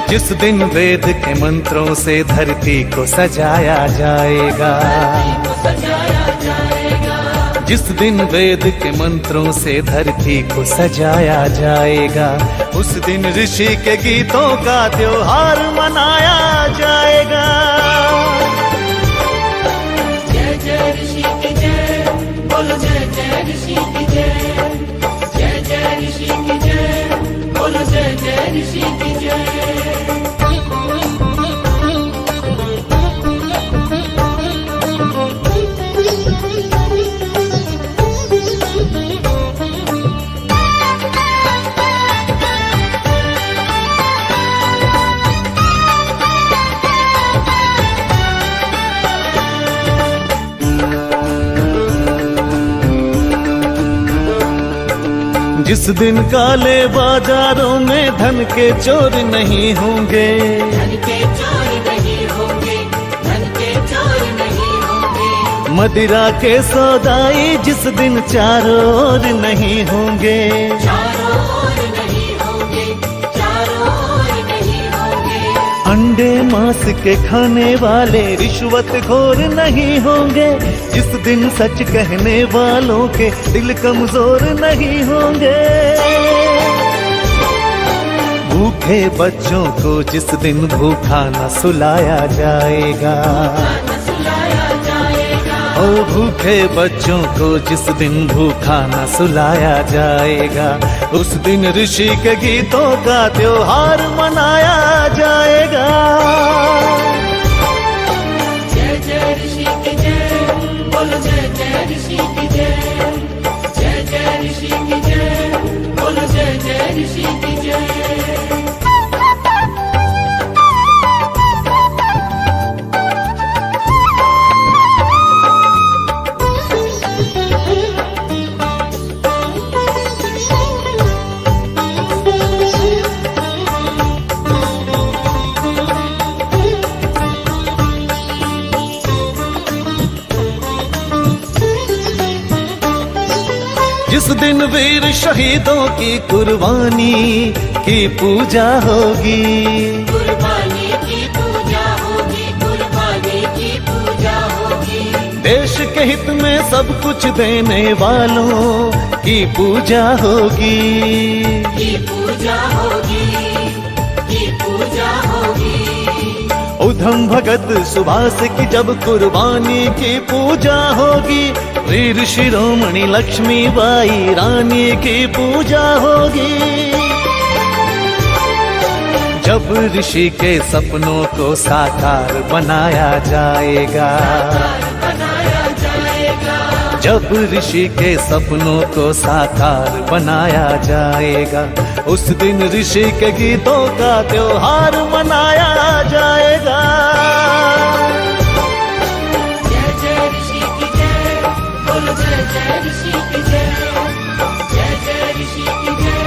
जिस दिन वेद के मंत्रों से धरती को सजाया जाएगा, जिस दिन वेद के मंत्रों से धरती को सजाया जाएगा, उस दिन ऋषि के गीतों का त्योहार मनाया जाएगा। जय जय ऋषि की जय, बोलो जय जय ऋषि की जय, जय जय ऋषि की जय, बोलो जय जय ऋषि की जय। जिस दिन काले बाजारों में धन के चोर नहीं होंगे, धन के चोर नहीं होंगे, धन के चोर नहीं होंगे। मदिरा के सौदाई जिस दिन चारों ओर नहीं होंगे, चारों ओर नहीं होंगे, चारों ओर नहीं होंगे। अंडे मांस के खाने वाले रिश्वत खोर नहीं होंगे, जिस दिन सच कहने वालों के दिल कमजोर नहीं होंगे। भूखे बच्चों को जिस दिन भूखा न सुलाया जाएगा, ओ भूखे बच्चों को जिस दिन भूखा न सुलाया जाएगा, उस दिन ऋषि के गीतों का त्योहार मनाया जाएगा। जय जय ऋषि की जय, बोलो जय जय ऋषि की जय, जय जय ऋषि की जय, बोलो जय जय ऋषि की जय। जिस दिन वीर शहीदों की कुर्बानी की पूजा होगी, कुर्बानी की पूजा होगी, कुर्बानी की पूजा होगी। देश के हित में सब कुछ देने वालों की पूजा होगी, की पूजा होगी, की पूजा होगी। उधम भगत सुभाष की जब कुर्बानी की पूजा होगी, वीर शिरोमणि लक्ष्मीबाई रानी की पूजा होगी। जब ऋषि के सपनों को साकार बनाया जाएगा, जब ऋषि के सपनों को साकार बनाया जाएगा, उस दिन ऋषि के गीतों का त्योहार मनाया जाएगा। जय जय ऋषि की जय, बोलो जय जय ऋषि की जय, जय जय ऋषि की जय,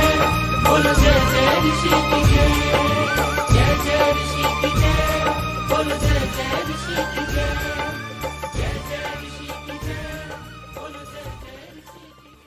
बोलो जय जय ऋषि की जय, जय जय ऋषि की जय, बोलो जय जय ऋषि की जय, जय जय ऋषि की जय, बोलो जय जय ऋषि की जय।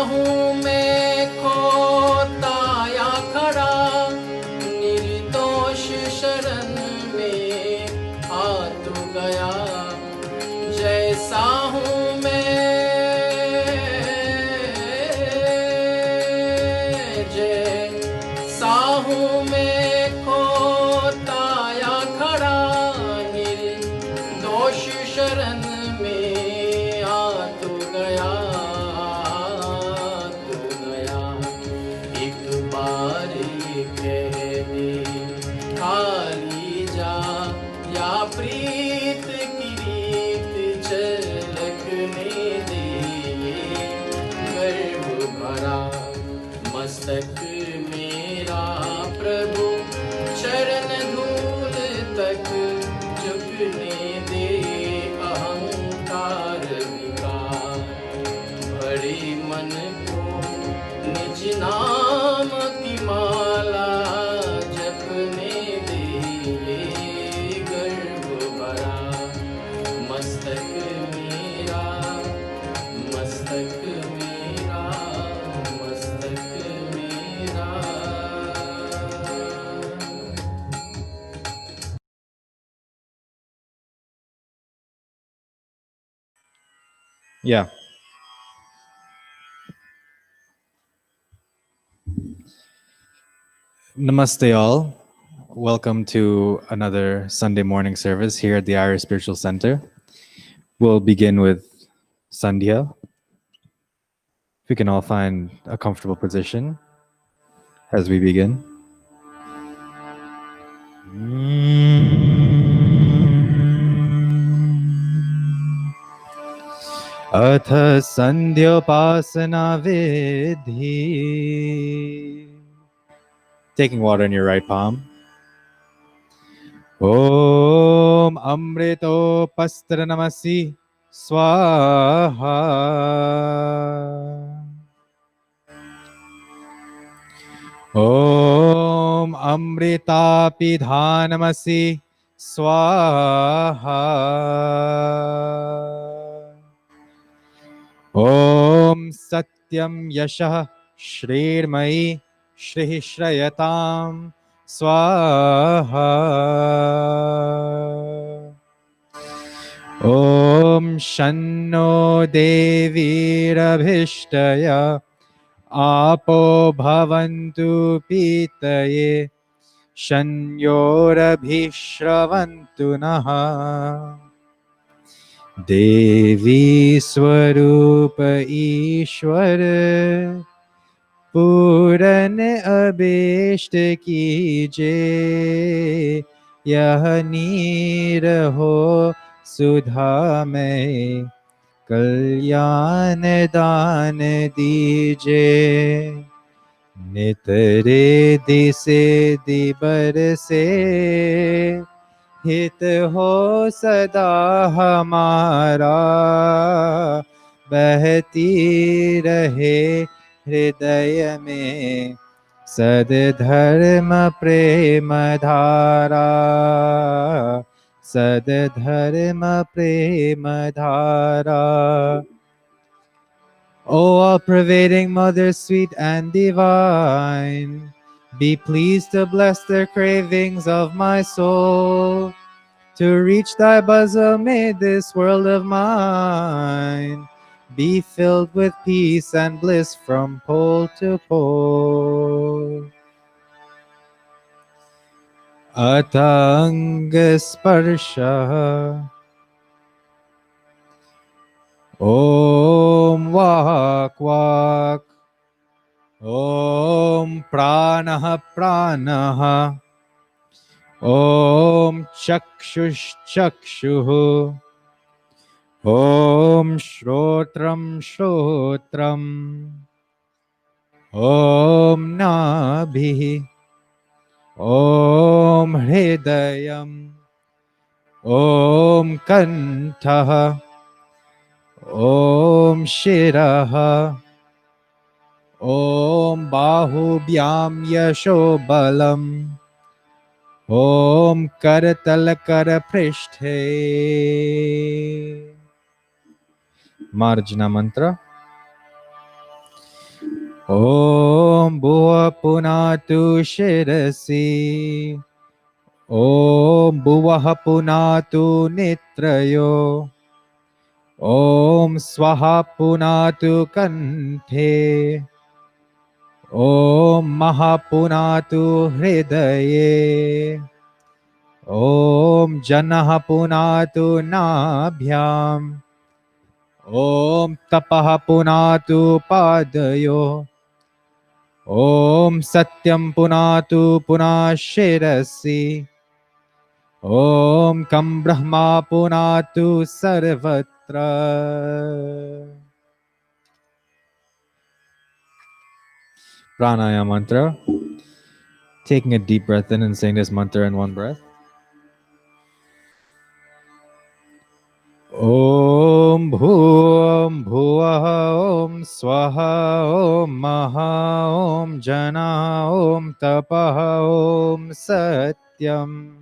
हूँ मैं खोता या खड़ा, निर्दोष शरण में आ तू गया। जैसा हूँ मैं, जैसा हूँ मैं खोता या खड़ा, निर्दोष शरण में आ तू गया, तू गया। एक बार कह दे खाली जा, या प्रीत की रीत झलकने दे। गर्व भरा मस्तक मेरा प्रभु, चरण धूल तक झुकने दे। अहंकार विकार भरे मन को निज नाम की माला जपने दे। गर्व भरा मस्तक मेरा, मस्तक मेरा, मस्तक मेरा। Yeah. Namaste, all. Welcome to another Sunday morning service here at the Arya Spiritual Center. We'll begin with Sandhya. If we can all find a comfortable position as we begin. अथ Sandhyopasana Vidhi. Taking water in your right palm. Om Amrito Pastra Namasi Swaha. Om Amrita Pidhanamasi Swaha. Om Satyam Yashah Shrirmai Shri Shrayatam Swaha. Om Shanno Devi Rabhishtaya Apo Bhavantu Pitaye Shanyorabhishravantu Naha. Devi Swarupa Ishwar Puran Abishta Kije Yah Neer Ho Sudha Mein Kalyan Dan Dije. Nitre dise dibar se हित हो सदा हमारा, बहती रहे हृदय में सदधर्म प्रेम धारा, सदधर्म प्रेम धारा. O all-pervading Mother, sweet and divine, be pleased to bless the cravings of my soul. To reach thy bosom, may this world of mine be filled with peace and bliss from pole to pole. Atanga sparsha. Om Vak Vak. Om Pranaha Pranaha. Om Chakshush Chakshuh. Om Shrotram Shrotram. Om Nabhi. Om Hridayam. Om Kantaha. Om Shiraha. Om Bahubhyam Yashobalam. Om Karatalakara Prishthe. Marjana Mantra. Om Bhuva Punatu Shirasi. Om Bhuvaha Punatu Nitrayo. Om Swaha Punatu Kanthe. Om Mahapunatu Hridaye. Om Janaha Punatu Nabhyam. Om Tapaha Punatu Padayo. Om Satyam Punatu Punashirasi. Om Kam Brahma Punatu Sarvatra. Pranaya mantra. Taking a deep breath in and saying this mantra in one breath. Om Bhum Bhuvaha Om Swaha Om Maha Om Jana Om Tapaha Om Satyam.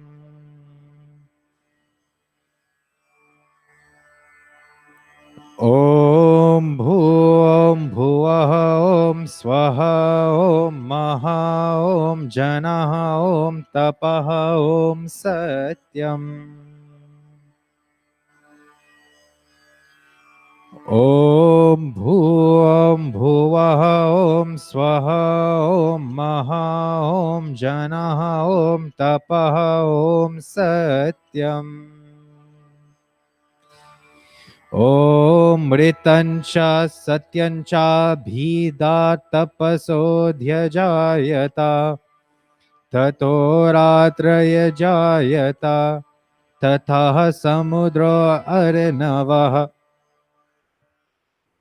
Om Bhum Bhuvaha Om Swaha Om Maha Om Jana Om Tapaha Om Satyam. Om Bhum Bhuvaha Om Swaha Om Maha Om Jana Om Tapaha Om Satyam. Om Ritancha Satyancha Bhida Tapaso Dhyajayata Tato Ratraya Jayata Tatha Samudra Arnavah.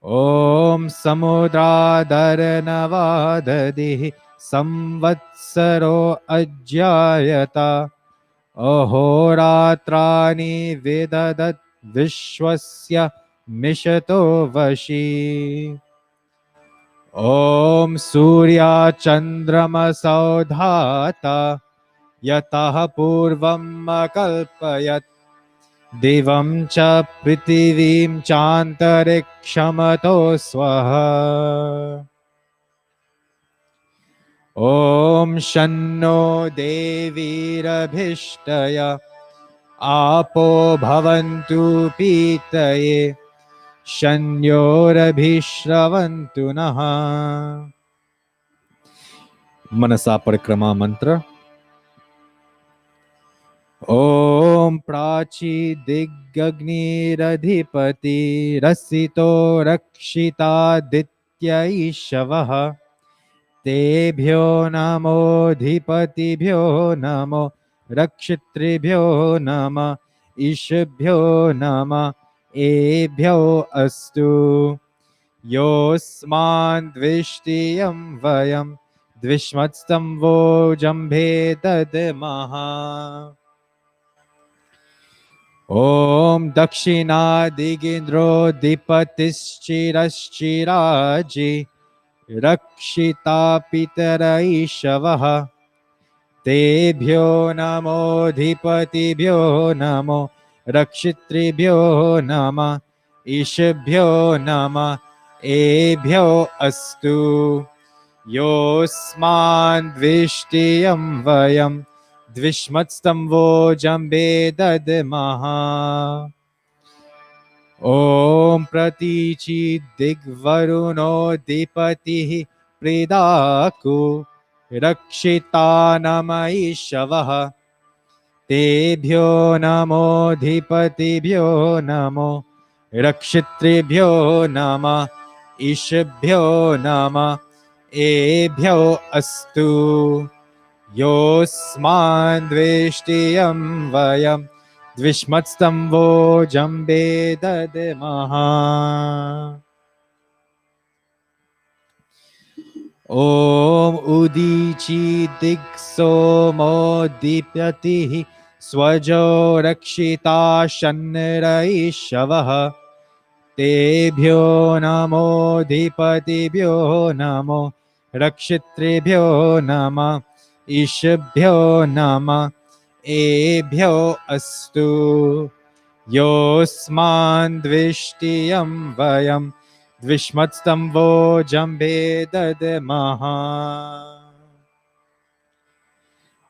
Om Samudra Dharanavadadi Samvatsaro Ajayata Ahoratrani Vedadat Vishwasya Mishato Vashi. Om Surya Chandrama Saudhata Yataha Purvam Akalpayat Devam Cha Prithivim Chantarikshamato Swaha. Om Shanno Devirabhishtaya Apo Bhavantu Pitaye Shanyorabhishravantu Naha. Manasa Parikrama Mantra. Om Prachi Digagni Radhipati Rasito Rakshita Ditya Ishavaha Tebhyo Namo Dhipatibhyo Namo Rakshitribhyo Nama Ishbhyo Nama Ebhyo Astu Yosman Dvishtiyam Vayam Dvishmatstam Vojambhe Dadmaha. Om Dakshina Digindro Dipatischiraschiraji Rakshita Pitaraishavaha Tebhyo Namo Dhipatibhyo Namo Rakshitribhyo Nama Ishbhyo Nama Ebhyo Astu Yosman Dvishtiyam Vayam Dvishmatstam Vojambe Dadmaha. Om Pratichi Digvaruno Dipati Pridaku Rakshita Namaishavaha Tebhyo Namo Dhipatibhyo Namo Rakshitribhyo Nama Ishbhyo Nama Ebhyo Astu Yosman Dvishtiyam Vayam Dvishmatstam Vojambe Dadmaha. Om Udichi Digsomo Dipyati Swajo Rakshita Shanraishavaha Tebhyo Namo Dhipatibhyo Namo Rakshitribhyo Nama Ishbhyo Nama Ebhyo Astu Yosman Dvishtiyam Vayam Dvishmatstamvo jambe dadmaha.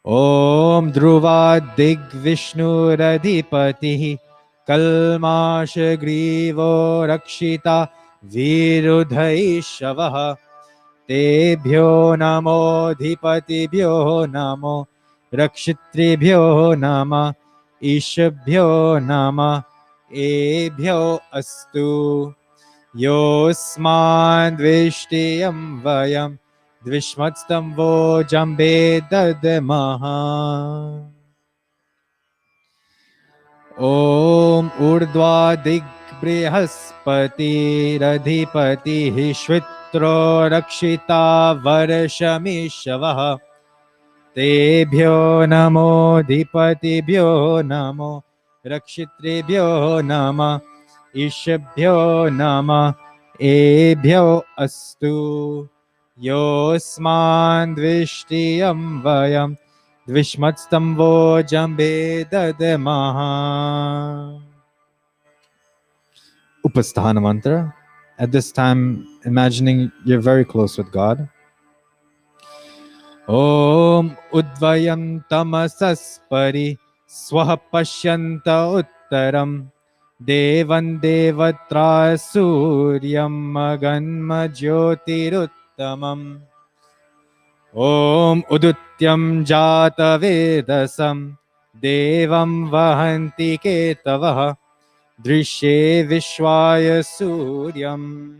Om Dhruva Digvishnu Radhipati Kalmash Grivo Rakshita Virudhai Shavaha Tebhyo Namo Dhipatibhyo Namo Rakshitribhyo Nama Ishabhyo Nama Ebhyo Astu Yosman Dvishtiyam Vayam Dvishmatstam vo jambe dadmaha. Om Urdhva Dig Brihaspati Radhipati Shvitro Rakshita Varshamishavah Tebhyo Namo Dhipatibhyo Namo Rakshitribhyo Nama Ishabhyo Nama Ebhyo Astu Yosman Dvishtiyam Vayam Dvishmatstam vo jambe dadmaha. Upasthana mantra. At this time, imagining you're very close with God. Om Udvayam Tamasaspari Swaha Pashyanta Uttaram Devan Devatra Suryam Maganma Jyotiruttamam Om Udutyam Jata Vedasam Devam Vahanti Ketavaha Drishe Vishwaya Suryam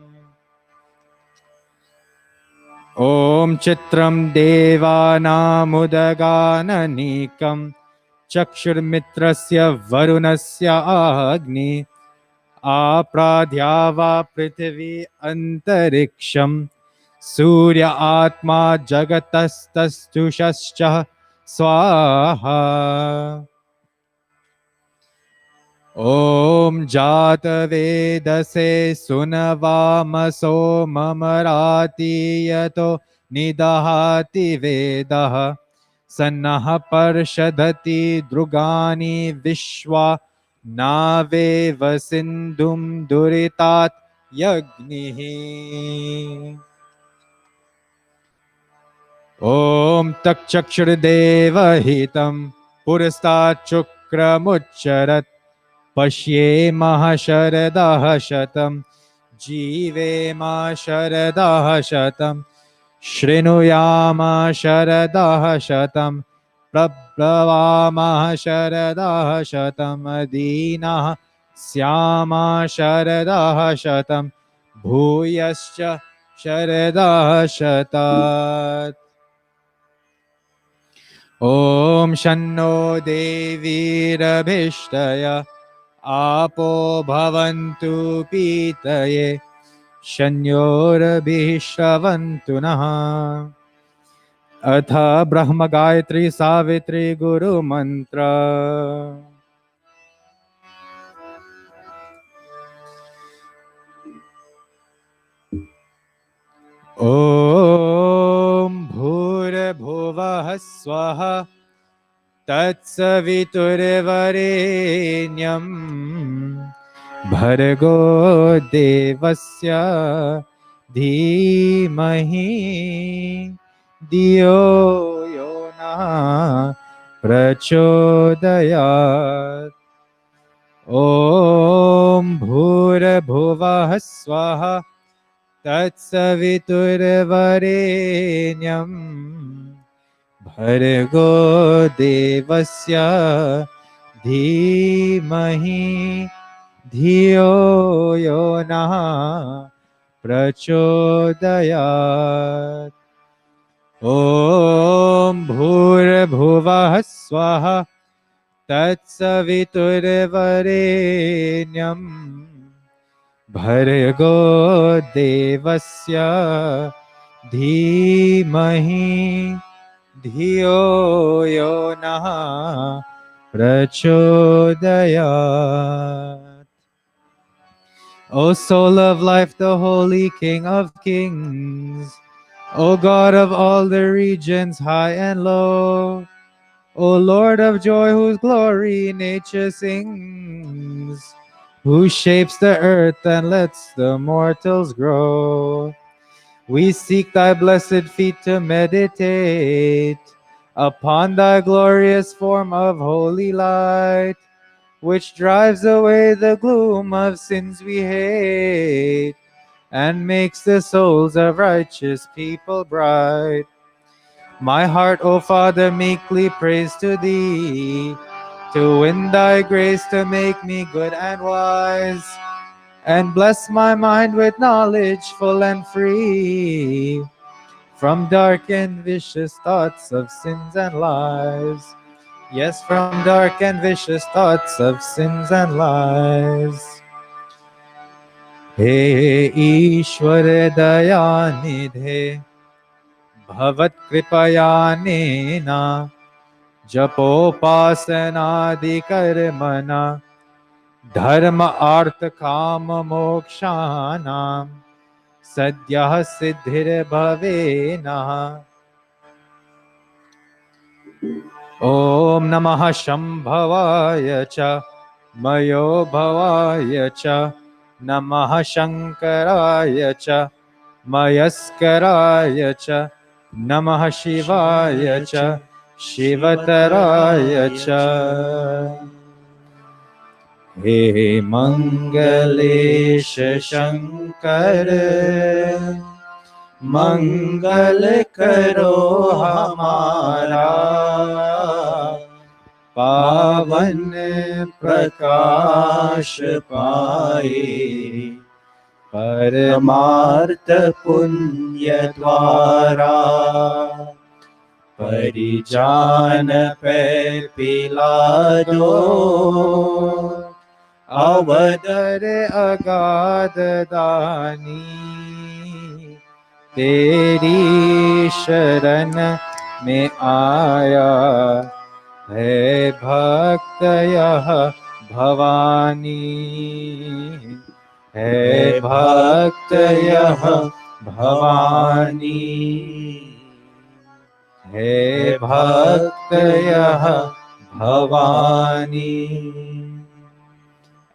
Om Chitram Devanamudagananikam Chakshurmitrasya Varunasya Agni Apradhyava Prithvi Antariksham Surya Atma Jagatastastushaschah Swaha Om Jata Vedase Sunavamaso Mamarati Yato Nidahati Vedaha Sannaha Parshadati Drugani Vishwa Nave Vasindum Duritat Yagnihi Om Takchakshur Devahitam Purastat Chukramucharat Pashye Mahasharadah Shatam Jive Mahasharadah Shatam Shrinuyama Sharadah Shatam Prabhava Mahasharadah Shatam Adina Syama Sharadah Shatam Bhuyascha Sharadah Shatat Om Shanno Devi Rabhishtaya Apo Bhavantu Pitaye Shanyorabhi Shravantu Naha Atha Brahma Gayatri Savitri Guru Mantra Om Bhura Bhuvah Swaha Tatsaviturvarenyam Bhargo Devasya Dhimahi Diyo Yona Prachodayat Om Bhura Bhuvah Swaha Tatsaviturvarenyam Bhargo Devasya Dhimahi Dhiyo Yona Prachodayat Om Bhurabhuvah Swaha Tatsaviturvarenyam Bhargo Devasya Dhimahi Dhiyo Yona Prachodayat. O soul of life, the holy King of kings, O God of all the regions high and low, O Lord of joy whose glory nature sings, who shapes the earth and lets the mortals grow. We seek thy blessed feet to meditate upon thy glorious form of holy light, which drives away the gloom of sins we hate and makes the souls of righteous people bright. My heart, O Father, meekly prays to thee, to win thy grace to make me good and wise, and bless my mind with knowledge full and free, from dark and vicious thoughts of sins and lies. Yes, from dark and vicious thoughts of sins and lies. हे ईश्वर दयानिधे भवत्कृपयानेन जपोपासनादिकर्मणा धर्म अर्थ काम मोक्षाणां सद्यः सिद्धिर्भवे नः। ॐ नमः शम्भवाय च मयो भवाय च नमः शङ्कराय च मयस्कराय च नमः शिवाय च शिवतराय च। हे मंगलेश शंकर मंगल करो हमारा, पावन प्रकाश पाए परमार्थ पुण्य द्वारा। परिजान पे पिला दो अवदर अगाध दानी, तेरी शरण में आया है भक्त यह भवानी, है भक्त यह भवानी, हे भक्त यह Bhavani.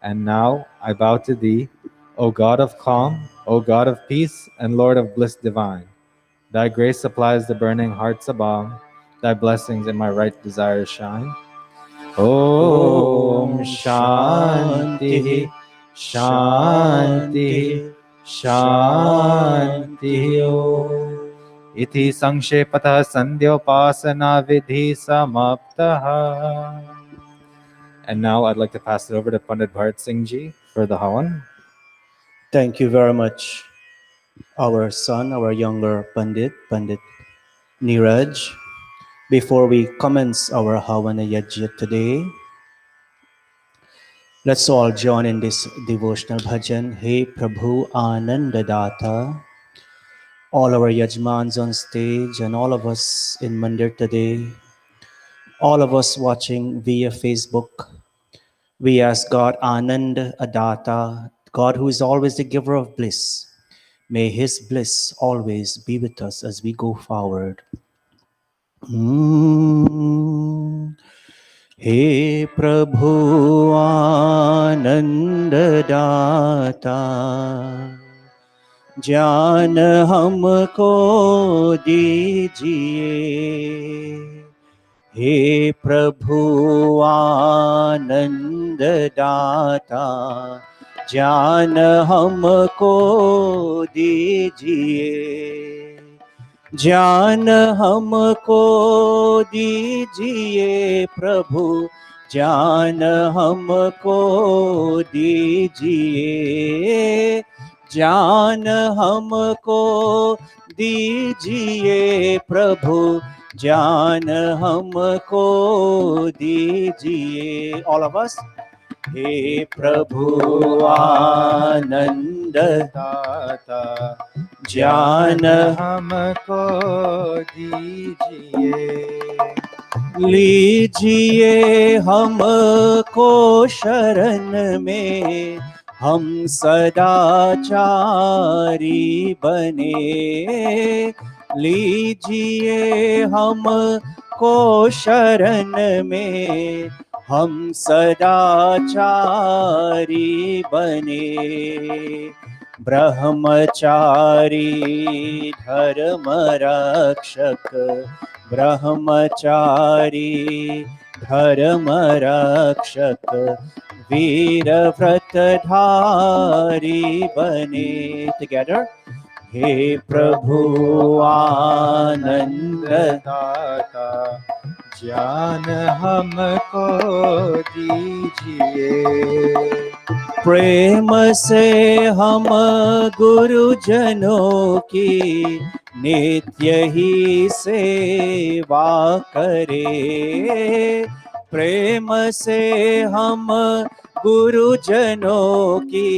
And now I bow to thee, O God of calm, O God of peace, and Lord of bliss divine. Thy grace supplies the burning hearts a balm, thy blessings in my right desires shine. Om Shanti, Shanti, Shanti Om. Iti Sanshepatah Sandhyopasana Vidhi Samaptaha. And now I'd like to pass it over to Pandit Bharat Singh Ji for the Havan. Thank you very much, our son, our younger Pandit Niraj. Before we commence our Havana Yajna today, let's all join in this devotional bhajan. Hey Prabhu Anandadata. All our Yajmans on stage and all of us in Mandir today, all of us watching via Facebook, we ask God Anand Adata, God who is always the giver of bliss. May his bliss always be with us as we go forward. He Prabhu Anandadata, ज्ञान हमको दीजिए। हे प्रभु आनंद दाता, ज्ञान हमको दीजिए। ज्ञान हमको दीजिए प्रभु, ज्ञान हमको दीजिए। ज्ञान हमको दीजिए प्रभु, ज्ञान हमको दीजिए। All of us. हे प्रभु आनंद दाता, ज्ञान हमको दीजिए। लीजिए हमको शरण में, हम सदाचारी बने। लीजिए हमको शरण में, हम सदाचारी बने, ब्रह्मचारी धर्म रक्षक, ब्रह्मचारी धर्म रक्षक, वीर व्रतधारी बने। Together. हे प्रभु आनंद दाता ज्ञान हमको दीजिए। प्रेम से हम गुरुजनों की नित्य ही सेवा करें। प्रेम से हम गुरुजनों की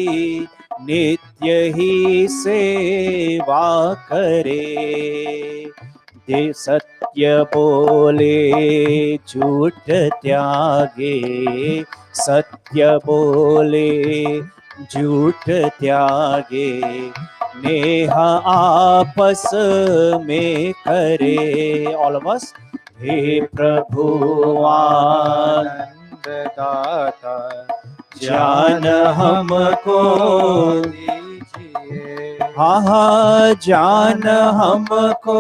नित्य ही सेवा करें। दे सत्य बोले झूठ त्यागे, सत्य बोले झूठ त्यागे, नेह आपस में करे। All of us. हे प्रभु आनंद दाता ज्ञान हमको दीजिए। हाँ हाँ ज्ञान हमको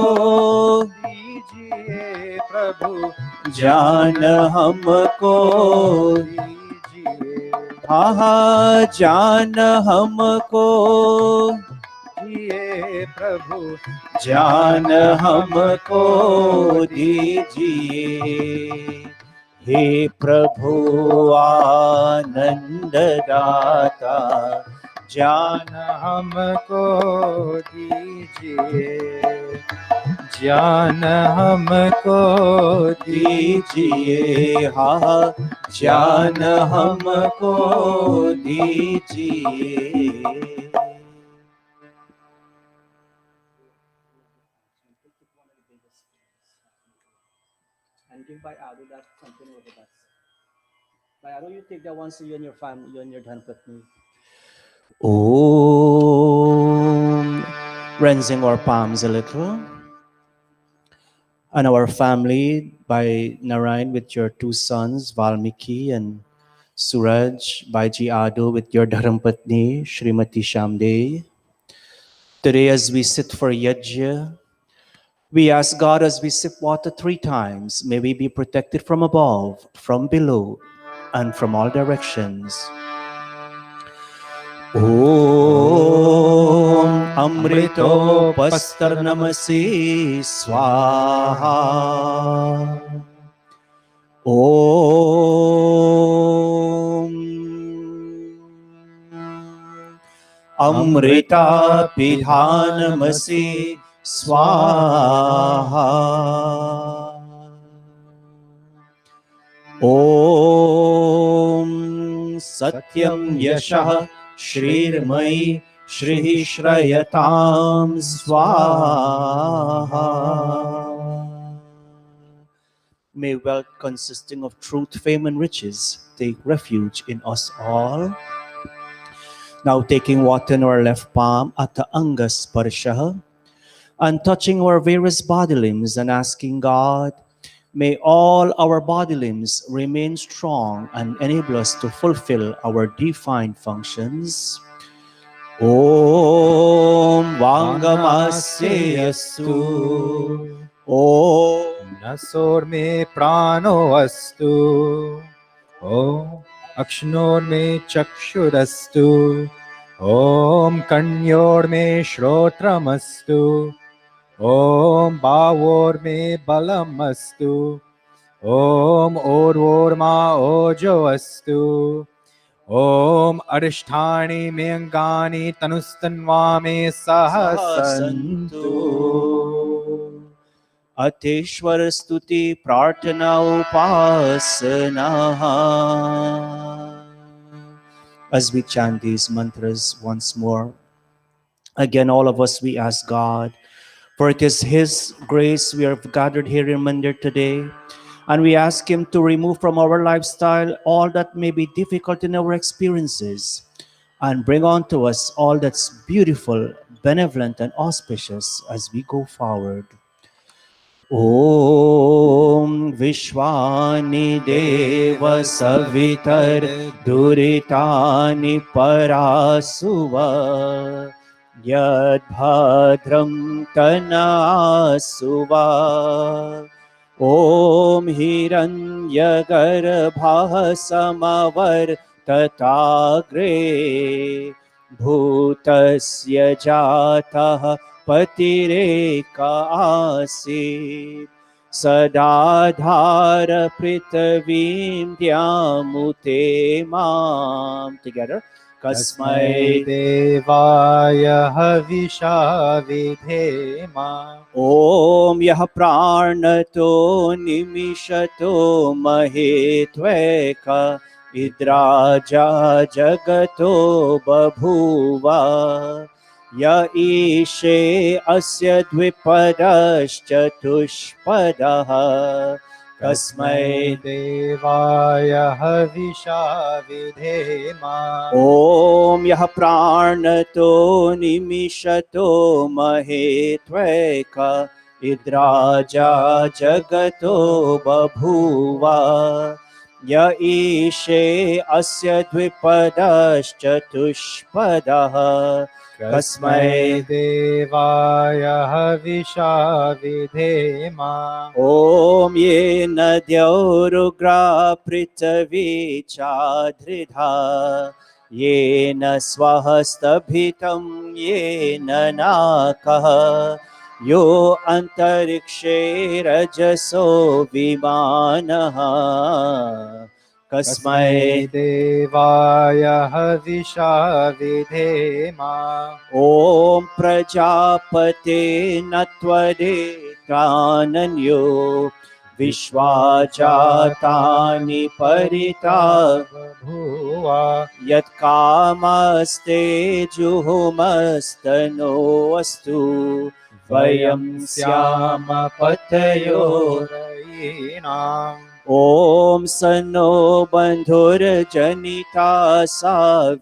दीजिए प्रभु ज्ञान हमको दीजिए। हाँ हाँ ज्ञान हमको दीजिए प्रभु ज्ञान हमको दीजिए। हे प्रभु आनंद दाता ज्ञान हमको दीजिए। ज्ञान हमको दीजिए। हाँ ज्ञान हमको दीजिए। And give by Adu that something over that. By Adu, you take that once you and your family, you and your Dhanpatni. Om. Rinsing our palms a little. And our family, by Narayan with your two sons, Valmiki and Suraj, Bhaji Adu with your Dharmpatni, Srimati Shamde. Today as we sit for Yajna, we ask God as we sip water 3 times, may we be protected from above, from below, and from all directions. Om Amrito Pastarnamasi Swaha. Om Amrita Pidhanamasi Swaha. Om Satyam Yashah Shrirmai Shri Shrayatam Swaha. May wealth consisting of truth, fame, and riches take refuge in us all. Now taking water in our left palm at the Anga Sparsha and touching our various body limbs and asking God, may all our body limbs remain strong and enable us to fulfill our defined functions. Om Vangamasya Yastu. Om नसोर में प्राणो अस्तु। ओम अक्षनोर में चक्षुरस्तु। ओम कण्योर में श्रोत्रमस्तु। ओम बावोर में बलमस्तु। ओम ओर्वोर्मा ओजो अस्तु। ओम अरिष्ठानि मे अंगानि तनुस्तन्वा मे सहसन्तु। Ateshwar Stuti Prarthana Upasana. As we chant these mantras once more, again all of us we ask God, for it is His grace we are gathered here in Mandir today, and we ask Him to remove from our lifestyle all that may be difficult in our experiences and bring unto us all that's beautiful, benevolent, and auspicious as we go forward. ॐ विश्वानि देव सवितर दुरितानि परासुव यद्भद्रं तनासुवा ॐ हिरण्यगर्भः समवर्तताग्रे भूतस्य जातः पतिरेक आसीत् सदाधार पृथिवीं द्यामुते मां together तस्मै देवाय हविषा विधेम ॐ यः प्राणतो निमिषतो महेत्वेक इद्राजा जगतो बभूव य ईशे अस्य द्विपदश्चतुष्पदः तस्मै देवाय हविषा विधेम ॐ यः प्राणतो निमिषतो महेत्वेक इद्राजा जगतो बभूव य ईशे अस्य द्विपदश्चतुष्पदः तस्मै देवाय हविषा विधेम ॐ येन द्यौरुग्रा पृथिवी चाधृधा येन स्वहस्तभितं येन नाकः यो अन्तरिक्षे रजसो विमानः तस्मै देवाय हविषा विधेम ॐ प्रजापते नत्वदेतानन्यो विश्वाजातानि परिता बभूव यत्कामस्ते जुहुमस्तनो अस्तु वयं स्याम पतयो रयीणाम् ॐ सन्नो बन्धुर्जनिता सा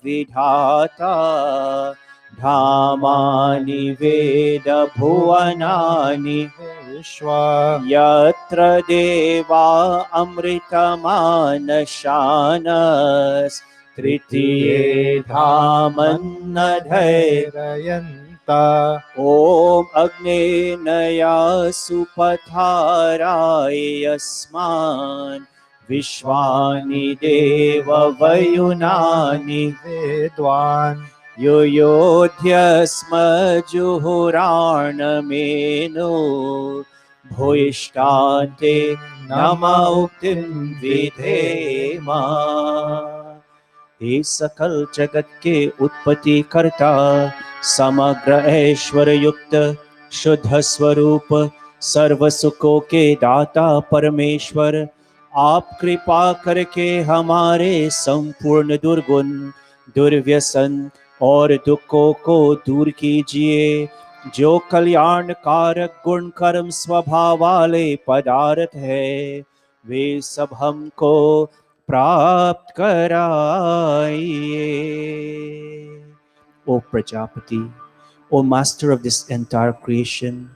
विधाता धामानि वेद भुवनानि विश्वा यत्र देवा अमृतमानशानस् तृतीये धामन्नधैर् रयन्ता ॐ अग्नेनया सुपथाराय यस्मान् विश्वानि देववयुनानि वेद्वान् युयोध्यस्मजुहुराणमेनो भूयिष्ठान्ते नमौक्तिं विधेम हे सकल जगत के उत्पत्ति करता समग्र ऐश्वर्य युक्त शुद्ध स्वरूप सर्व सुखों के दाता परमेश्वर आप कृपा करके हमारे संपूर्ण दुर्गुण दुर्व्यसन और दुखों को दूर कीजिए जो कल्याण कारक गुण कर्म स्वभाव वाले पदार्थ है वे सब हमको प्राप्त कराइए O Prajapati, O Master of this entire creation,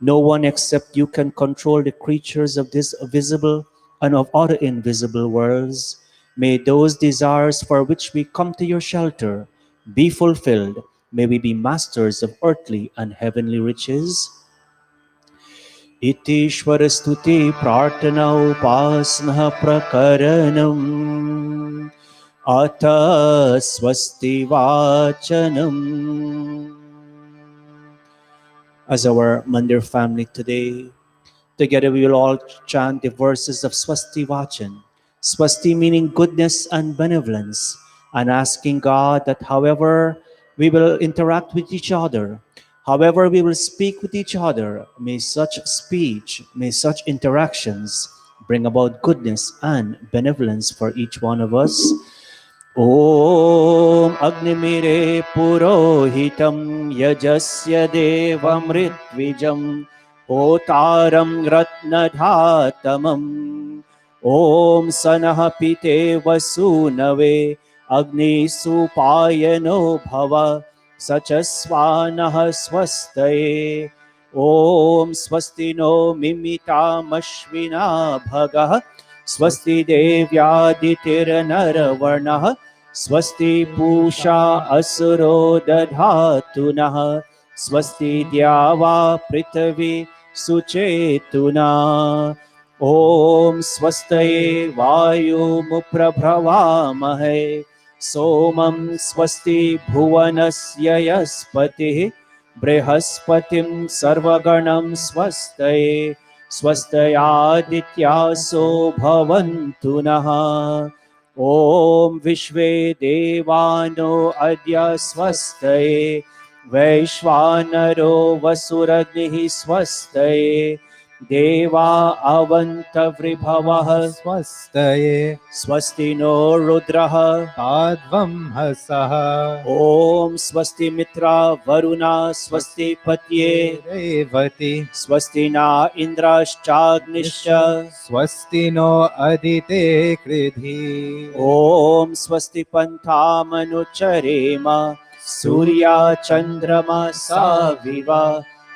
no one except you can control the creatures of this visible and of other invisible worlds. May those desires for which we come to your shelter be fulfilled. May we be masters of earthly and heavenly riches. इतीश्वर स्तुति प्रार्थना उपासना प्रकरणम् अथ स्वस्ति वाचनम्. As our Mandir family today, together we will all chant the verses of Swasti Vachan. Swasti meaning goodness and benevolence, and asking God that however we will interact with each other, however we will speak with each other, may such speech, may such interactions bring about goodness and benevolence for each one of us. Om Agnimire Purohitam Yajasya Devamritwijam Otaram Ratnadhatamam Om Sanah Pite Vasunave Agni Supayano Bhava Sachasvanah Swastaye ॐ स्वस्ति no मिमितामश्विना भगः स्वस्ति देव्यादितिर्नरवर्णः स्वस्ति पूषा असुरो दधातु नः स्वस्ति द्यावा पृथिवी सुचेतुना ॐ स्वस्तये वायुमुप्रभवामहे सोमं स्वस्ति भुवनस्य यस्पतिः बृहस्पतिं सर्वगणं स्वस्तये स्वस्तयादित्यासो भवन्तु नः ॐ विश्वे देवानो अद्य स्वस्तये वैश्वानरो वसुरग्निः स्वस्तये देवा अवन्तवृभवः स्वस्तये स्वस्ति नो रुद्रः ताध्वं हसः ॐ स्वस्ति मित्रा वरुणा स्वस्ति पत्ये रेवति स्वस्ति न इन्द्रश्चाग्निश्च स्वस्ति नो अदिते कृधि ॐ स्वस्ति पन्थामनुचरेम सूर्या चन्द्रमसा विवा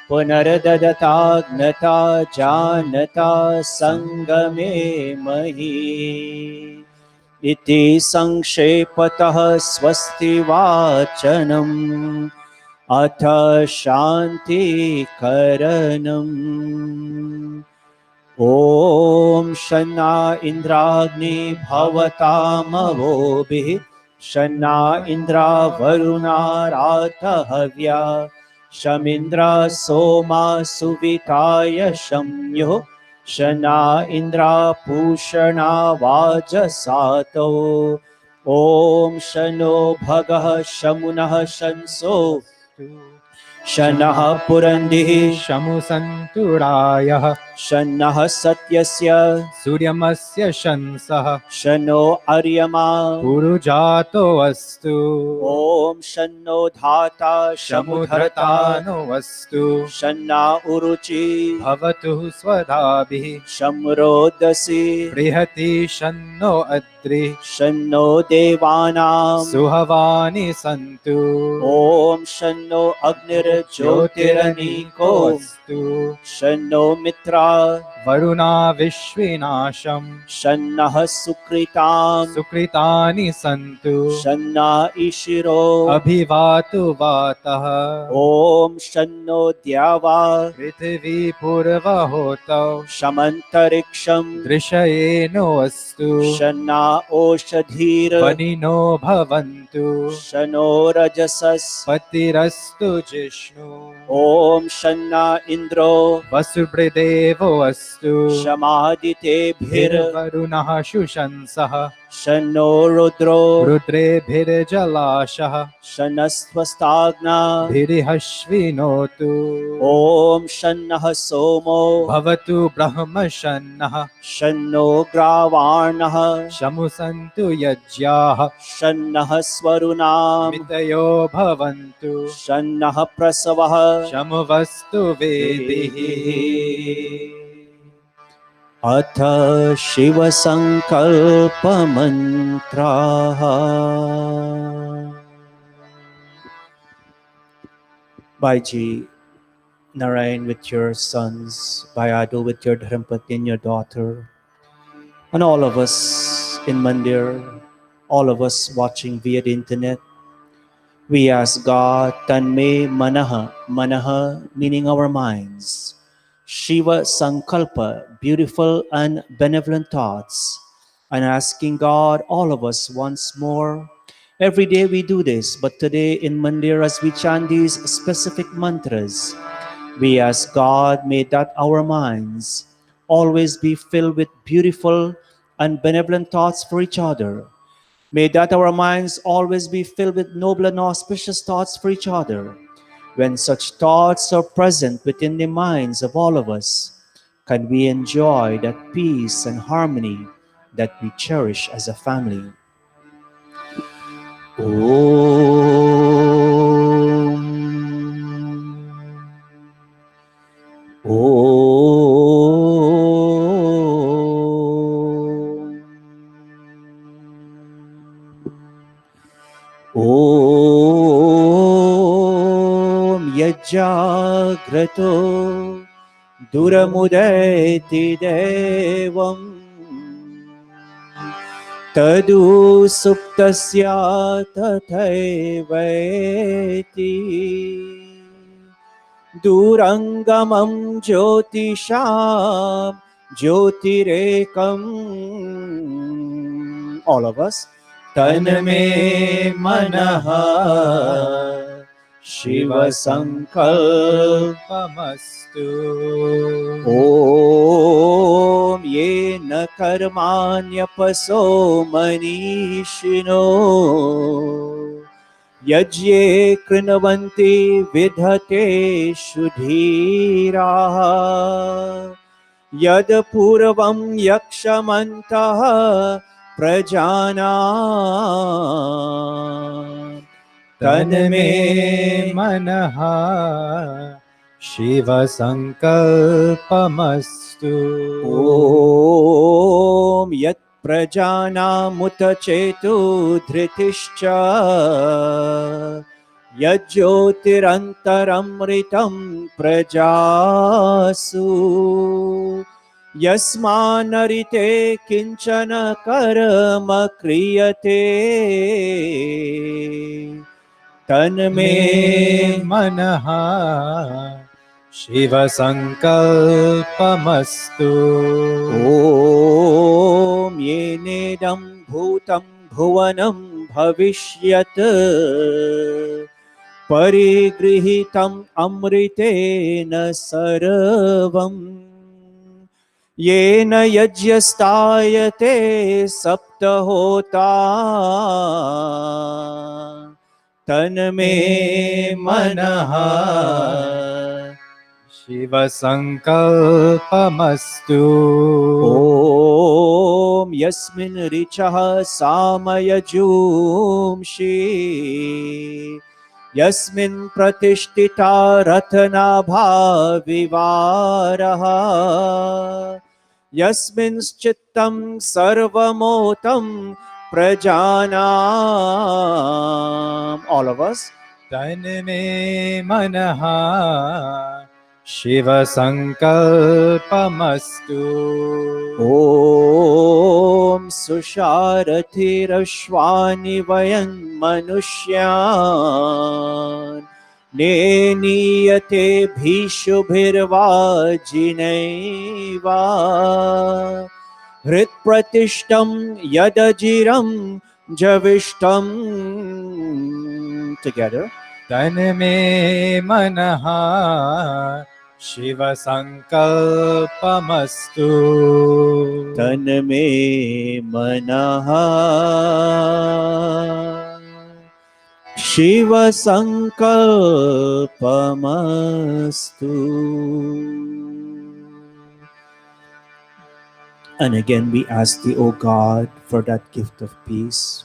पुनर्ददताग्नता जानता संगमे मही इति संक्षेपतः स्वस्ति वाचनम् अथ शान्तिकरणम् ॐ शन्ना इन्द्राग्नि भवतामवोभिः शन्ना इन्द्रा वरुणा रातहव्या शमिन्द्रा सोमा सुविताय शम्यो शना इन्द्रा पूषणा वाजसातो ॐ शनो भगः शमुनः शंसो शनः पुरन्दिः शमुसन्तुरायः शन्नः सत्यस्य सूर्यमस्य शंसः शनो अर्यमा पुरुजातो अस्तु ॐ शन्नो धाता शमुधरता शमुधरतानो अस्तु शन्ना उरुचि भवतु स्वधाभिः शम्रोदसी बृहति शन्नो अद्रि शन्नो देवानां सुहवानि सन्तु ॐ शन्नो अग्निर्ज्योतिरनीको अस्तु शन्नो मित्रा वरुणा विश्विनाशम् शन्नः सुकृतां सुकृतानि सन्तु शन्ना ईशिरो अभिवातु वातः ॐ शन्नो द्यावा पृथिवी पूर्वहोतौ शमन्तरिक्षं दृशयेनो अस्तु शन्ना ओषधीर् वनिनो भवन्तु शनो रजसस् पतिरस्तु जिष्णु ॐ शन्ना इन्द्रो वसुभृदेवो अस्तु शमादितेभिर् वरुणः शुशंसः शन्नो रुद्रो रुद्रेभिर्जलाशः शनस्त्वस्ताग्ना भिरिहश्विनोतु ॐ शन्नः सोमो भवतु ब्रह्मशन्नः शन्नो ग्रावाणः शमुसन्तु यज्ञाः शन्नः स्वरुणाम् मितयो भवन्तु शन्नः प्रसवः शमुवस्तु वेदिः अथ शिवसङ्कल्पमन्त्राः Bhaiji, Narayan with your sons, Bhayadu with your Dharmpati and your daughter, and all of us in Mandir, all of us watching via the internet, we ask God, Tanme Manaha, Manaha meaning our minds, Shiva Sankalpa, beautiful and benevolent thoughts, and asking God, all of us once more. Every day we do this, but today in Mandir as we chant these specific mantras, we ask God, may that our minds always be filled with beautiful and benevolent thoughts for each other. May that our minds always be filled with noble and auspicious thoughts for each other. When such thoughts are present within the minds of all of us, can we enjoy that peace and harmony that we cherish as a family. Om यज्जाग्रतो दुरमुदैति देवम् तदु सुप्तस्य तथैवैति दूरंगमं ज्योतिषां ज्योतिरेकम्. All of us. तन्मे मनः शिव संकल्पमस्तु. ॐ येन कर्माण्यपसो मनीषिणो यज्ञे कृण्वन्ति विदधतेषु धीराः यद् पूर्वं यक्षमन्तः प्रजानां तन्मे मनः शिव संकल्पमस्तु. ॐ यत् प्रजानामुत चेतु धृतिश्च यज्ज्योतिरन्तरमृतं प्रजासु यस्मान्नरिते किञ्चन कर्म क्रियते तन्मे मनः शिव संकल्पमस्तु. ॐ येनेदं भूतं भुवनं भविष्यत् परिगृहीतम् अमृतेन सर्वम् येन यज्ञस्तायते सप्तहोता तन्मे मनः शिव संकल्पमस्तु. ॐ यस्मिन् ऋचः सामयजूंषि यस्मिन् प्रतिष्ठिता रत्नाभा विवारः यस्मिंश्चित्तं सर्वमोतं प्रजानाम्. All of us. तन्मे मनः शिव संकल्पमस्तु. ॐ सुषारथिरश्वानि वयं मनुष्यान् नेनीयते भीषुभिर्वाजिनैव हृत्प्रतिष्ठं यदजिरं जविष्ठम्. Together. तन्मे मनः शिव संकल्पमस्तु. तन्मे मनः Shiv संकल्पमस्तु. And again we ask thee, O God, for that gift of peace.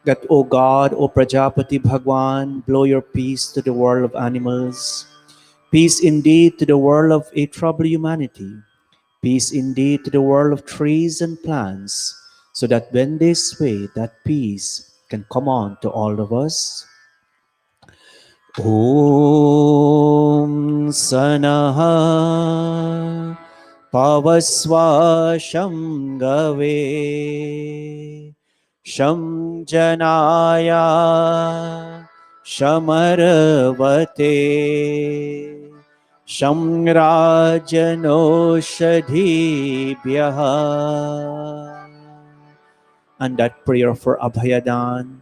That, O God, O Prajapati Bhagwan, blow your peace to the world of animals, peace indeed to the world of a troubled humanity, peace indeed to the world of trees and plants, so that when they sway, that peace can come on to all of us. Om Sanaha Pavasva Shangave Sham Janaya Shamarvate Sham Rajanoshadhibhyaha. And that prayer for Abhayadan,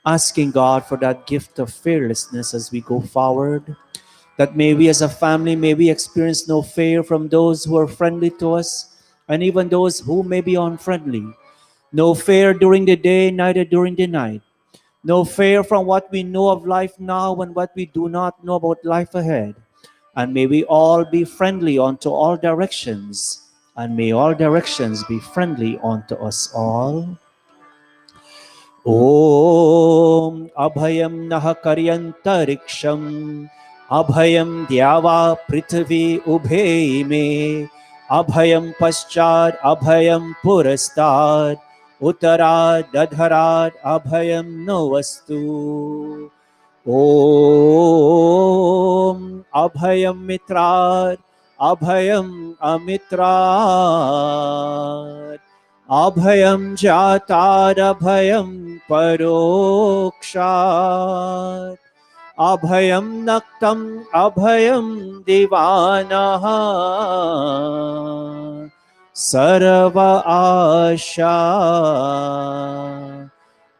asking God for that gift of fearlessness as we go forward, that may we as a family, may we experience no fear from those who are friendly to us, and even those who may be unfriendly. No fear during the day, neither during the night. No fear from what we know of life now and what we do not know about life ahead. And may we all be friendly unto all directions, and may all directions be friendly unto us all. Om Abhayam Naha Karyantariksham Abhayam Dyava Prithvi Ubhe Me Abhayam Paschad Abhayam Purastad Uttarad Dadharad Abhayam Novastu. Om abhayam mitrat, abhayam amitrat, abhayam jatar, abhayam parokshat, abhayam naktam, abhayam divanaha, sarva asha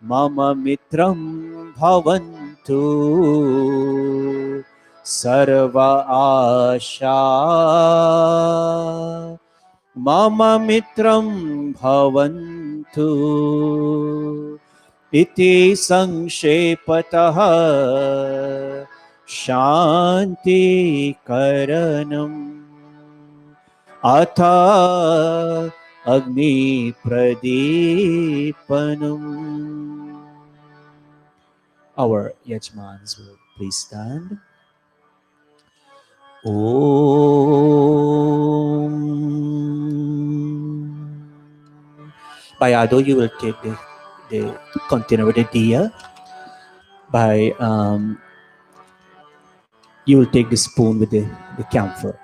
mama mitram bhavantu, sarva asha mama mitram bhavantu, iti sanshepatah shanti karanam atha agni pradipanam. Our Yajmans will please stand. Om. Bayado, you will take the container with the diya. By you will take the spoon with the camphor.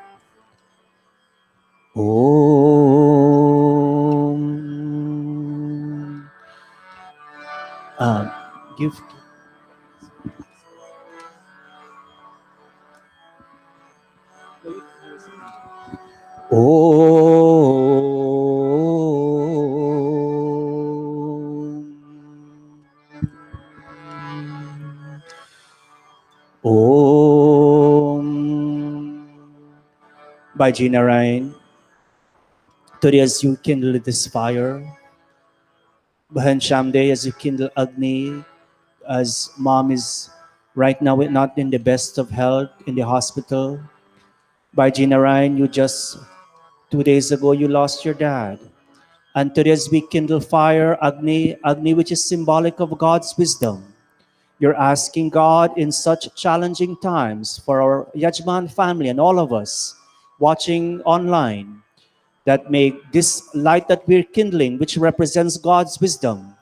Om. Give. Om. By Gina Ryan, today as you kindle this fire, Bhajan Shamde, as you kindle Agni, as mom is right now not in the best of health in the hospital. By Gina Ryan, you just 2 days ago you lost your dad. And today as we kindle fire, Agni, Agni which is symbolic of God's wisdom. You're asking God in such challenging times for our Yajman family and all of us watching online, that may this light that we're kindling, which represents God's wisdom,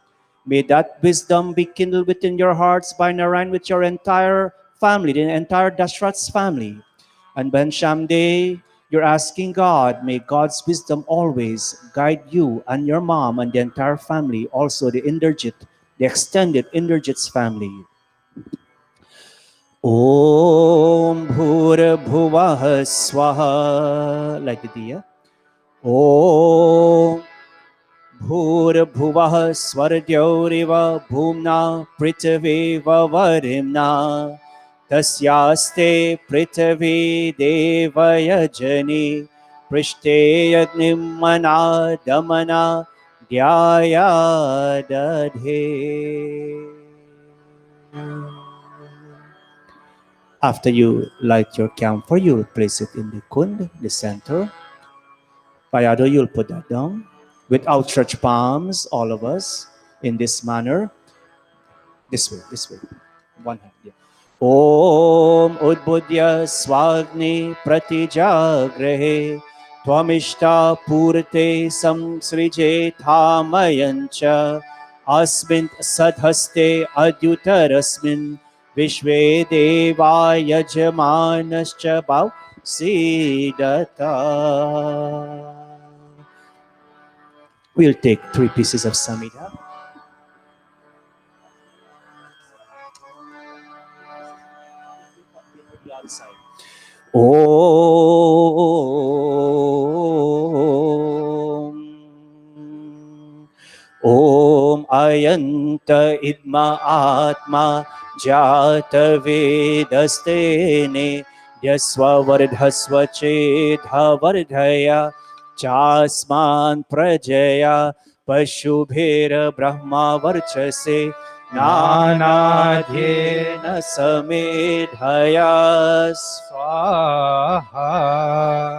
may that wisdom be kindled within your hearts by Narayan with your entire family, the entire Dashrath's family. And Ben Shamde, you're asking God, may God's wisdom always guide you and your mom and the entire family, also the Inderjit, the extended Inderjit's family. Om Bhura Bhuvah Swaha, like the diya. Om Bhura Bhuvah Swardyoriva Bhumna Prithviva Varimna Tasyaste Prithvi Devaya Jani Prishte Yagnim Mana Damana Dhyaya Dadhe. After you light your camphor, you will place it in the kund, the center. Payado, you'll put that down. With outstretched palms, all of us, in this manner. This way, this way. One hand, yeah. Om Udbudya Swagni Pratijagrehe Twamishta Purte Samsrije Thamayancha Asmint Sadhaste Adyutarasmin Vishve Deva Yajmanascha Bhav Siddhata. We'll take 3 pieces of samita. Om Ayanta Idma Atma Jata Vedastene Yasva Vardhasva Chedha Vardhaya Chasman Prajaya Pashubhera Brahma Varchase Nanadhyena Samedhaya Swaha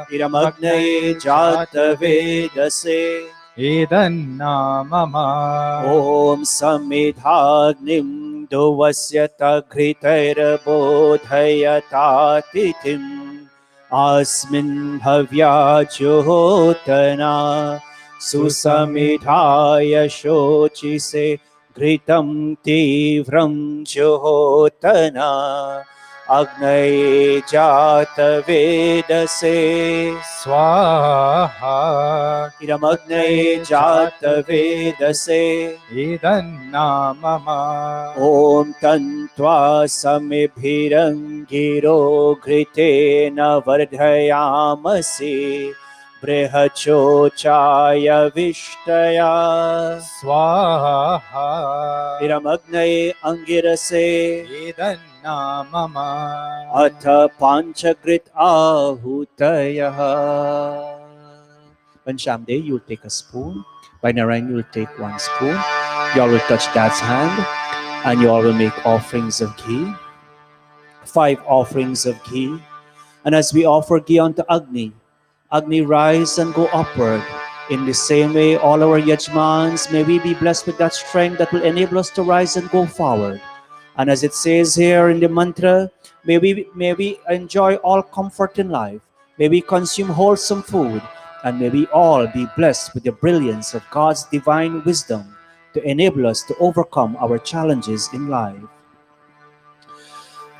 Iramagne Jata Vedase Idanna mama Om Samidhagnim Dovasyata Gritaira Bodhayata Titim Asmin Havya Jyotana Susamidhaya Shochise Gritam Tivram Jyotana अग्नये जातवेदसे स्वाहा इदमग्नये जातवेदसे इदन्नामम ॐ तन्त्वा समिभिरङ्गिरो घृतेन वर्धयामसि बृहचोचाय विष्टया स्वाहा इदमग्नये अङ्गिरसे इदन्नामम अथ पाञ्चकृत आहूतयः. When Shamde, you'll take a spoon. By Narayan, you'll take 1 spoon. You all will touch Dad's hand and you all will make offerings of ghee. 5 offerings of ghee. And as we offer ghee unto Agni, Agni rise and go upward. In the same way, all our Yajmans, may we be blessed with that strength that will enable us to rise and go forward. And as it says here in the mantra, may we enjoy all comfort in life. May we consume wholesome food. And may we all be blessed with the brilliance of God's divine wisdom to enable us to overcome our challenges in life.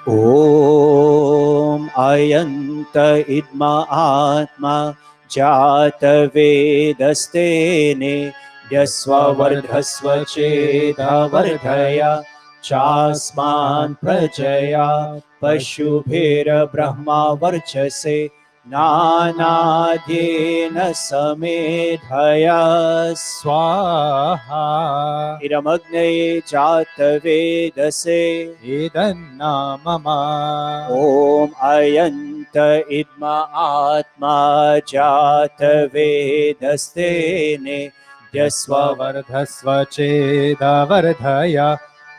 Om Ayanta Idma Atma Jata Vedastene Yasva Vardhasva Cheda Vardhaya Chasman Prajaya Pashubhira Brahma Varchase Nanadhyena Samedhaya स्वाहा Iramagnaye Jatavedase इदन्नामम Om Ayanta Idma Atma Jatavedastene Yasva स्ववर्धस्व चेदवर्धय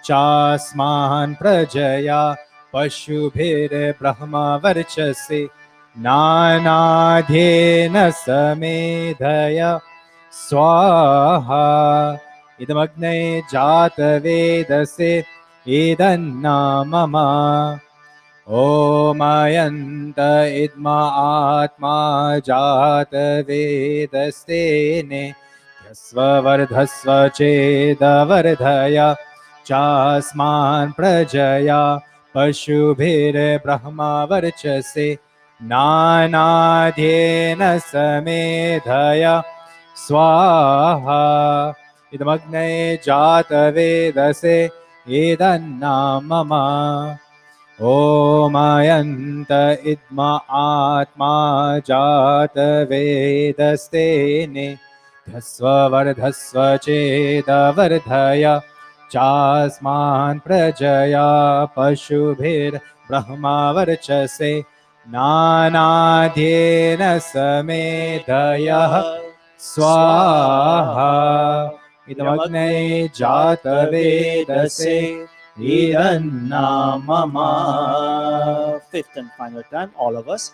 चास्मान् प्रजया पशुभिर्ब्रह्मवर्चसि नानाध्येन समेधय स्वाहा इदमग्ने जातवेदसे इदन्नामम ओमयन्त इद्मा आत्मा जातवेदस्तेने स्ववर्धस्व चेदवर्धय चास्मान् प्रजया पशुभिर्ब्रह्मवर्चसे नानाध्येन समेधय स्वाहा इदमग्ने जातवेदसे इदन्नामम ओमयन्त इद्मा आत्मा जातवेदस्तेने स्ववर्धस्व चेदवर्धय चास्मान् प्रजया पशुभिर्ब्रह्मवर्चसे नानाध्येन समेधयः स्वाहा इदमग्ने जातवेदसे इदन्नामम. 5th and final time, all of us.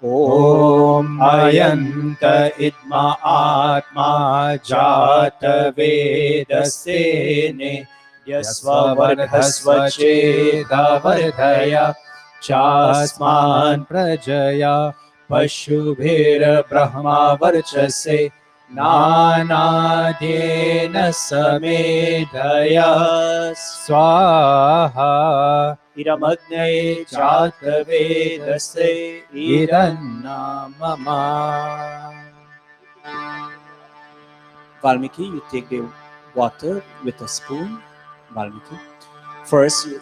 Om Ayanta Idma Atma Jatavedasene Yasvavardhasva Chedavardhaya Chasman Prajaya Pashubhir Brahma Varchase Nanadhyena Samedhaya Swaha Iramagnaye Jatavedase Idannamama. Valmiki, you take the water with a spoon. Valmiki. First, you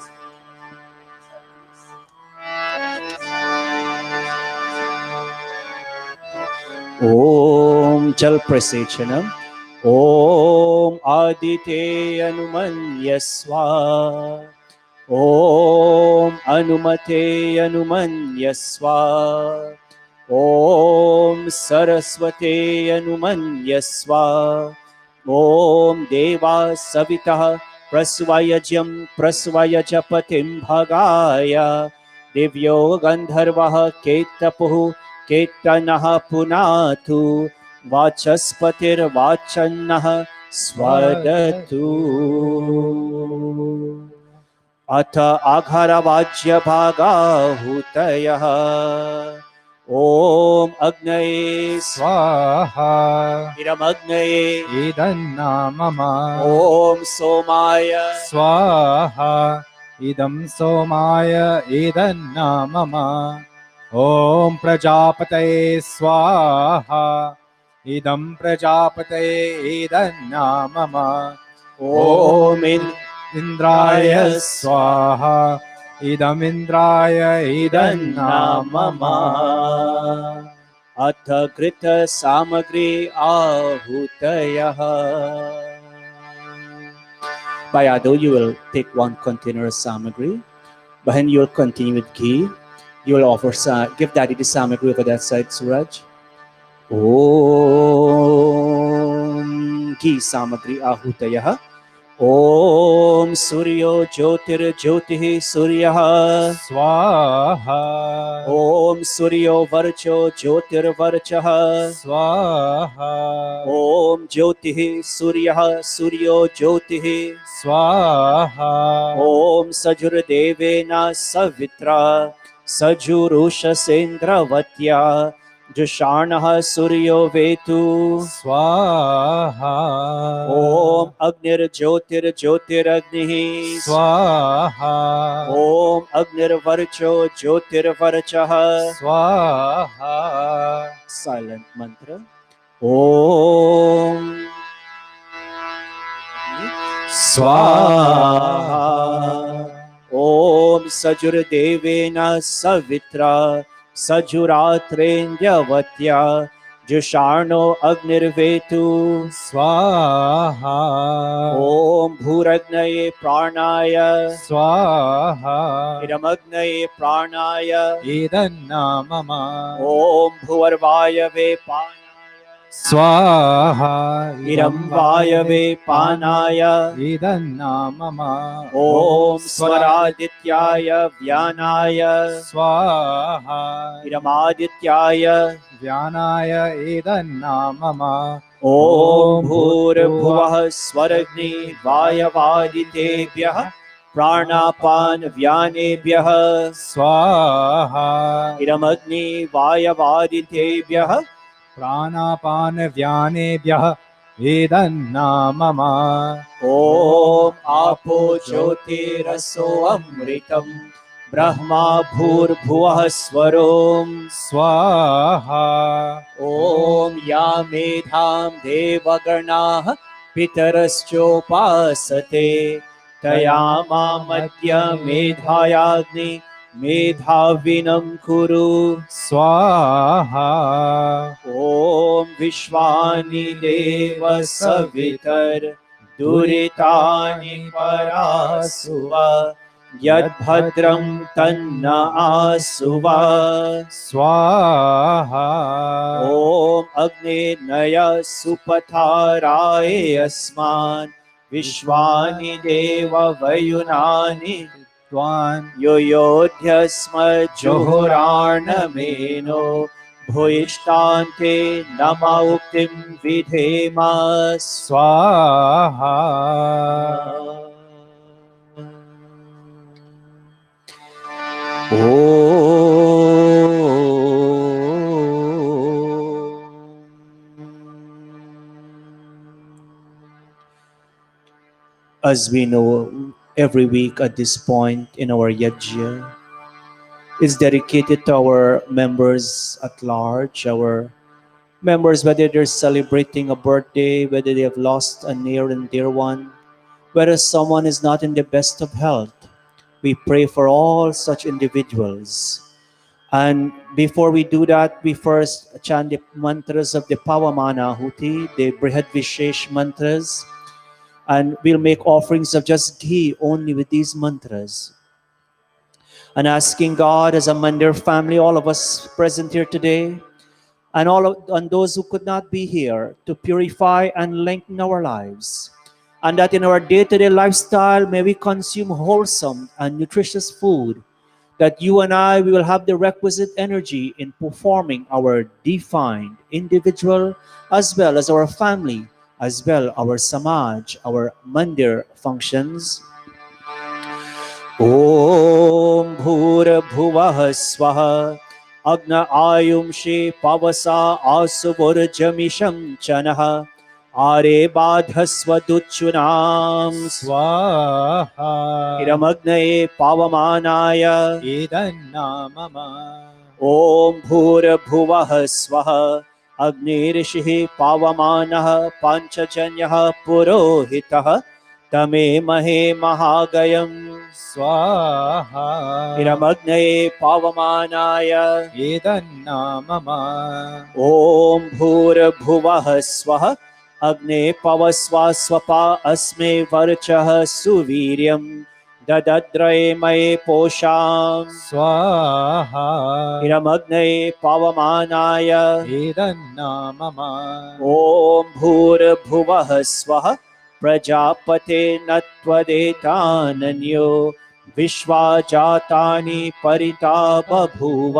Om Jal Prasechanam Om Adite Anumanyaswa Om Anumate Anumanyaswa Om Saraswate Anumanyaswa Om Deva Savitah Prasvayajam Prasvayajapatim Bhagaya Divyo Gandharvah Ketapuhu Ketanaha Punatu Vachaspatir Vachanaha Swadatu Ata Aghara Vajya Bhaga Hutayaha Om Agnaye Swaha Iram Agnaye Idannamama Om Somaya Swaha idam somaya idannamama. Om Prajapataye Swaha, idam Prajapataye idannamama. Om Indraya Swaha, idam Indraya idannamama. अथ कृत सामग्री आहूतयः. Bayado, you will take one container of samagri. Bhajan, you will continue with ghee. You will offer give daddy the samagri over that side, Suraj. Om ghee samagri ahutayah. Om Suryo Jyotir Jyotih Suryah. Swaha, Om Suryo Varcho Jyotir Varchah. Swaha, Om Jyotih Suryah Suryo Jyotih. Swaha, Om Sajur Devena Savitra Sajurusha Sendravatya Jushanah Suryo Vetu. Swaha, Om Agnir Jyotir Jyotir Agnihi. Swaha, Om Agnir Varcho Jyotir Varchah. Swaha, Silent mantra. Om Swaha. Om Sajur Devena Savitra Sajuratrendyavatya Jusharno Agnirvetu. Swaha, Om Bhuragnaye Pranaya Swaha, Iramagnaye Pranaya idannamama. Om Bhuvarvayave Panaya Swaha, Iram Vayave Panaya idannamama. Om Swaradityaya Vyanaya Swaha, Iramadityaya Vyanaya idannamama. Om Bhurabhuvah Swaragni Vayavaditebhyah Pranapan Vyanebhyah Swaha, Iramagni Vayavaditebhyah Pranapana Vyanebhyah idannamama. Om Apo Jyotiraso Amritam Brahma Bhurabhuvah Swarom Swaha, Om Yamedham Devagarnah Pitaraschopasate Tayama Madhya Medhayagni Medhavinam Kuru Swaha, Om Vishwani Deva Savitar Duritani Parasuva Yad Bhadram Tanna Asuva Swaha, Om Agne Naya Supataraye Asman Vishwani Deva Vayunani Twan Yoyodhyasma Johorarnameno Bhuyishtante Namauktim Vidhema Swaha, As we know, every week at this point in our yajna is dedicated to our members at large, our members, whether they're celebrating a birthday, whether they have lost a near and dear one, whether someone is not in the best of health. We pray for all such individuals. And before we do that, we first chant the mantras of the Pavamana Huti, the Brihad Vishesh mantras, and we'll make offerings of just ghee only with these mantras. And asking God as a Mandir family, all of us present here today, and and those who could not be here, to purify and lengthen our lives. And that in our day-to-day lifestyle, may we consume wholesome and nutritious food, that you and I, we will have the requisite energy in performing our defined individual as well as our family, as well our samaj, our mandir functions. Om Bhura Bhuvah Swaha Agna Ayumshi Pavasa Asubur Jamisham Chanaha आरे बाधस्वदुच्चुनां स्वाहा हिरमग्नये पावमानाय एतन्नामम ॐ भूर्भुवः स्वः अग्निर्षिः पावमानः पाञ्चजन्यः पुरोहितः तमेमहे महागयम् स्वाहा हिरमग्नये पावमानाय एतन्नामम ॐ भूर्भुवः स्वः अग्ने पवस्वा स्वपा अस्मे वर्चः सुवीर्यं ददद्रये मये पोषाम् स्वाहा हिरमग्नये पावमानाय एतन्नामम ॐ भूर्भुवः स्वः प्रजापते न त्वदेतानन्यो विश्वा जातानि परिता बभूव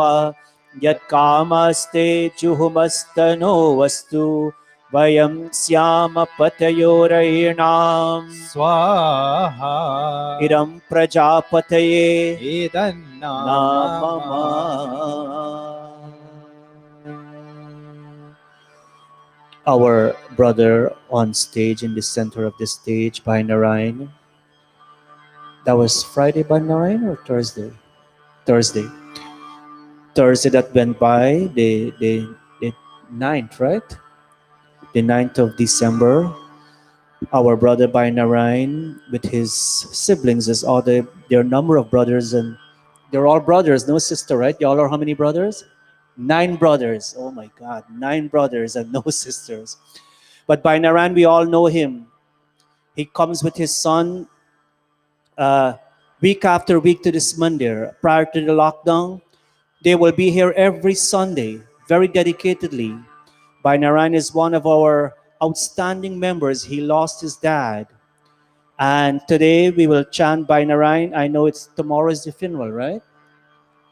यत्कामस्ते जुहुमस्तनो वस्तु वयं स्याम पतयोरयिणाम् स्वाहा इरं प्रजापतये एतन्नामम Our brother on stage, in the center of the stage, Bhai Narayan. That was Friday, Bhai Narayan, or Thursday? Thursday. Thursday that went by, the 9th, right? The 9th of December. Our brother Bhai Narayan with his siblings, as all their number of brothers, and they're all brothers, no sister, right? Y'all are how many brothers? 9 brothers. Oh my God, 9 brothers and no sisters. But Bhai Narayan, we all know him. He comes with his son week after week to this mandir. Prior to the lockdown, they will be here every Sunday, very dedicatedly. Bhai Narayan is one of our outstanding members. He lost his dad. And today we will chant Bhai Narayan. I know tomorrow is the funeral, right?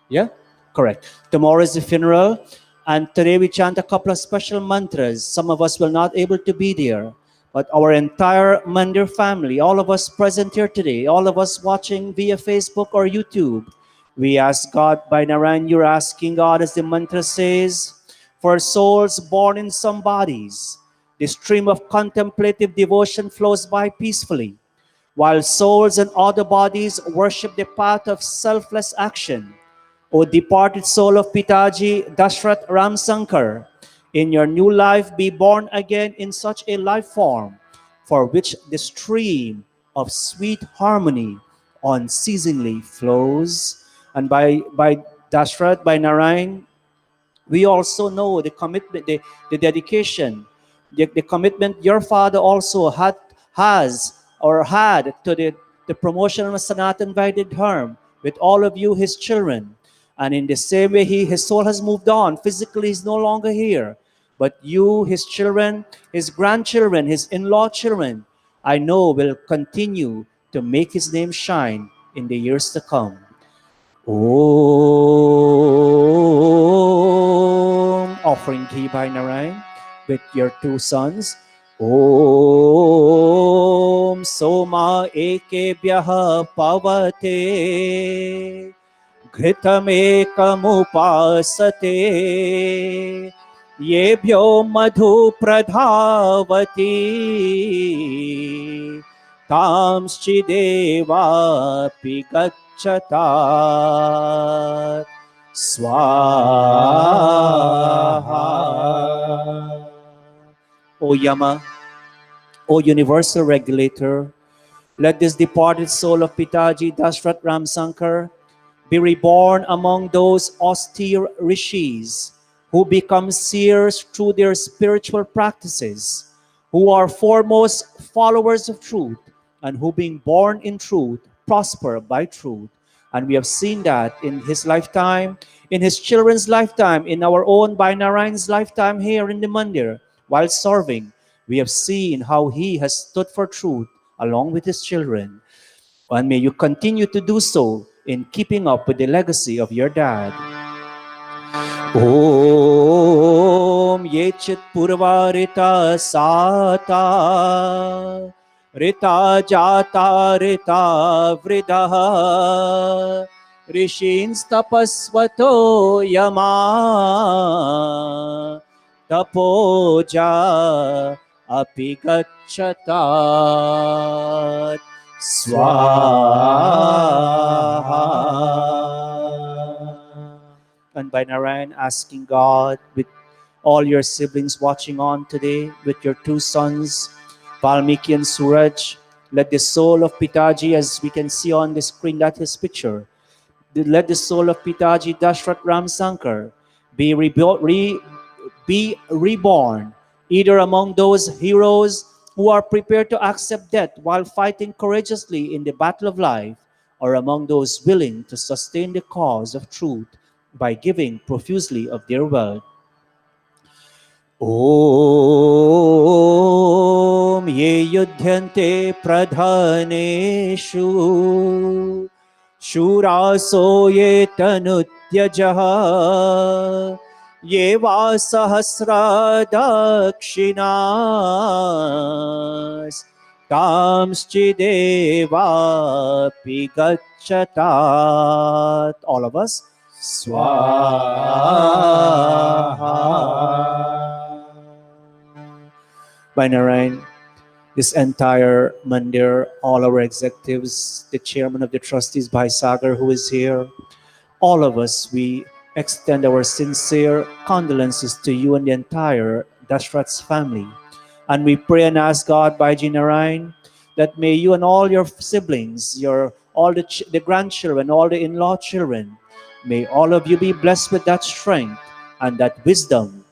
Yeah? Correct. Tomorrow is the funeral. And today we chant a couple of special mantras. Some of us will not able to be there. But our entire Mandir family, all of us present here today, all of us watching via Facebook or YouTube, we ask God, Bhai Narayan, you're asking God, as the mantra says, for souls born in some bodies, the stream of contemplative devotion flows by peacefully, while souls in other bodies worship the path of selfless action. O departed soul of Pitaji Dashrath Ramsankar, in your new life be born again in such a life form, for which the stream of sweet harmony unceasingly flows. And by Dashrath, by Narayan, we also know the commitment, the dedication, the commitment your father also has to the promotion of Sanatan Vaidya Dharma with all of you, his children. And in the same way, his soul has moved on. Physically, he's no longer here. But you, his children, his grandchildren, his in-law children, I know will continue to make his name shine in the years to come. Om. Offering ghee by Narayan with your 2 sons. Om Soma Ekebhyah Pavate Ghritamekam Yebhyo Madhu Pradhavati Tamschideva Pigacchata Swaha. O Yama, O universal regulator, let this departed soul of Pitaji Dashrath Ramsankar be reborn among those austere rishis who become seers through their spiritual practices, who are foremost followers of truth, and who, being born in truth, prosper by truth. And we have seen that in his lifetime, in his children's lifetime, in our own Bhai Narayan's lifetime here in the Mandir, while serving, we have seen how he has stood for truth along with his children. And may you continue to do so in keeping up with the legacy of your dad. Om Yechit Purva Rita Sata Rita Jata Rita Vridaha Rishins Tapasvato Yama Tapoja api gacchatat swaha. And by Narayan, asking God with all your siblings watching on today, with your two sons, Valmiki and Suraj, let the soul of Pitaji, as we can see on the screen, that his picture, let the soul of Pitaji Dashrath Ramsankar be reborn, either among those heroes who are prepared to accept death while fighting courageously in the battle of life, or among those willing to sustain the cause of truth by giving profusely of their wealth. ॐ ये युध्यन्ते प्रधानेषु शूरासो ये तनुत्यजः ये वा सहस्रादक्षिणांश्चिदेवापि गच्छतात्. All of us. Swaha. By Narayan, this entire mandir, all our executives, the chairman of the trustees, Bhai Sagar, who is here, all of us, we extend our sincere condolences to you and the entire Dashrath's family. And we pray and ask God, Bhaiji Narayan, that may you and all your siblings, all the grandchildren, all the in-law children, may all of you be blessed with that strength and that wisdom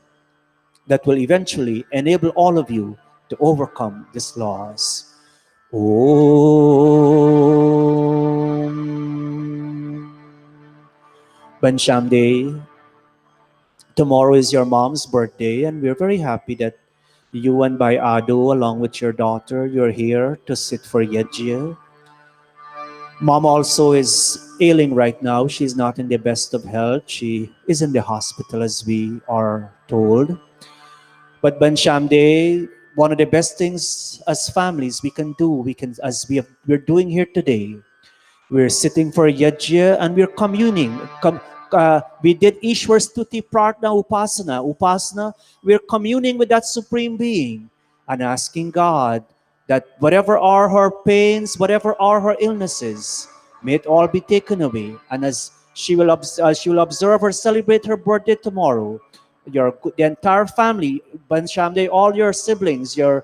that will eventually enable all of you to overcome this loss. Om. Banshamde, tomorrow is your mom's birthday, and we're very happy that you and Bhai Ado, along with your daughter, you're here to sit for Yajya. Mom also is ailing right now. She's not in the best of health. She is in the hospital, as we are told. But Banshamde, one of the best things as families we can do, we're doing here today, we're sitting for Yajya and we're communing. We did Ishwar Stuti Prarthna Upasana. We're communing with that Supreme Being and asking God that whatever are her pains, whatever are her illnesses, may it all be taken away. And as she will observe or celebrate her birthday tomorrow, the entire family, Banshamde, all your siblings, your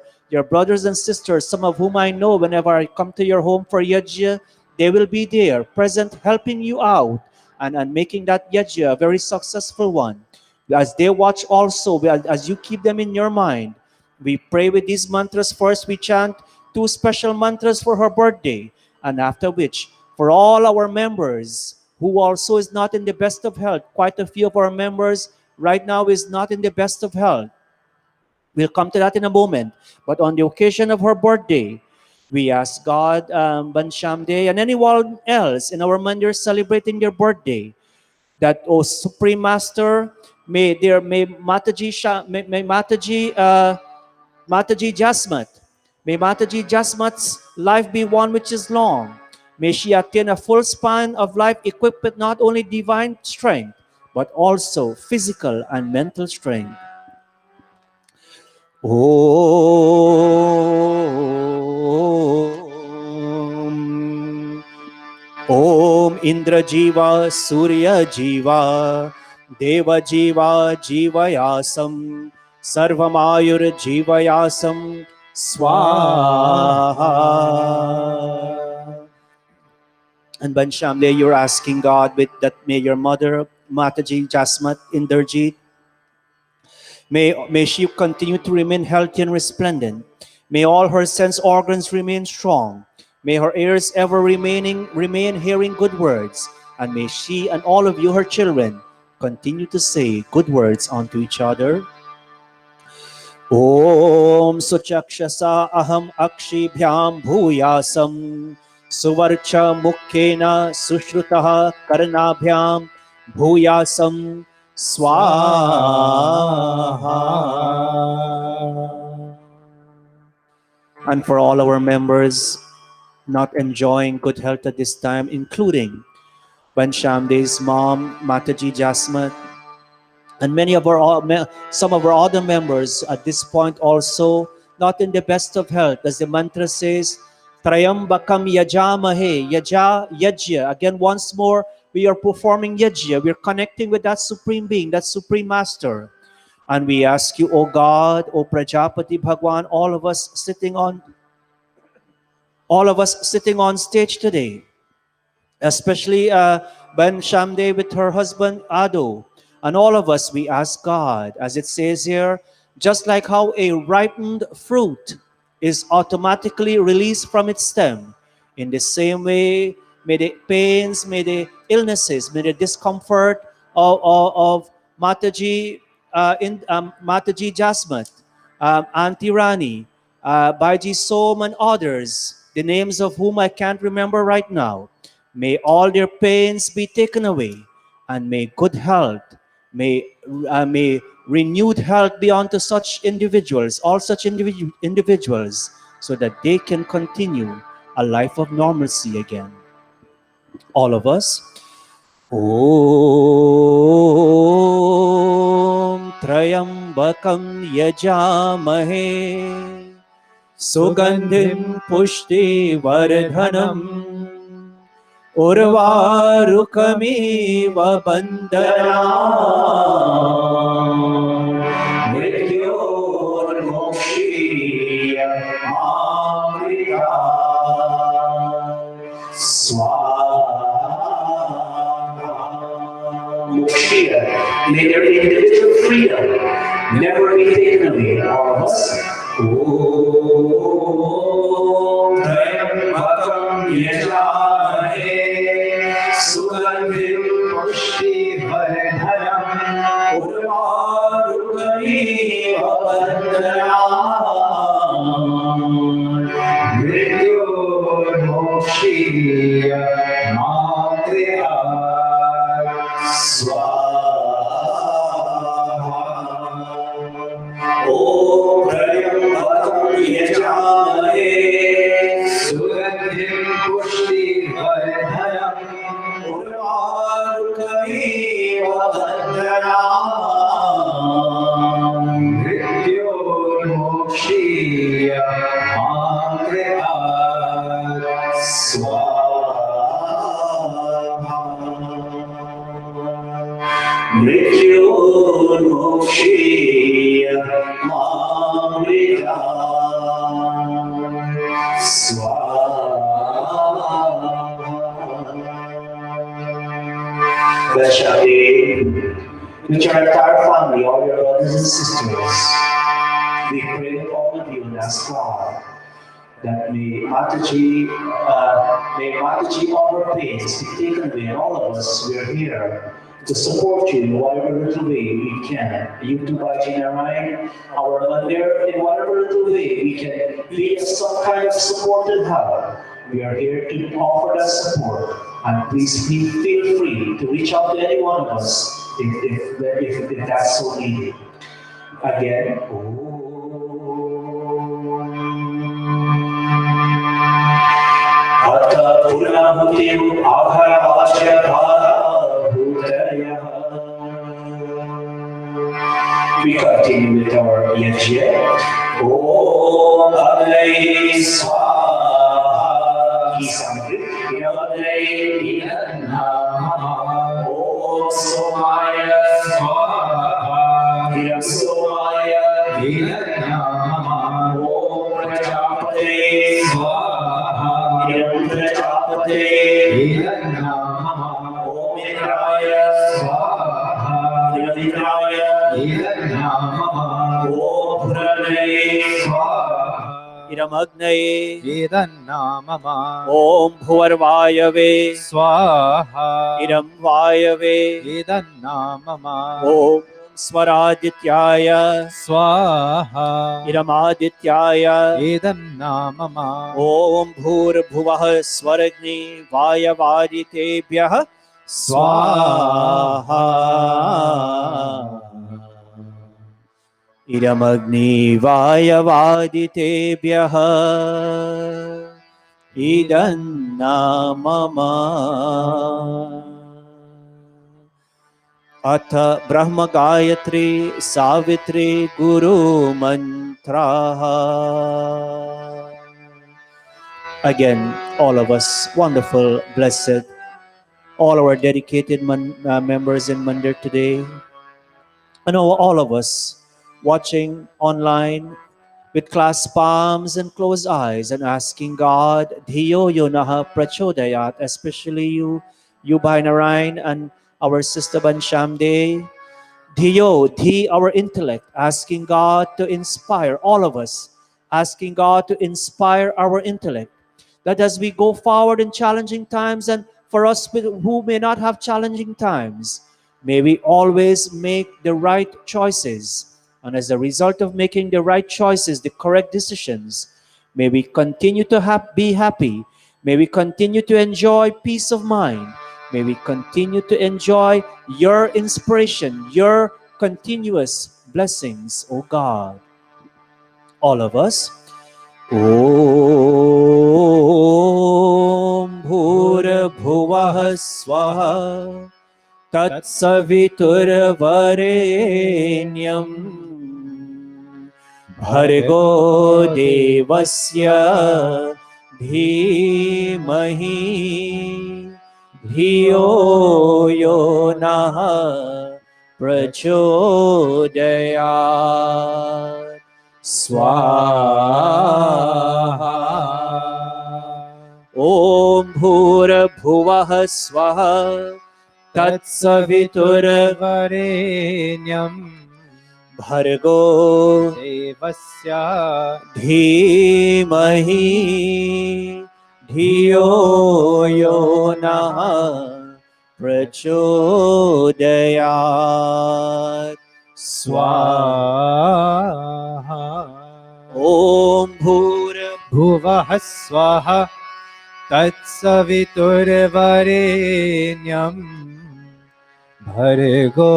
brothers and sisters, some of whom I know whenever I come to your home for Yajya, they will be there, present, helping you out and making that Yajya a very successful one. As they watch also, as you keep them in your mind, we pray with these mantras. First, we chant 2 special mantras for her birthday, and after which, for all our members who also is not in the best of health, quite a few of our members right now is not in the best of health. We'll come to that in a moment. But on the occasion of her birthday, we ask God, Banshamde, and anyone else in our mandir celebrating their birthday, that, O Supreme Master, may Mataji Jasmat, may Mataji Jasmat's life be one which is long. May she attain a full span of life equipped with not only divine strength, but also physical and mental strength. Om. Om Indra Jiva Surya Jiva Deva Jiva Jivayasam Sarvamayur Jivayasam Swaha. And Banshamde, you're asking God with that, may your mother, Mataji Jasmat Inderjit, may she continue to remain healthy and resplendent. May all her sense organs remain strong. May her ears ever remain hearing good words. And may she and all of you, her children, continue to say good words unto each other. Om Suchakshasa Aham Akshibhyam Bhuyasam Suvarcha Mukhena Sushrutaha Karnabhyam Bhuyasam Swaha. And for all our members not enjoying good health at this time, including Banshamde's mom, Mataji Jasmat, and some of our other members at this point also not in the best of health. As the mantra says, Trayambakam yajamahe, yajya. Again, once more, we are performing yajya. We're connecting with that Supreme Being, that Supreme Master. And we ask you, O God, O Prajapati Bhagwan, all of us sitting on stage today, especially Ben Shamde with her husband Ado, and all of us, we ask God, as it says here, just like how a ripened fruit is automatically released from its stem, in the same way, may the pains, may the illnesses, may the discomfort of Mataji, Mataji Jasmat, Auntie Rani, Baiji Som, and others, the names of whom I can't remember right now. May all their pains be taken away, and may good health, may renewed health be unto such individuals, all such individuals, so that they can continue a life of normalcy again. All of us. Om Trayambakam Yajamahe Sugandhim Pushti Vardhanam Urvarukamiv Bandhanam Mrityormokshi Amrita Swaha. May their individual freedom never be taken away. All of us. Om Trayambakam Yajamahe Sugandhim Pushti Vardhanam Urvarukamiv Bandhanam Mrityormokshi Amrita Swaha. Om Trayambakam Yajamahe Sugandhim Pushti Vardhanam Urvarukamiv Bandhanam Mrityormokshi Amrita Swaha. Mrityormokshi Amrita Swaha. Bless your name. With your entire family, all your brothers and sisters, we pray with all of you and ask God that may Mataji all her pains be taken away, and all of us, we are here to support you in whatever little way we can. You too, Bhajan and Arya, our mother, in whatever little way we can be some kind of support and help. We are here to offer that support, and please feel free to reach out to any one of us if that's so needed. Again, Atta Purnahutim Aharavasya Bhutaya. We continue with our yajna. Om Adai Swaha. Yadai Namaha. Om Somaya Swaha. Yam Somaya Namaha. Om Prajapate Swaha. Yam Prajapate Namaha. Om Indraya Swaha. Yam Indraya Namaha. Om Pranay Swaha. Iram Agnaye Vedannamama Om Bhuvarvayave Swaha Iram Vayave Vedannamama Om Swaradityaya Swaha Iram Adityaya Vedannamama Om Bhurabhuvah Swaragni Vayavaditebhyah Swaha Iramagni Vayavaditebhyah Idannamama Atha Brahma Gayatri Savitri Guru Mantra mantraha. Again, all of us, wonderful, blessed, all our dedicated members in Mandir today, and all of us watching online with clasped palms and closed eyes and asking God, Dhiyo Yonaha Prachodayat, especially you Bhai Narayan and our sister Banshamde, Dhiyo, our intellect, asking God to inspire all of us, asking God to inspire our intellect, that as we go forward in challenging times, and for us who may not have challenging times, may we always make the right choices. And as a result of making the right choices, the correct decisions, may we continue to be happy. May we continue to enjoy peace of mind. May we continue to enjoy your inspiration, your continuous blessings, O God. All of us. Om Bhurabhuvah Swaha Tatsaviturvarenyam Bhargo Devasya Dhimahi Dhiyo Yonaha Prachodayat Swaha. Om Bhurabhuvah Swaha Tatsaviturvarenyam Bhargo Devasya Dhimahi Dhiyo Yonaha Prachodayat Swaha. Om Bhuvah Swaha Tatsaviturvarenyam Bhargo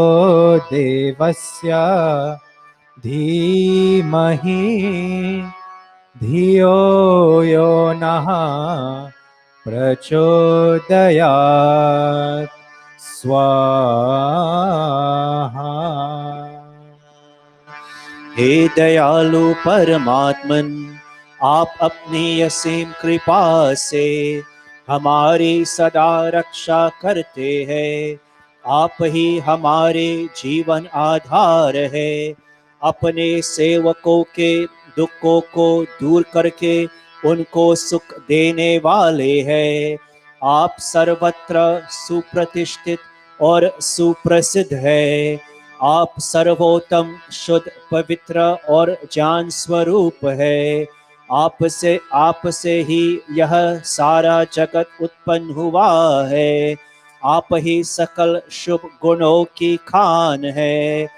Devasya Dhimahi Dhiyo Yonaha Prachodayat Swaha. हे दयालु परमात्मन, आप अपनी असीम कृपा से हमारी सदा रक्षा करते हैं। आप ही हमारे जीवन आधार है। अपने सेवकों के दुखों को दूर करके उनको सुख देने वाले हैं। आप सर्वत्र सुप्रतिष्ठित और सुप्रसिद्ध है। आप सर्वोत्तम, शुद्ध, पवित्र और ज्ञान स्वरूप है। आपसे ही यह सारा जगत उत्पन्न हुआ है। आप ही सकल शुभ गुणों की खान है।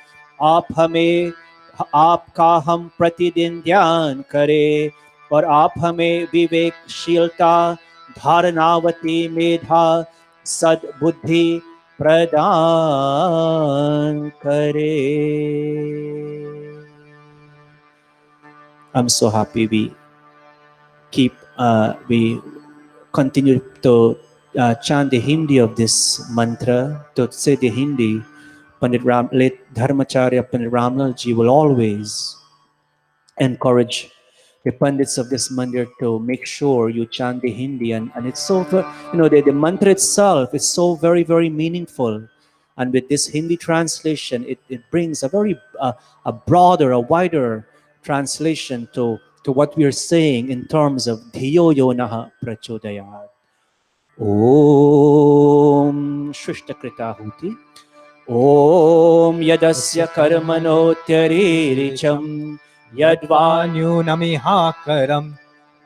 आपका हम प्रतिदिन ध्यान करें और आप हमें विवेकशीलता, धारणावती मेधा, सद्बुद्धि प्रदान करे। I'm so happy we continue to chant the Hindi of this mantra, to say the Hindi. late Dharmacharya Pandit Ramlal ji will always encourage the Pandits of this mandir to make sure you chant the Hindi, and it's so, the mantra itself is so very, very meaningful. And with this Hindi translation, it brings a very a broader, a wider translation to what we are saying in terms of Dhiyo Yonaha Prachodayat. Om Shrishtakrita Huti. Om Yadasya Karmanotyariricham Yadvanyunamihakaram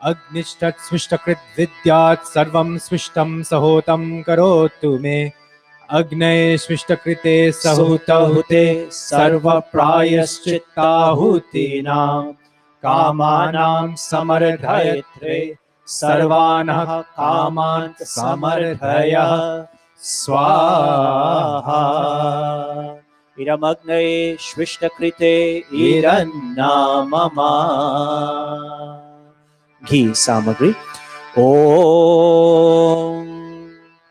Agnishtat Swishtakrit Vidyat Sarvam Swishtam Sahotam Karotu Me Agnay Swishtakrite Sahutahute Sarva Prayaschittahutinam Kamanam Samardhayatre Sarvanah Kamant Samardhaya Swaha. Iramagnay Shvishtakrite Irannamama. Ghee samagri. Om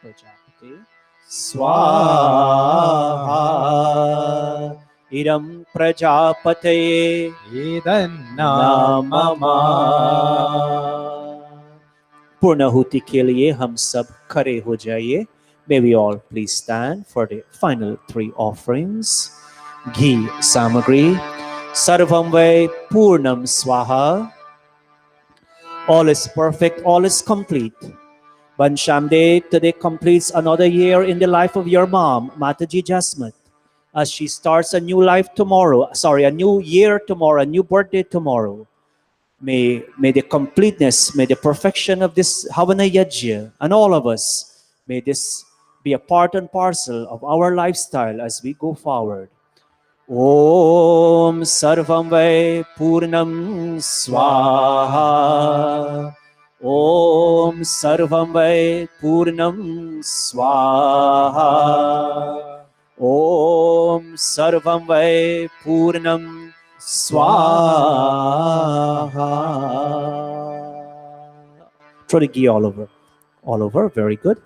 Prajapati Swaha. Iram प्रजापतये इदन्ना ममा। पूर्णाहुति के लिए हम सब खड़े हो जाइए. May we all please stand for the final three offerings. Ghee samagri, sarvam vai purnam swaha. All is perfect, all is complete. Banshamde today completes another year in the life of your mom, Mataji Jasmat, as she starts a new life tomorrow. Sorry, a new year tomorrow, a new birthday tomorrow. May the completeness, may the perfection of this Havana Yajya and all of us, may this be a part and parcel of our lifestyle as we go forward. Om Sarvam Vai Purnam Swaha. Om Sarvam Vai Purnam Swaha. Om Sarvam Vai Purnam Swaha. Throw the ghee all over. All over, very good.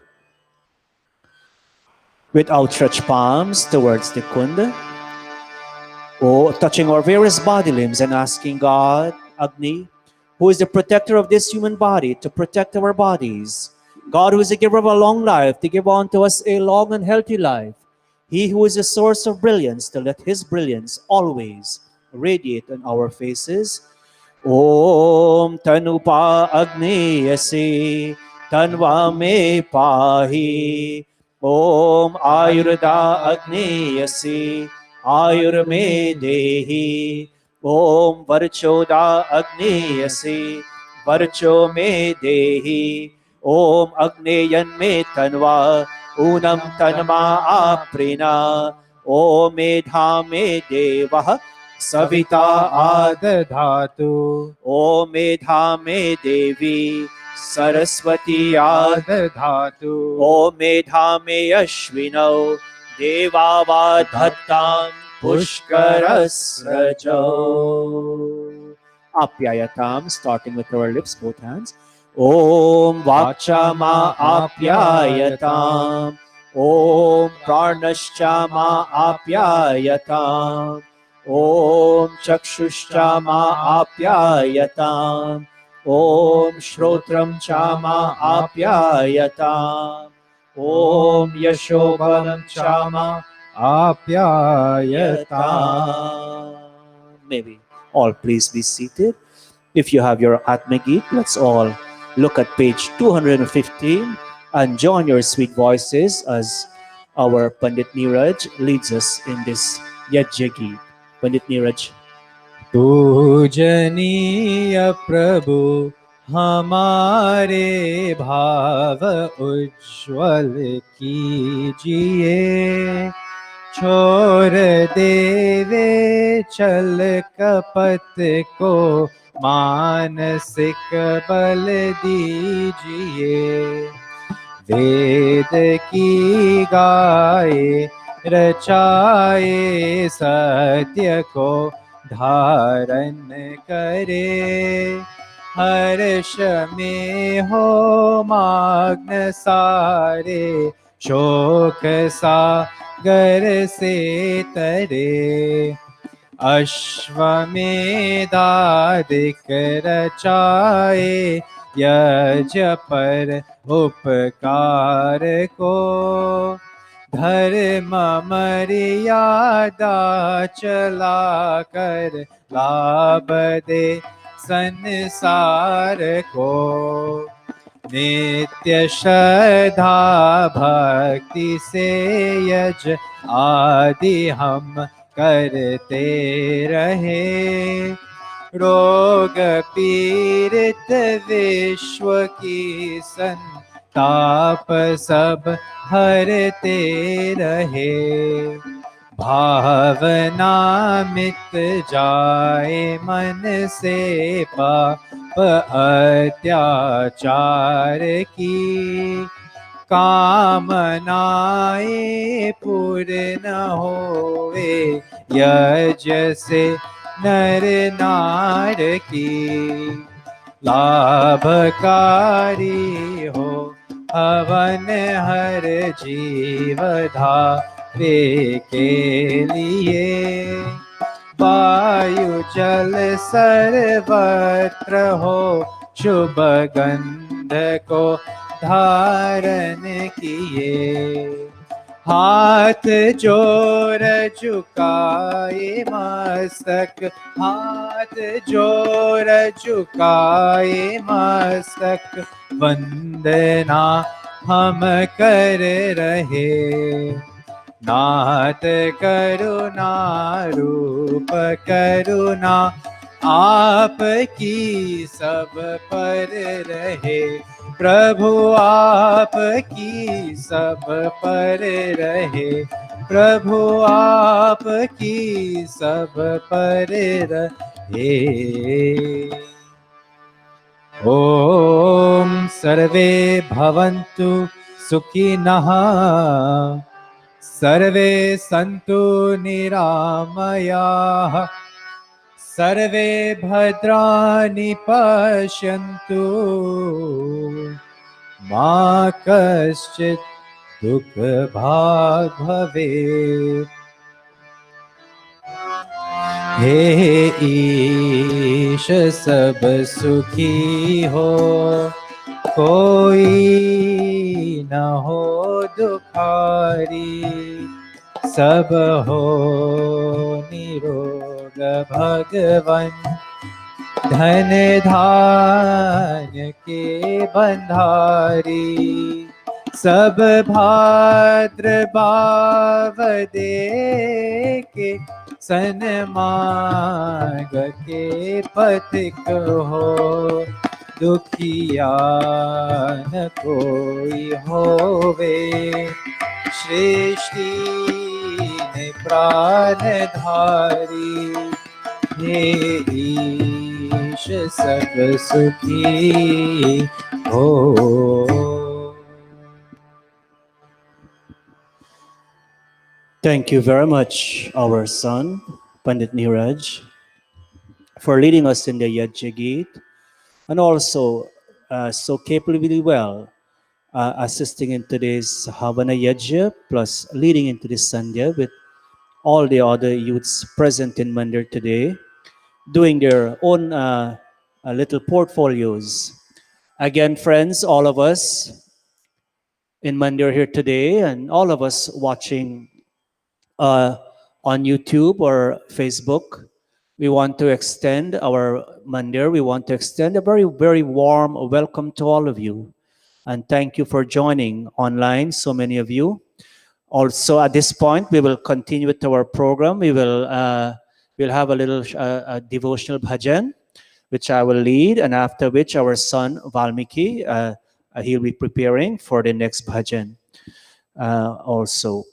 With outstretched palms towards the kunda. Touching our various body limbs and asking God, Agni, who is the protector of this human body, to protect our bodies. God, who is the giver of a long life, to give unto us a long and healthy life. He who is the source of brilliance, to let his brilliance always radiate on our faces. Om Tanupa Agni Yasi Tanva Me Pahi. Om Ayurda Agni Yasi Ayur Me Dehi. Om Varchoda Agni Yasi Varcho Me Dehi. Om Agneyan Me Tanva Unam Tanma Aprina. Om Medha Me Devah Savita आदधातु Om Medha Me Devi Saraswati आदधातु Om Medha Me Ashvino Devavadhattam Pushkarasrajo. Apyayatam, starting with our lips, both hands. Om Vakchama Apyayatam. Om Pranashchama Apyayatam. Om Chakshushchama Apyayatam. Om Shrotram Chama Apyayatam. Om Yashobalam Chama आप्यायताम्. Maybe all please be seated. If you have your Atmagit, let's all look at page 215 and join your sweet voices as our Pandit Niraj leads us in this Yajya Geet. Pandit Niraj. पूजनीय प्रभु हमारे भाव उज्ज्वल कीजिए. छोड़ देवे चल कपट को मानसिक बल दीजिए. वेद की गाए रचाए सत्य को धारण करे. हर्ष में हो मग्न सारे शोक सागर से तरे. अश्वमेधादिक रचाए यज पर उपकार को. धर्म मर्यादा चला कर लाभ दे संसार को. नित्य श्रद्धा भक्ति से यज आदि हम करते रहे. रोग पीड़ित विश्व की संताप सब हरते रहे. भावना मिट जाए मन से पाप अत्याचार की. कामनाएं पूर्ण होवे यज से नर नार की. लाभकारी हो हवन हर जीव धारे के लिए. वायु जल सर्वत्र हो शुभ गंध को धारण किए। हाथ जोर झुकाए मस्तक, हाथ जोर झुकाए मस्तक, वंदना हम कर रहे। नाथ करुणा रूप करुणा आपकी सब पर रहे। प्रभु आपकी सब पर रहे। प्रभु आपकी सब पर रहे। ओम सर्वे भवन्तु सुखिनः, सर्वे सन्तु निरामयाः, सर्वे भद्राणि पश्यन्तु, मा कश्चित् दुःखभाग् भवेत्। हे ईश सब सुखी हो, कोई न हो दुखारी, सब हो निरोग भगवन, धन धान्य के बंधारी। सब भाद्र बाव दे के सन्मार्ग के पथिक हो, दुखिया न कोई होवे, सृष्टि ने प्राण धारी। हे ईश सब सुखी हो। Thank you very much, our son, Pandit Niraj, for leading us in the Yajna Gita, and also so capably well assisting in today's Havana Yajna, plus leading into this Sandhya with all the other youths present in Mandir today, doing their own little portfolios. Again, friends, all of us in Mandir here today, and all of us watching on YouTube or Facebook, we want to extend our Mandir. We want to extend a very, very warm welcome to all of you. And thank you for joining online, so many of you. Also, at this point, we will continue with our program. We'll have a little devotional bhajan, which I will lead, and after which our son Valmiki, he'll be preparing for the next bhajan also.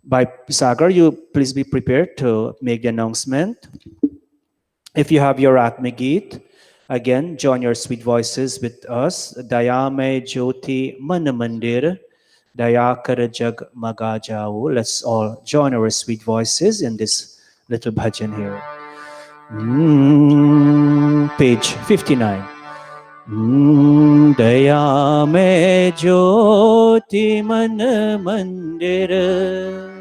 By Sagar, you please be prepared to make the announcement. If you have your Atma Geet, again, join your sweet voices with us. Dayame Jyoti Mana Mandir, Dayakara Jag Maga Jao. Let's all join our sweet voices in this little bhajan here. Page 59. Dayame Jyoti Mana Mandir,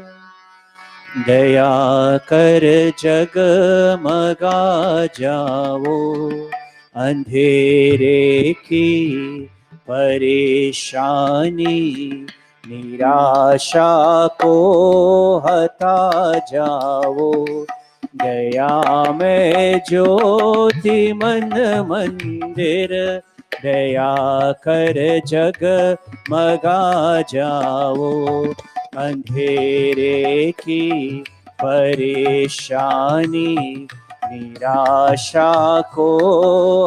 दया कर जगमगा जाओ, अंधेरे की परेशानी निराशा को हटा जाओ। दया में ज्योति मन मंदिर, दया कर जगमगा जाओ, अंधेरे की परेशानी निराशा को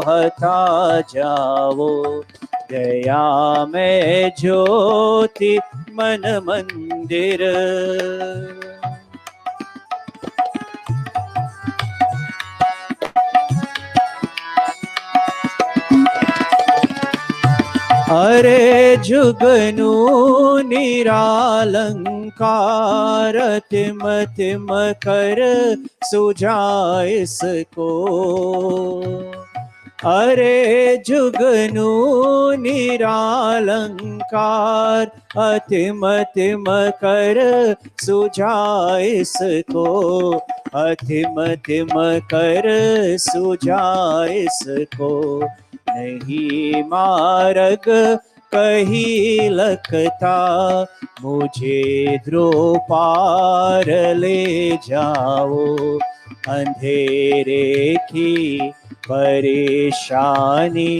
हटा जाओ। दया में ज्योति मन मंदिर, अरे जुगनू निरालंकार, तिम तिम कर सुझा इसको, अरे जुगनू निरालंकार अतिम तिम कर सुझाए इसको, अतिम तिम कर सुझाए इसको। नहीं मार्ग कहीं लगता, मुझे ध्रुव पार ले जाओ। अंधेरे की परेशानी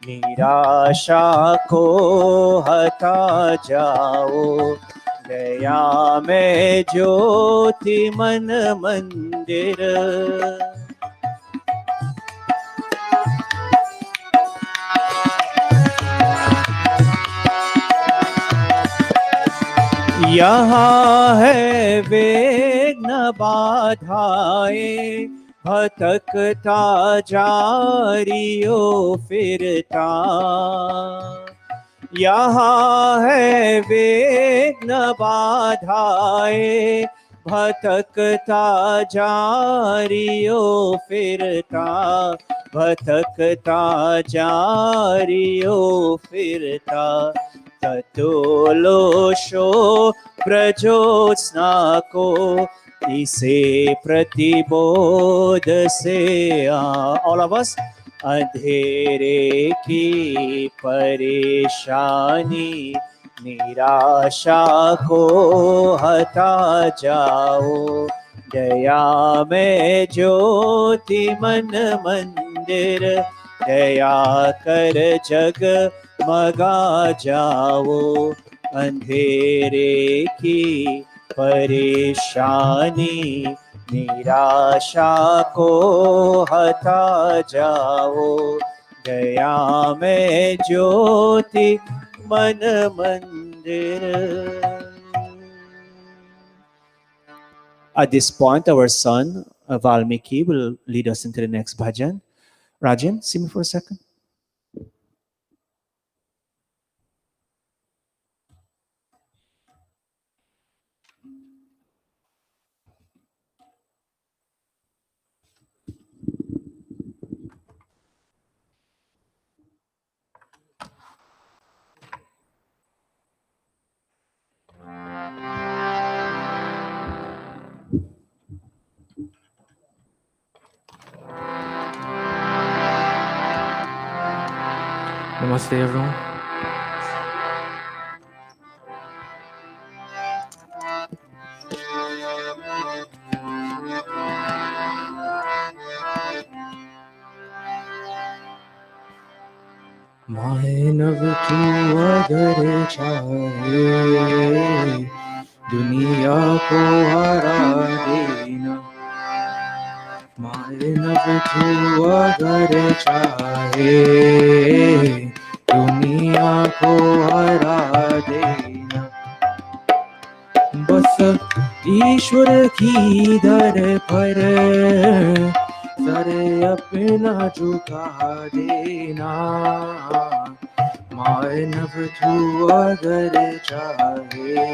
निराशा को हटा जाओ। गया मैं ज्योति मन मंदिर, यहाँ है विघ्न बाधाएं, भटकता जारियो फिरता। यहाँ है विघ्न बाधाएं, भटकता जारियो फिरता, भटकता जारियो फिरता। ततोलोशो प्रज्योत्स्ना को, इसे प्रतिबोध से ऑल ऑफ अस। अंधेरे की परेशानी निराशा को हटा जाओ। दया में ज्योति मन मंदिर, दया कर जग मगा जाओ। अंधेरे की परेशानी निराशा को हटा जाओ। दया में ज्योति मन मंदिर। At this point, our son Valmiki will lead us into the next bhajan. Rajan, see me for a second. Namaste everyone. मानव तू अगर चाहे दुनिया को हरा देना, मानव तू अगर चाहे दुनिया को हरा देना। बस ईश्वर की दर पर सर अपना झुका देना। मानव तू अगर चाहे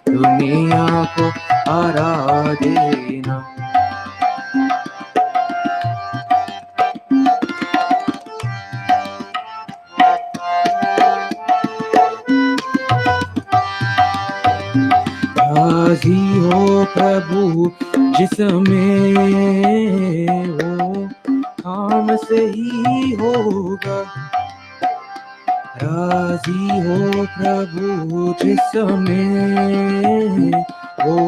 दुनिया को हरा देना। राजी हो प्रभु जिसमें वो काम से ही होगा। राजी हो प्रभु जिसमें वो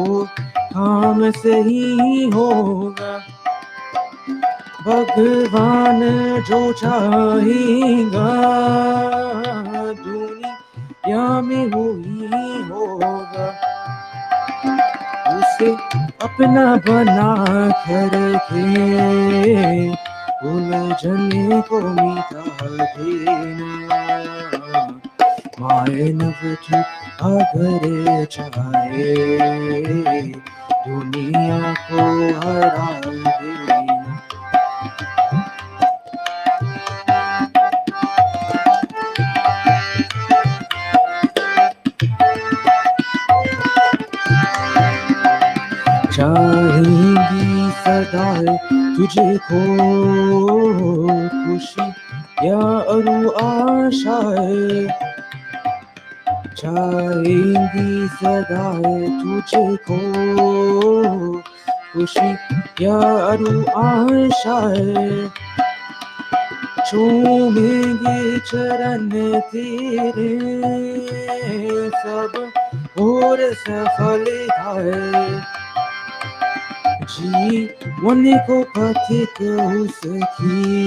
काम से ही होगा। भगवान जो चाहेगा दुनिया में वो ही होगा। उसे अपना बना कर के उलझने को मिटा देना। मानव तू अगर चाहे दुनिया को हरा देना। चाहेंगी सदाए तुझको खुशी या अरु आशाएं छाएंगी सदाए तुझको खुशी या अरु आशाएं चूमेंगे चरण तेरे सब और सफलताएं जीवन को पथिक उसकी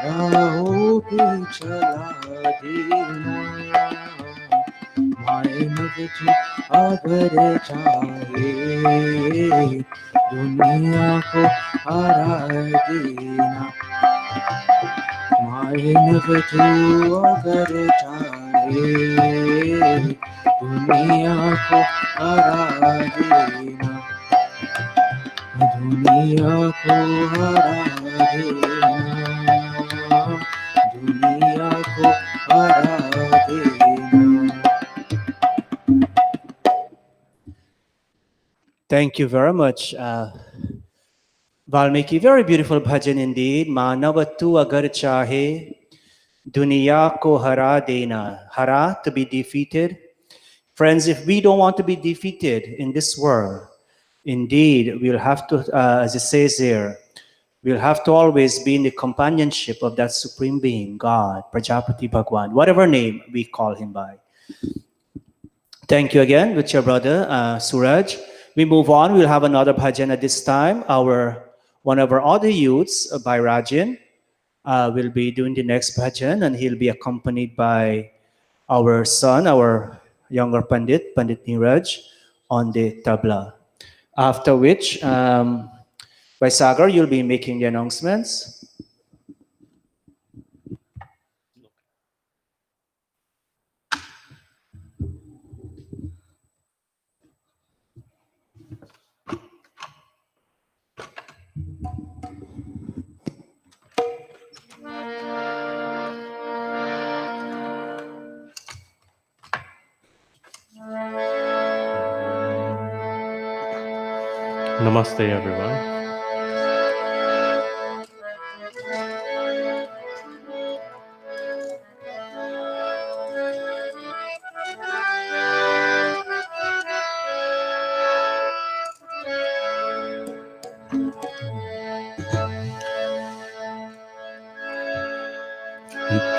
राहों पे चला देना मायन तुझे अगर चाहे दुनिया को हरा देना मायन तुझे अगर चाहे दुनिया को हरा देना दुनिया को हरा देना दुनिया को हरा देना. Thank you very much, Valmiki. Very beautiful bhajan indeed. Manav tu agar chahe, duniya ko hara dena. Hara, to be defeated. Friends, if we don't want to be defeated in this world, indeed, we'll have to, as it says here, we'll have to always be in the companionship of that Supreme Being, God, Prajapati Bhagwan, whatever name we call him by. Thank you again with your brother, Suraj. We move on. We'll have another bhajan at this time. One of our other youths, Bhai Rajan, will be doing the next bhajan, and he'll be accompanied by our son, our younger Pandit Niraj, on the tabla. After which, by Sagar, you'll be making the announcements. Namaste, everyone.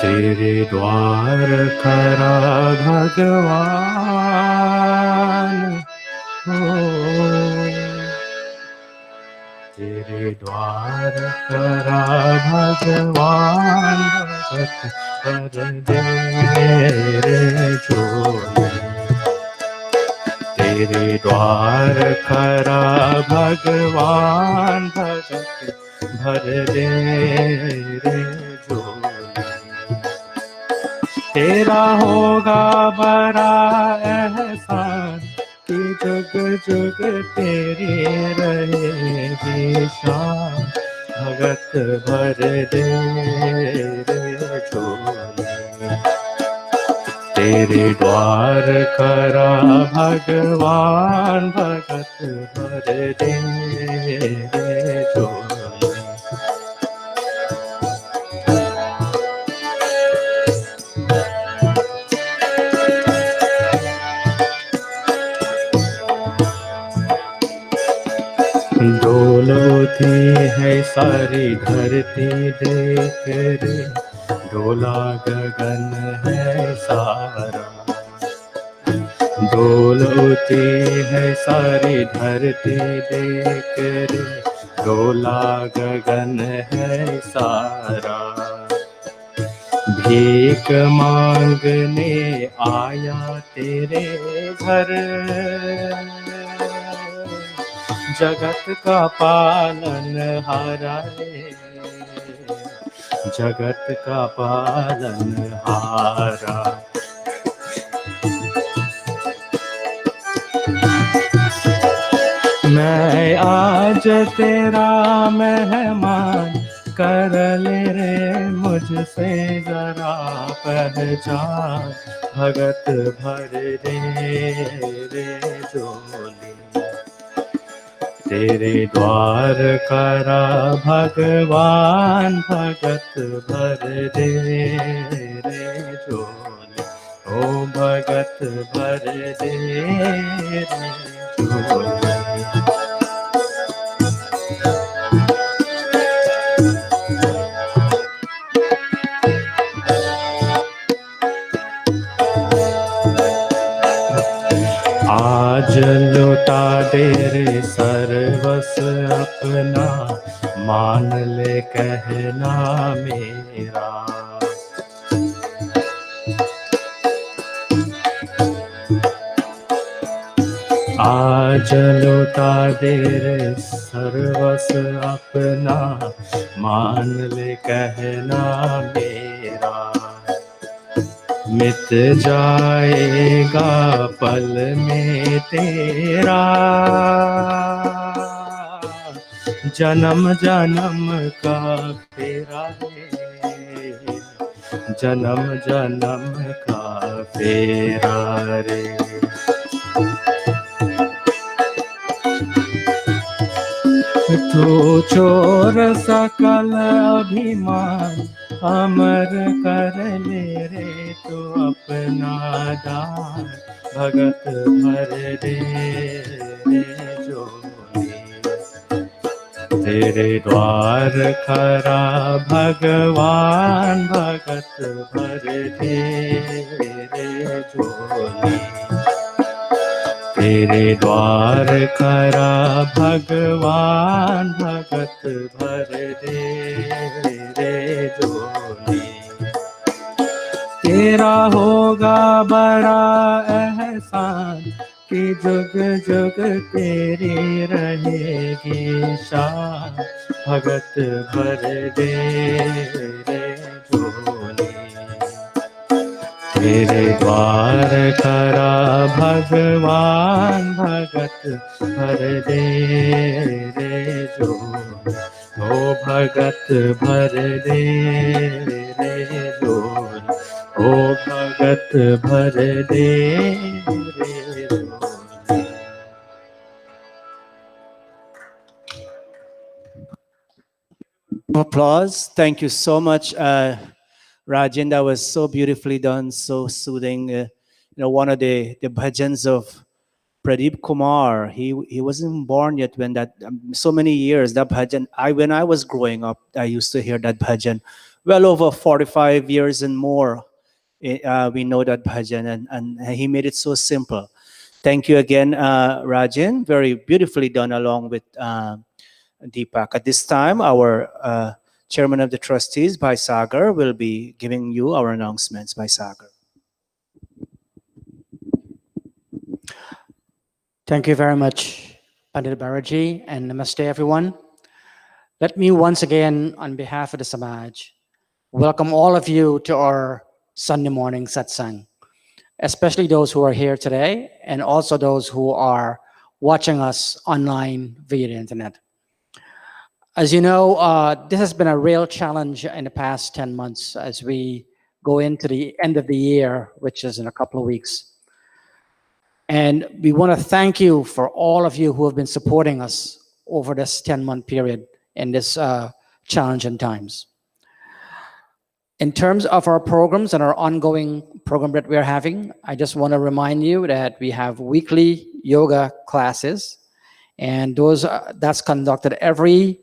तेरे द्वार खरा भगवान हो तेरे द्वार खरा भगवान भगत कर दे रे जोड़े तेरे द्वार खरा भगवान भगत भर दे रे जोड़े तेरा होगा बड़ा एहसान कि जुग जुग तेरी रहेगी शान भगत भर दे रे झोली तेरे द्वार खरा भगवान भगत भर दे रे झोली डोलती है सारी धरती देख रे डोला गगन है सारा डोलती है सारी धरती देख रे डोला गगन है सारा भीख मांगने आया तेरे घर जगत का पालन हारा जगत का पालन हारा मैं आज तेरा मेहमान कर ले रे मुझसे जरा पहचान भगत भर दे रे झोली तेरे द्वार करा भगवान भगत भर दे रे झोली ओ भगत भर दे रे झोली आज लुटा दे रे सर्वस अपना मान ले कहना मेरा आज लुटा दे रे सर्वस अपना मान ले कहना मेरा मिट जाएगा पल में तेरा जन्म जन्म का फेरा है जन्म जन्म का फेरा रे तू चोर सकल अभिमान अमर कर ले रे तू अपना दान भगत भर दे रे झोली तेरे द्वार खरा भगवान भगत भर दे रे झोली तेरे द्वार खरा भगवान भगत भर दे रे झोली तेरा होगा बड़ा एहसान कि जुग जुग तेरी रहेगी शान भगत भर दे रे झोली तेरे द्वार खरा भगवान भगत भर दे रे झोली ओ भगत भर दे रे झोली ओ भगत भर दे रे झोली Applause. Thank you so much, Rajan. That was so beautifully done, so soothing. One of the bhajans of Pradeep Kumar. He wasn't born yet when that so many years that bhajan. When I was growing up, I used to hear that bhajan. Well over 45 years and more, we know that bhajan, and he made it so simple. Thank you again, Rajan. Very beautifully done along with Deepak. At this time, our chairman of the trustees, Bhai Sagar, will be giving you our announcements. Bhai Sagar. Thank you very much, Pandit Bharatji, and namaste, everyone. Let me once again, on behalf of the Samaj, welcome all of you to our Sunday morning satsang, especially those who are here today and also those who are watching us online via the internet. As you know, this has been a real challenge in the past 10 months as we go into the end of the year, which is in a couple of weeks. And we want to thank you for all of you who have been supporting us over this 10-month period in this challenging times. In terms of our programs and our ongoing program that we're having, I just want to remind you that we have weekly yoga classes, and that's conducted every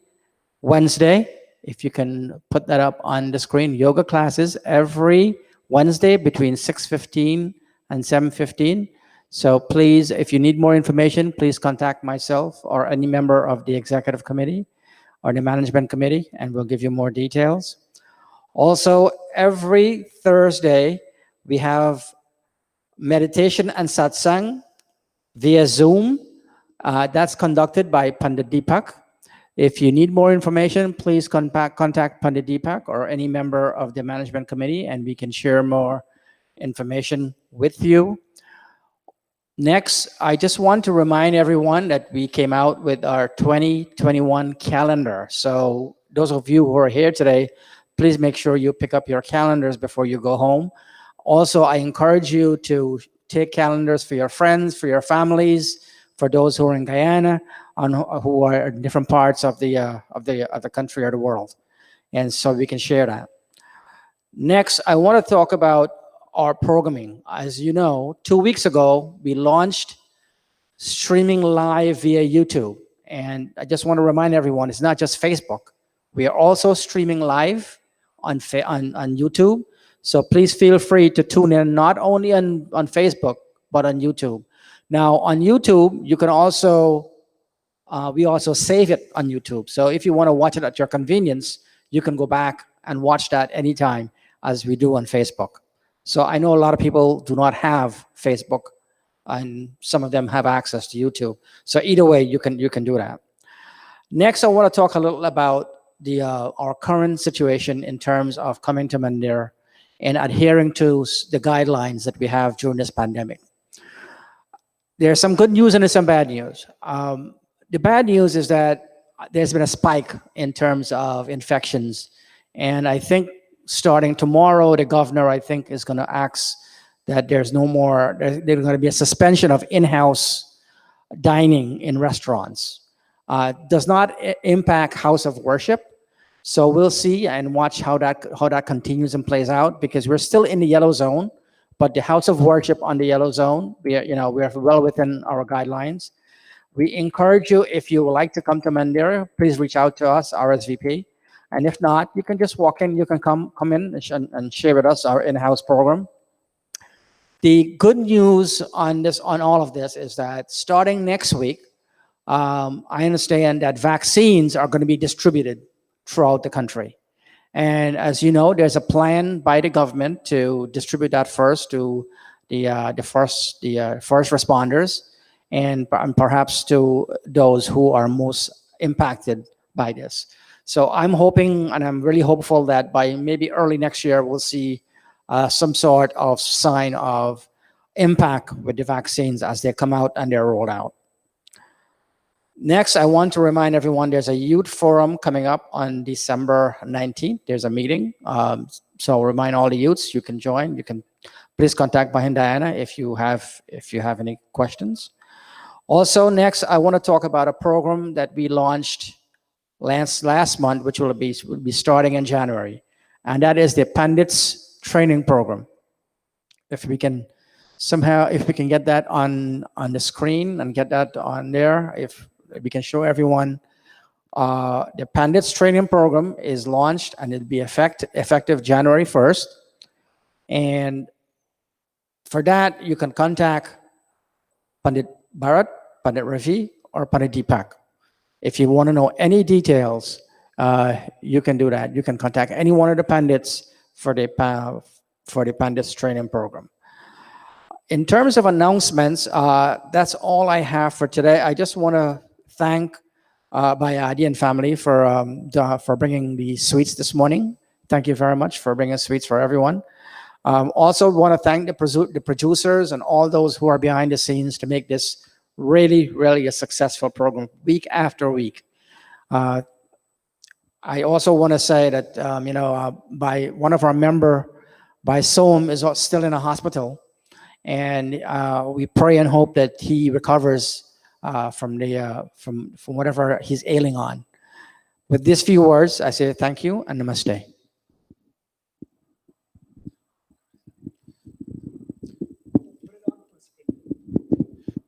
Wednesday. If you can put that up on the screen, yoga classes every Wednesday between 6:15 and 7:15. So please, if you need more information, please contact myself or any member of the executive committee or the management committee, and we'll give you more details. Also, every Thursday, we have meditation and satsang via Zoom. That's conducted by Pandit Deepak. If you need more information, please contact Pandit Deepak or any member of the management committee, and we can share more information with you. Next, I just want to remind everyone that we came out with our 2021 calendar. So those of you who are here today, please make sure you pick up your calendars before you go home. Also, I encourage you to take calendars for your friends, for your families, for those who are in Guyana. who are in different parts of the country or the world, and so we can share that. Next, I want to talk about our programming. As you know, 2 weeks ago we launched streaming live via YouTube, and I just want to remind everyone, it's not just Facebook. We are also streaming live on YouTube. So please feel free to tune in not only on Facebook, but on YouTube. Now on YouTube, you can also, we also save it on YouTube. So if you want to watch it at your convenience, you can go back and watch that anytime as we do on Facebook. So I know a lot of people do not have Facebook, and some of them have access to YouTube. So either way, you can do that. Next, I want to talk a little about our current situation in terms of coming to Mandir and adhering to the guidelines that we have during this pandemic. There's some good news and there's some bad news. The bad news is that there's been a spike in terms of infections, and I think starting tomorrow, the governor, I think, is going to ask that there's no more, there's going to be a suspension of in-house dining in restaurants. Does not impact house of worship. So we'll see and watch how that continues and plays out, because we're still in the yellow zone, but the house of worship on the yellow zone, we are well within our guidelines. We encourage you, if you would like to come to Mandir, please reach out to us, RSVP. And if not, you can just walk in, you can come in and share with us our in-house program. The good news on all of this is that starting next week, I understand that vaccines are going to be distributed throughout the country. And as you know, there's a plan by the government to distribute that first to the first responders, and perhaps to those who are most impacted by this. So I'm hoping, and I'm really hopeful, that by maybe early next year, we'll see some sort of sign of impact with the vaccines as they come out and they're rolled out. Next, I want to remind everyone there's a youth forum coming up on December 19th. There's a meeting. So I'll remind all the youths, you can join. You can please contact Bhajan Diana if you have any questions. Also, next, I want to talk about a program that we launched last month, which will be starting in January. And that is the Pandits Training Program. If we can get that on the screen and get that on there, if we can show everyone, the Pandits Training Program is launched and it'll be effective January 1st. And for that, you can contact Pandit Bharat, Pandit Ravi, or Pandit Deepak. If you want to know any details, you can do that. You can contact any one of the Pandits for the Pandits Training Program. In terms of announcements, that's all I have for today. I just want to thank Bhai and family for bringing the sweets this morning. Thank you very much for bringing sweets for everyone. Also want to thank the producers and all those who are behind the scenes to make this really, really a successful program week after week. I also want to say that by one of our member, Bhai Som, is still in a hospital, and we pray and hope that he recovers from whatever he's ailing on. With these few words, I say thank you and namaste.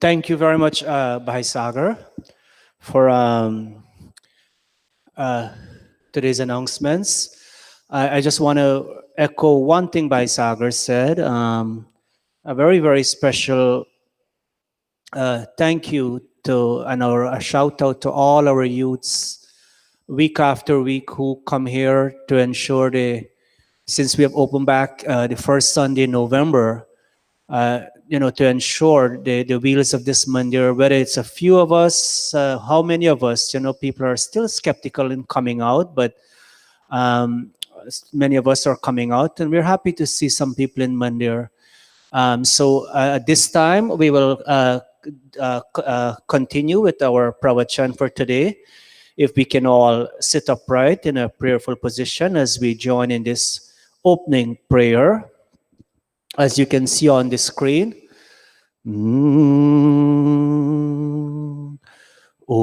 Thank you very much, Bhai Sagar, for today's announcements. I just want to echo one thing Bhai Sagar said. A very, very special thank you and a shout out to all our youths week after week who come here to ensure since we have opened back the first Sunday in November, to ensure the wheels of this mandir, whether it's a few of us, how many of us, people are still skeptical in coming out, but many of us are coming out, and we're happy to see some people in mandir. So at this time, we will continue with our pravachan for today. If we can all sit upright in a prayerful position as we join in this opening prayer. As you can see on the screen. Om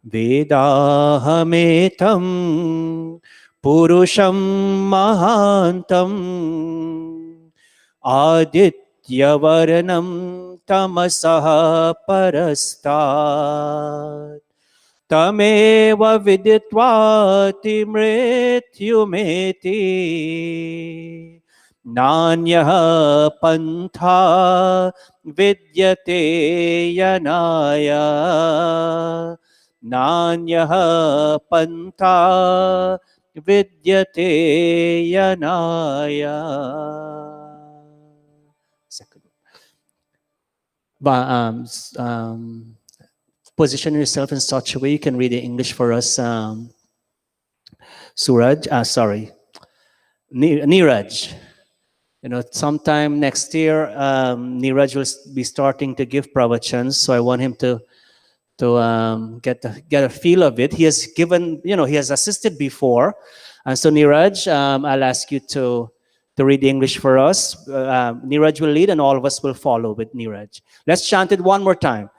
Vedahametam Purusham Mahantam Adityavarnam Tamasaha Parastat Tameva Viditva Mrityumeti Nanya Pantha Vidyate Yanaya Nanya Pantha Vidyate Yanaya. Second. Position yourself in such a way you can read the English for us, Suraj. Niraj. Sometime next year, Niraj will be starting to give pravachans, so I want him to get a feel of it. He has given, he has assisted before, and so Niraj, I'll ask you to read the English for us. Niraj will lead, and all of us will follow with Niraj. Let's chant it one more time.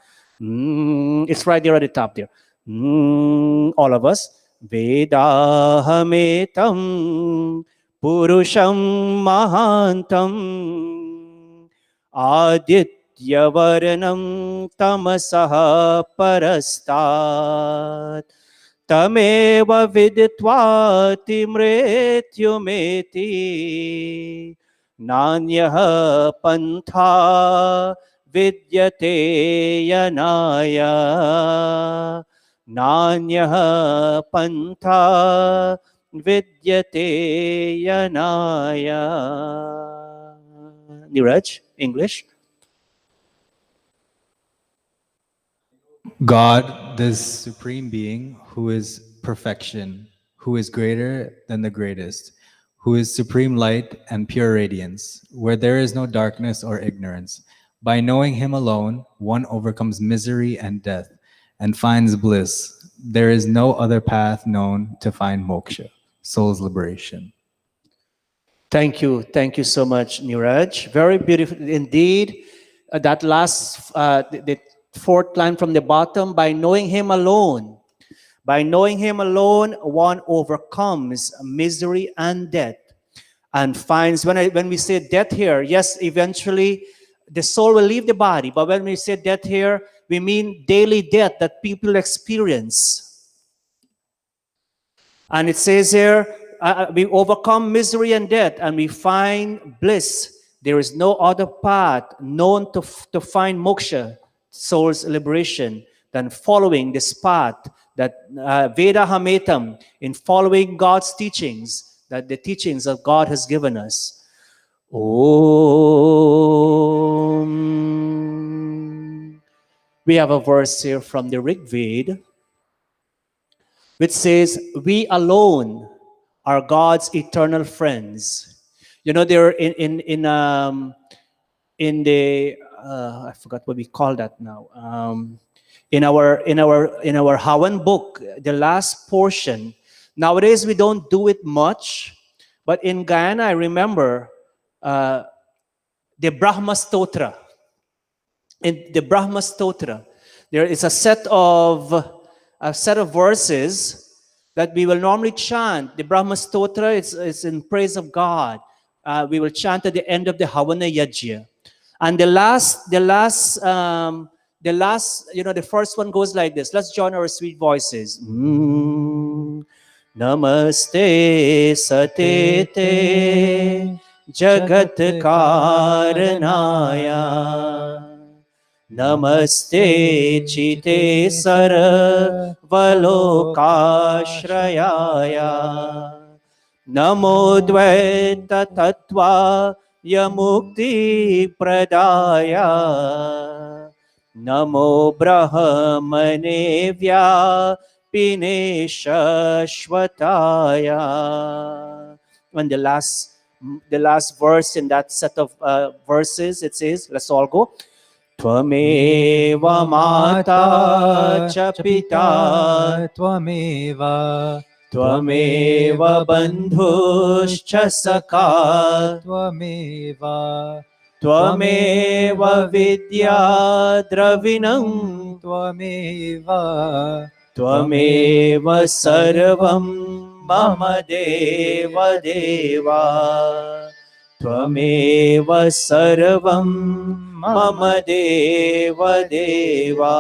It's right there at the top there. All of us. Vedahametam Purusham Mahantam Adityavarnam Tamasaha Parastat Tameva Viditva Mrityumeti Nanya Pantha Vidyate Yanaya Nanya Pantha Vidyate Yanaya. Niraj, English. God, this supreme being, who is perfection, who is greater than the greatest, who is supreme light and pure radiance, where there is no darkness or ignorance. By knowing him alone, one overcomes misery and death and finds bliss. There is no other path known to find moksha, soul's liberation. Thank you so much, Niraj. Very beautiful indeed. That last, the fourth line from the bottom, by knowing him alone. By knowing him alone, one overcomes misery and death and finds, when we say death here, yes, eventually the soul will leave the body, but when we say death here, we mean daily death that people experience. And it says here, we overcome misery and death and we find bliss. There is no other path known to find moksha, soul's liberation, than following this path that Vedahametam, in following God's teachings, that the teachings of God has given us. Om. We have a verse here from the Rig Veda, which says, we alone are God's eternal friends. They're in the I forgot what we call that now. In our Havan book, the last portion. Nowadays we don't do it much, but in Guyana I remember the Brahma Stotra. In the Brahma Stotra, there is a set of verses that we will normally chant. The Brahma Stotra is in praise of God. We will chant at the end of the Havana Yajya. And the first one goes like this. Let's join our sweet voices. Namaste Satete Jagat Karanaya. Namaste Chite Sara Valokashrayaya. Namo Dvaita Tattva Yamukti Pradaya. Namo Brahmane Vyapine Shashvataya. And the last verse in that set of verses, it says, let's all go. Tvameva Mata Cha Pita Tvameva Tvameva Bandhuscha Sakha Tvameva त्वमेव विद्या द्रविणं त्वमेव त्वमेव सर्वं मम देव देवा त्वमेव सर्वं मम देव देवा.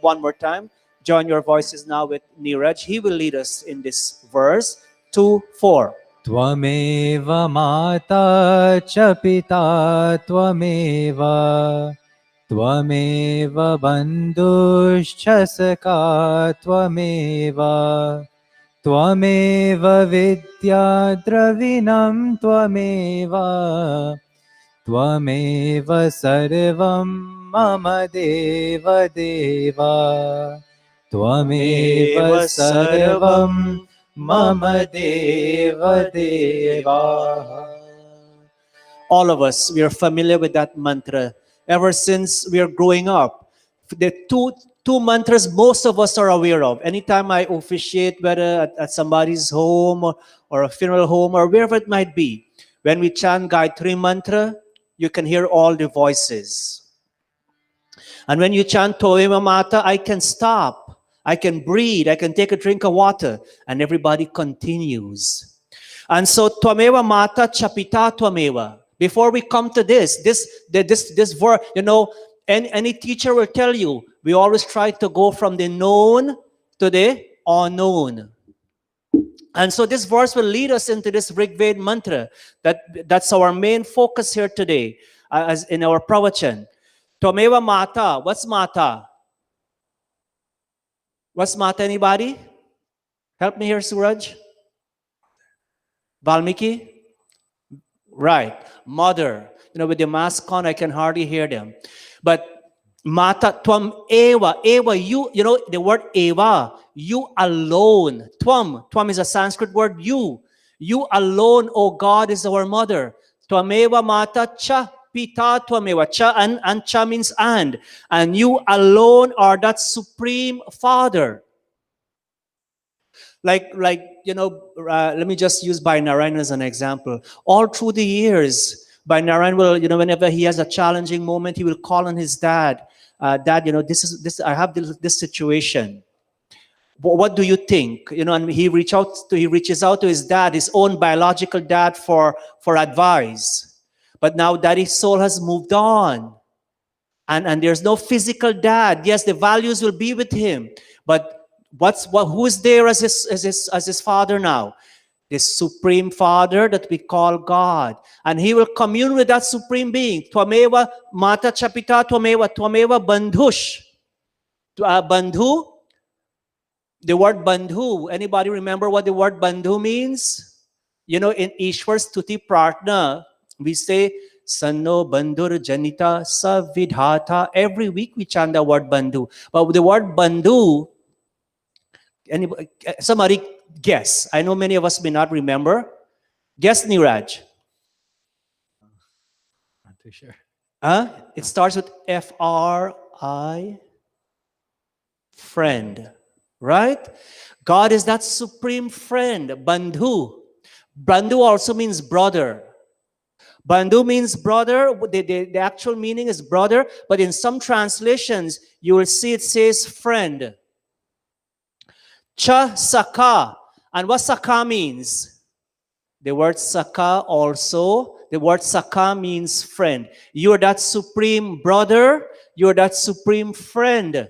One more time. Join your voices now with Niraj. He will lead us in this verse 2-4. त्वमेव माता च पिता त्वमेव त्वमेव बन्धुश्च सखा त्वमेव त्वमेव विद्या द्रविणं त्वमेव त्वमेव सर्वं मम देव देवा त्वमेव सर्वं मम देव देवा. All of us, we are familiar with that mantra ever since we are growing up. The two mantras most of us are aware of. Anytime I officiate, whether at somebody's home or a funeral home or wherever it might be, when we chant Gayatri mantra, you can hear all the voices. And when you chant Tvameva Mata, I can stop, I can breathe, I can take a drink of water, and everybody continues. And so Tvameva Mata Chapita Tvameva. Before we come to this verse, any teacher will tell you, we always try to go from the known to the unknown. And so this verse will lead us into this Rigved mantra. That's our main focus here today, as in our pravachan. Tvameva Mata. What's Mata? What's Mata, anybody? Help me here, Suraj. Valmiki? Right. Mother. With the mask on, I can hardly hear them. But Mata, Tvam Eva. Eva, you, the word Eva, you alone. Tvam is a Sanskrit word, you. You alone, O God, is our mother. Tvameva Mata Cha Pita Tvameva. Cha and Cha means and. And you alone are that supreme Father. Let me just use Bhai Narayan as an example. All through the years, Bhai Narayan will, whenever he has a challenging moment, he will call on his dad. Dad, this I have this situation. What do you think? And he reaches out to his dad, his own biological dad, for advice. But now daddy's soul has moved on. And there's no physical dad. Yes, the values will be with him. But who is there as his father now? This supreme Father that we call God. And he will commune with that supreme being. Tvameva Mata Chapita Tvameva. Tvameva Bandhush. Bandhu. The word Bandhu. Anybody remember what the word Bandhu means? In Ishwar Stuti Prarthana, we say, Sanno Bandhur Janita Savidhata. Every week we chant the word Bandhu. But the word Bandhu, somebody guess. I know many of us may not remember. Guess, Niraj. Not too sure. It starts with F-R-I, friend. Right? God is that supreme friend, Bandhu. Bandhu also means brother. Bandhu means brother. The actual meaning is brother, but in some translations, you will see it says friend. Cha Saka. And what Saka means? The word Saka means friend. You are that supreme brother. You are that supreme friend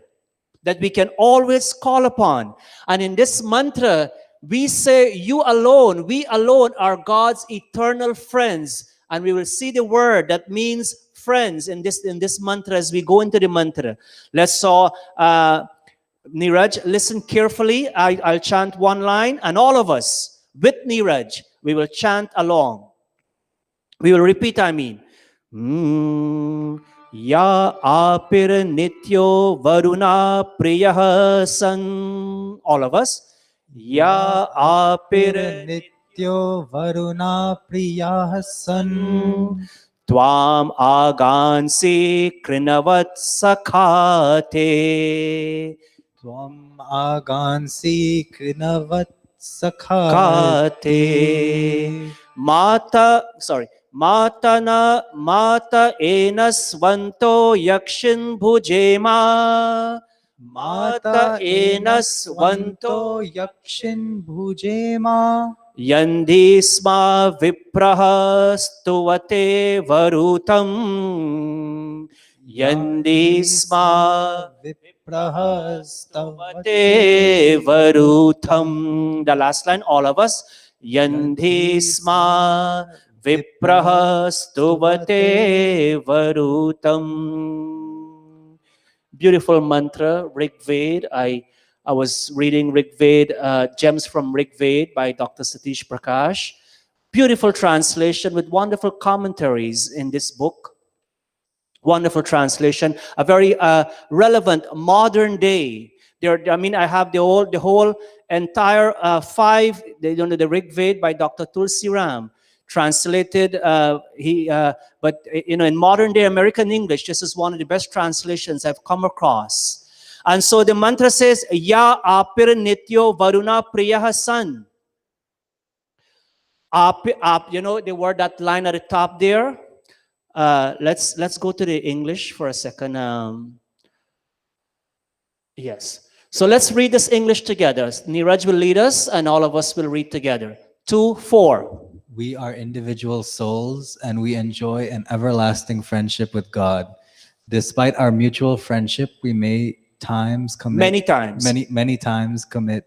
that we can always call upon. And in this mantra, we say, we alone are God's eternal friends. And we will see the word that means friends in this mantra as we go into the mantra. Let's saw Niraj, listen carefully. I'll chant one line, and all of us with Niraj, we will chant along. We will repeat, Ya apir nityo varuna priyah san. All of us. Ya apir nityo varuna priyah san. Tvam agansi krinavat sakhate. Tvam agansi krinavat sakhate. Matana Mata Enaswanto Yakshin Bhujema. Mata Enaswanto yakshin bhujema. Yandisma Vipraha Stuvate Varutam. Yandisma Viprahastavate Varutam. The last line, all of us. Yandhisma Viprahastuvate Varutam. Beautiful mantra, Rig Ved. I was reading Rig Ved, Gems from Rig Ved by Dr. Satish Prakash. Beautiful translation with wonderful commentaries in this book. Wonderful translation, a very relevant modern day. I mean, I have the whole entire the Rig Ved by Dr. Tulsi Ram, translated. But in modern day American English, this is one of the best translations I've come across. And so the mantra says, Ya apir nityo varuna priyaha san. The word, that line at the top there. Let's go to the English for a second. Yes. So let's read this English together. Niraj will lead us and all of us will read together. 2, 4. We are individual souls and we enjoy an everlasting friendship with God. Despite our mutual friendship, we may many times commit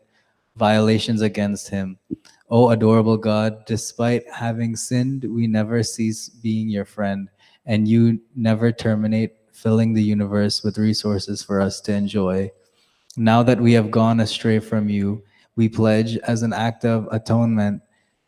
violations against him. O adorable God, despite having sinned, we never cease being your friend, and you never terminate filling the universe with resources for us to enjoy. Now that we have gone astray from you, we pledge as an act of atonement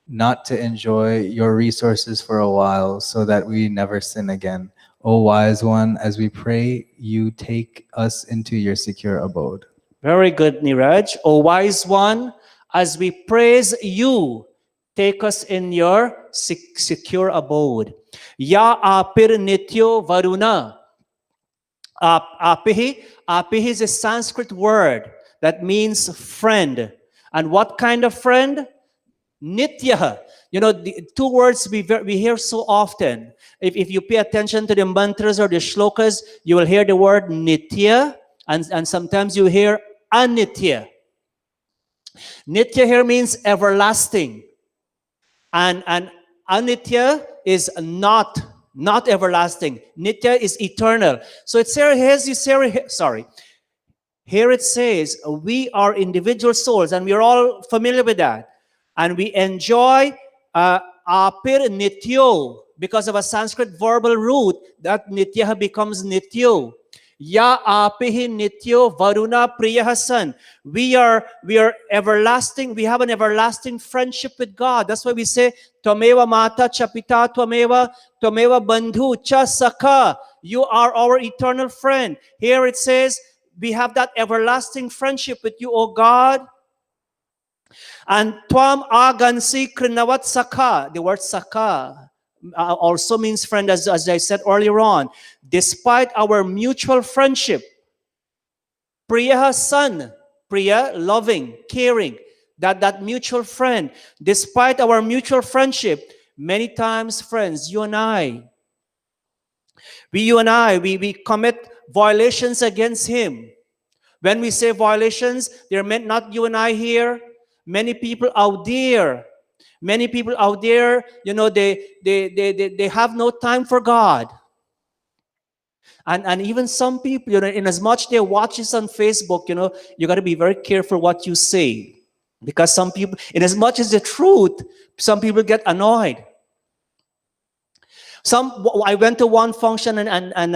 not to enjoy your resources for a while so that we never sin again. O wise one, as we pray, you take us into your secure abode. Very good, Niraj. O wise one, as we praise you, take us in your secure abode. Ya apir nityo varuna. Apihi is a Sanskrit word that means friend. And what kind of friend? Nitya. The two words we hear so often. If you pay attention to the mantras or the shlokas, you will hear the word nitya, and sometimes you hear anitya. Nitya here means everlasting, and anitya is not everlasting. Nitya is eternal. So here it says we are individual souls, and we are all familiar with that, and we enjoy apir nityo. Because of a Sanskrit verbal root, that nitya becomes nityo. Ya apihi nityo varuna priyaha san. We are everlasting. We have an everlasting friendship with God. That's why we say Tvameva mata cha pita tvameva bandhu cha sakha. You are our eternal friend. Here it says we have that everlasting friendship with you, O God. And Tvam agansi krinavat sakha. The word sakha also means friend, as I said earlier on. Despite our mutual friendship, priyaha san, priya, loving, caring, that mutual friend. Despite our mutual friendship, many times, friends, you and I, we commit violations against him. When we say violations, they're meant not you and I here. Many people out there, they have no time for God. And even some people, in as much they watch this on Facebook, you got to be very careful what you say. Because some people, in as much as the truth, some people get annoyed. I went to one function and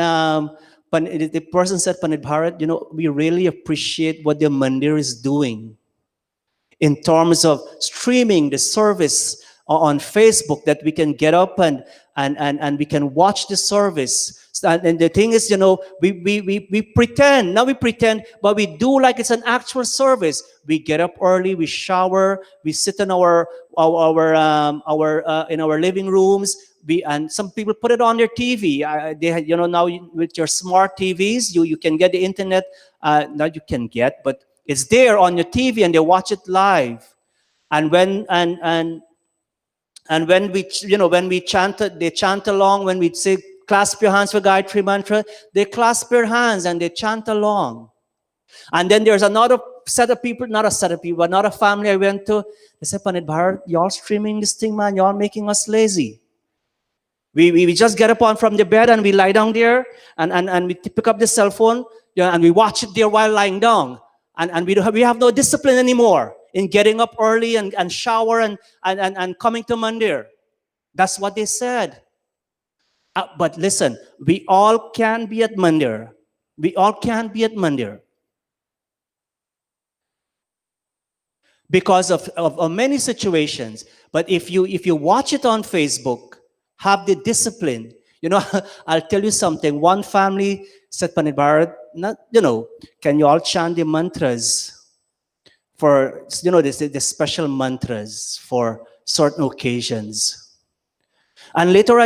the person said, Pandit Bharat, we really appreciate what the Mandir is doing in terms of streaming the service on Facebook, that we can get up and we can watch the service. And the thing is, we pretend, but we do like it's an actual service. We get up early, we shower, we sit in our in our living rooms. And some people put it on their TV. Now with your smart TVs, you can get the internet. Not you can get, but it's there on your TV, and they watch it live. And And when when we chanted, they chant along. When we say, clasp your hands for Gayatri Mantra, they clasp their hands and they chant along. And then there's another set of people, not a set of people, another family I went to. They said, Pandit Bharat, y'all streaming this thing, man. Y'all making us lazy. We just get up on from the bed and we lie down there and we pick up the cell phone, and we watch it there while lying down. And we have no discipline anymore in getting up early and shower and coming to mandir. That's what they said. But listen, we all can be at mandir. We all can be at mandir. Because of many situations. But if you watch it on Facebook, have the discipline. I'll tell you something. One family said, Pandit Bharat, can you all chant the mantras for, the special mantras for certain occasions. And later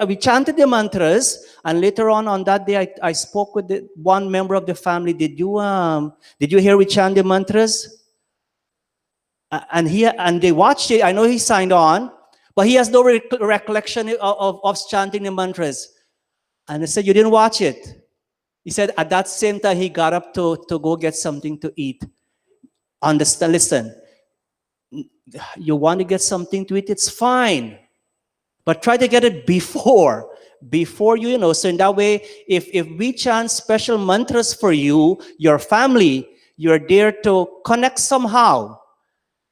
we chanted the mantras, and later on that day, I spoke with one member of the family. Did you hear we chant the mantras? And they watched it. I know he signed on, but he has no recollection of chanting the mantras. And I said, you didn't watch it. He said, at that same time, he got up to go get something to eat. Understand, listen, you want to get something to eat, it's fine. But try to get it before you, so in that way, if we chant special mantras for you, your family, you're there to connect somehow.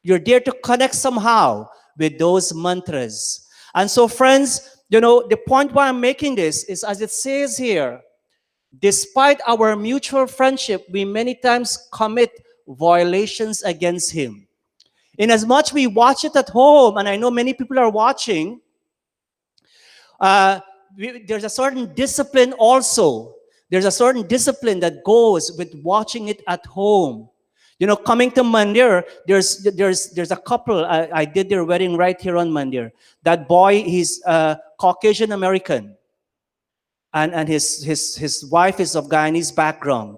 You're there to connect somehow with those mantras. And so, friends, the point why I'm making this is, as it says here, despite our mutual friendship, we many times commit violations against him. Inasmuch we watch it at home, and I know many people are watching, there's a certain discipline also. There's a certain discipline that goes with watching it at home. Coming to mandir, there's a couple. I did their wedding right here on mandir. That boy, he's Caucasian American, and his wife is of Guyanese background.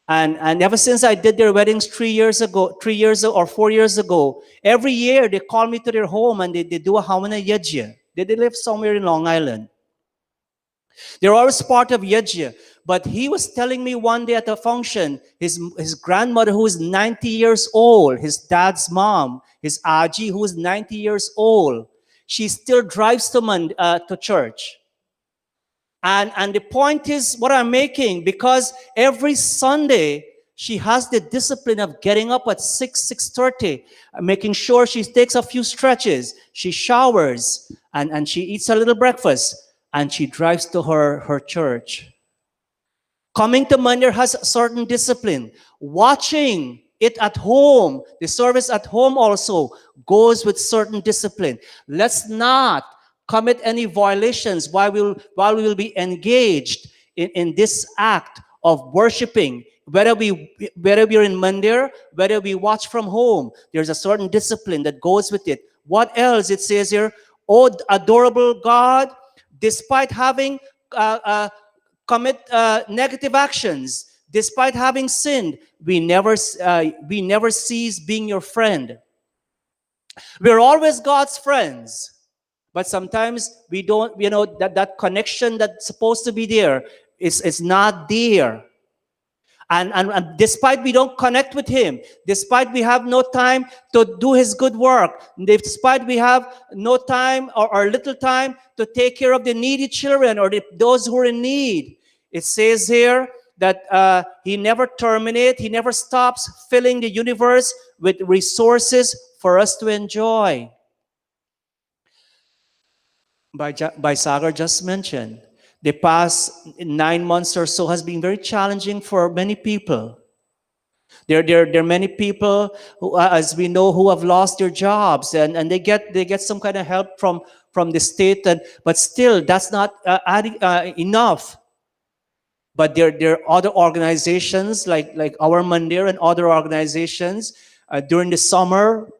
And ever since I did their weddings 3 years or 4 years ago, every year they call me to their home and they do a Havana Yajya. They live somewhere in Long Island. They're always part of Yajya. But he was telling me one day at a function, his grandmother, who is 90 years old, his dad's mom, his Aji, who is 90 years old, she still drives to church. And the point is what I'm making, because every Sunday, she has the discipline of getting up at 6:30, making sure she takes a few stretches, she showers, and she eats a little breakfast, and she drives to her church. Coming to mandir has a certain discipline. Watching it at home, the service at home also goes with certain discipline. Let's not commit any violations while we will be engaged in this act of worshiping. Whether we're in mandir, whether we watch from home, there's a certain discipline that goes with it. What else? It says here, "O adorable God, despite having commit negative actions, despite having sinned, we never cease being your friend." We're always God's friends, but sometimes we don't. That connection that's supposed to be there is not there. And despite we don't connect with him, despite we have no time to do his good work, despite we have no time or little time to take care of the needy children or those who are in need, it says here that he never terminates, he never stops filling the universe with resources for us to enjoy. By Sagar just mentioned, the past 9 months or so has been very challenging for many people. There are many people who, as we know, who have lost their jobs, and they get some kind of help from the state, but still that's not enough. But there are other organizations like our Mandir and other organizations. During the summer,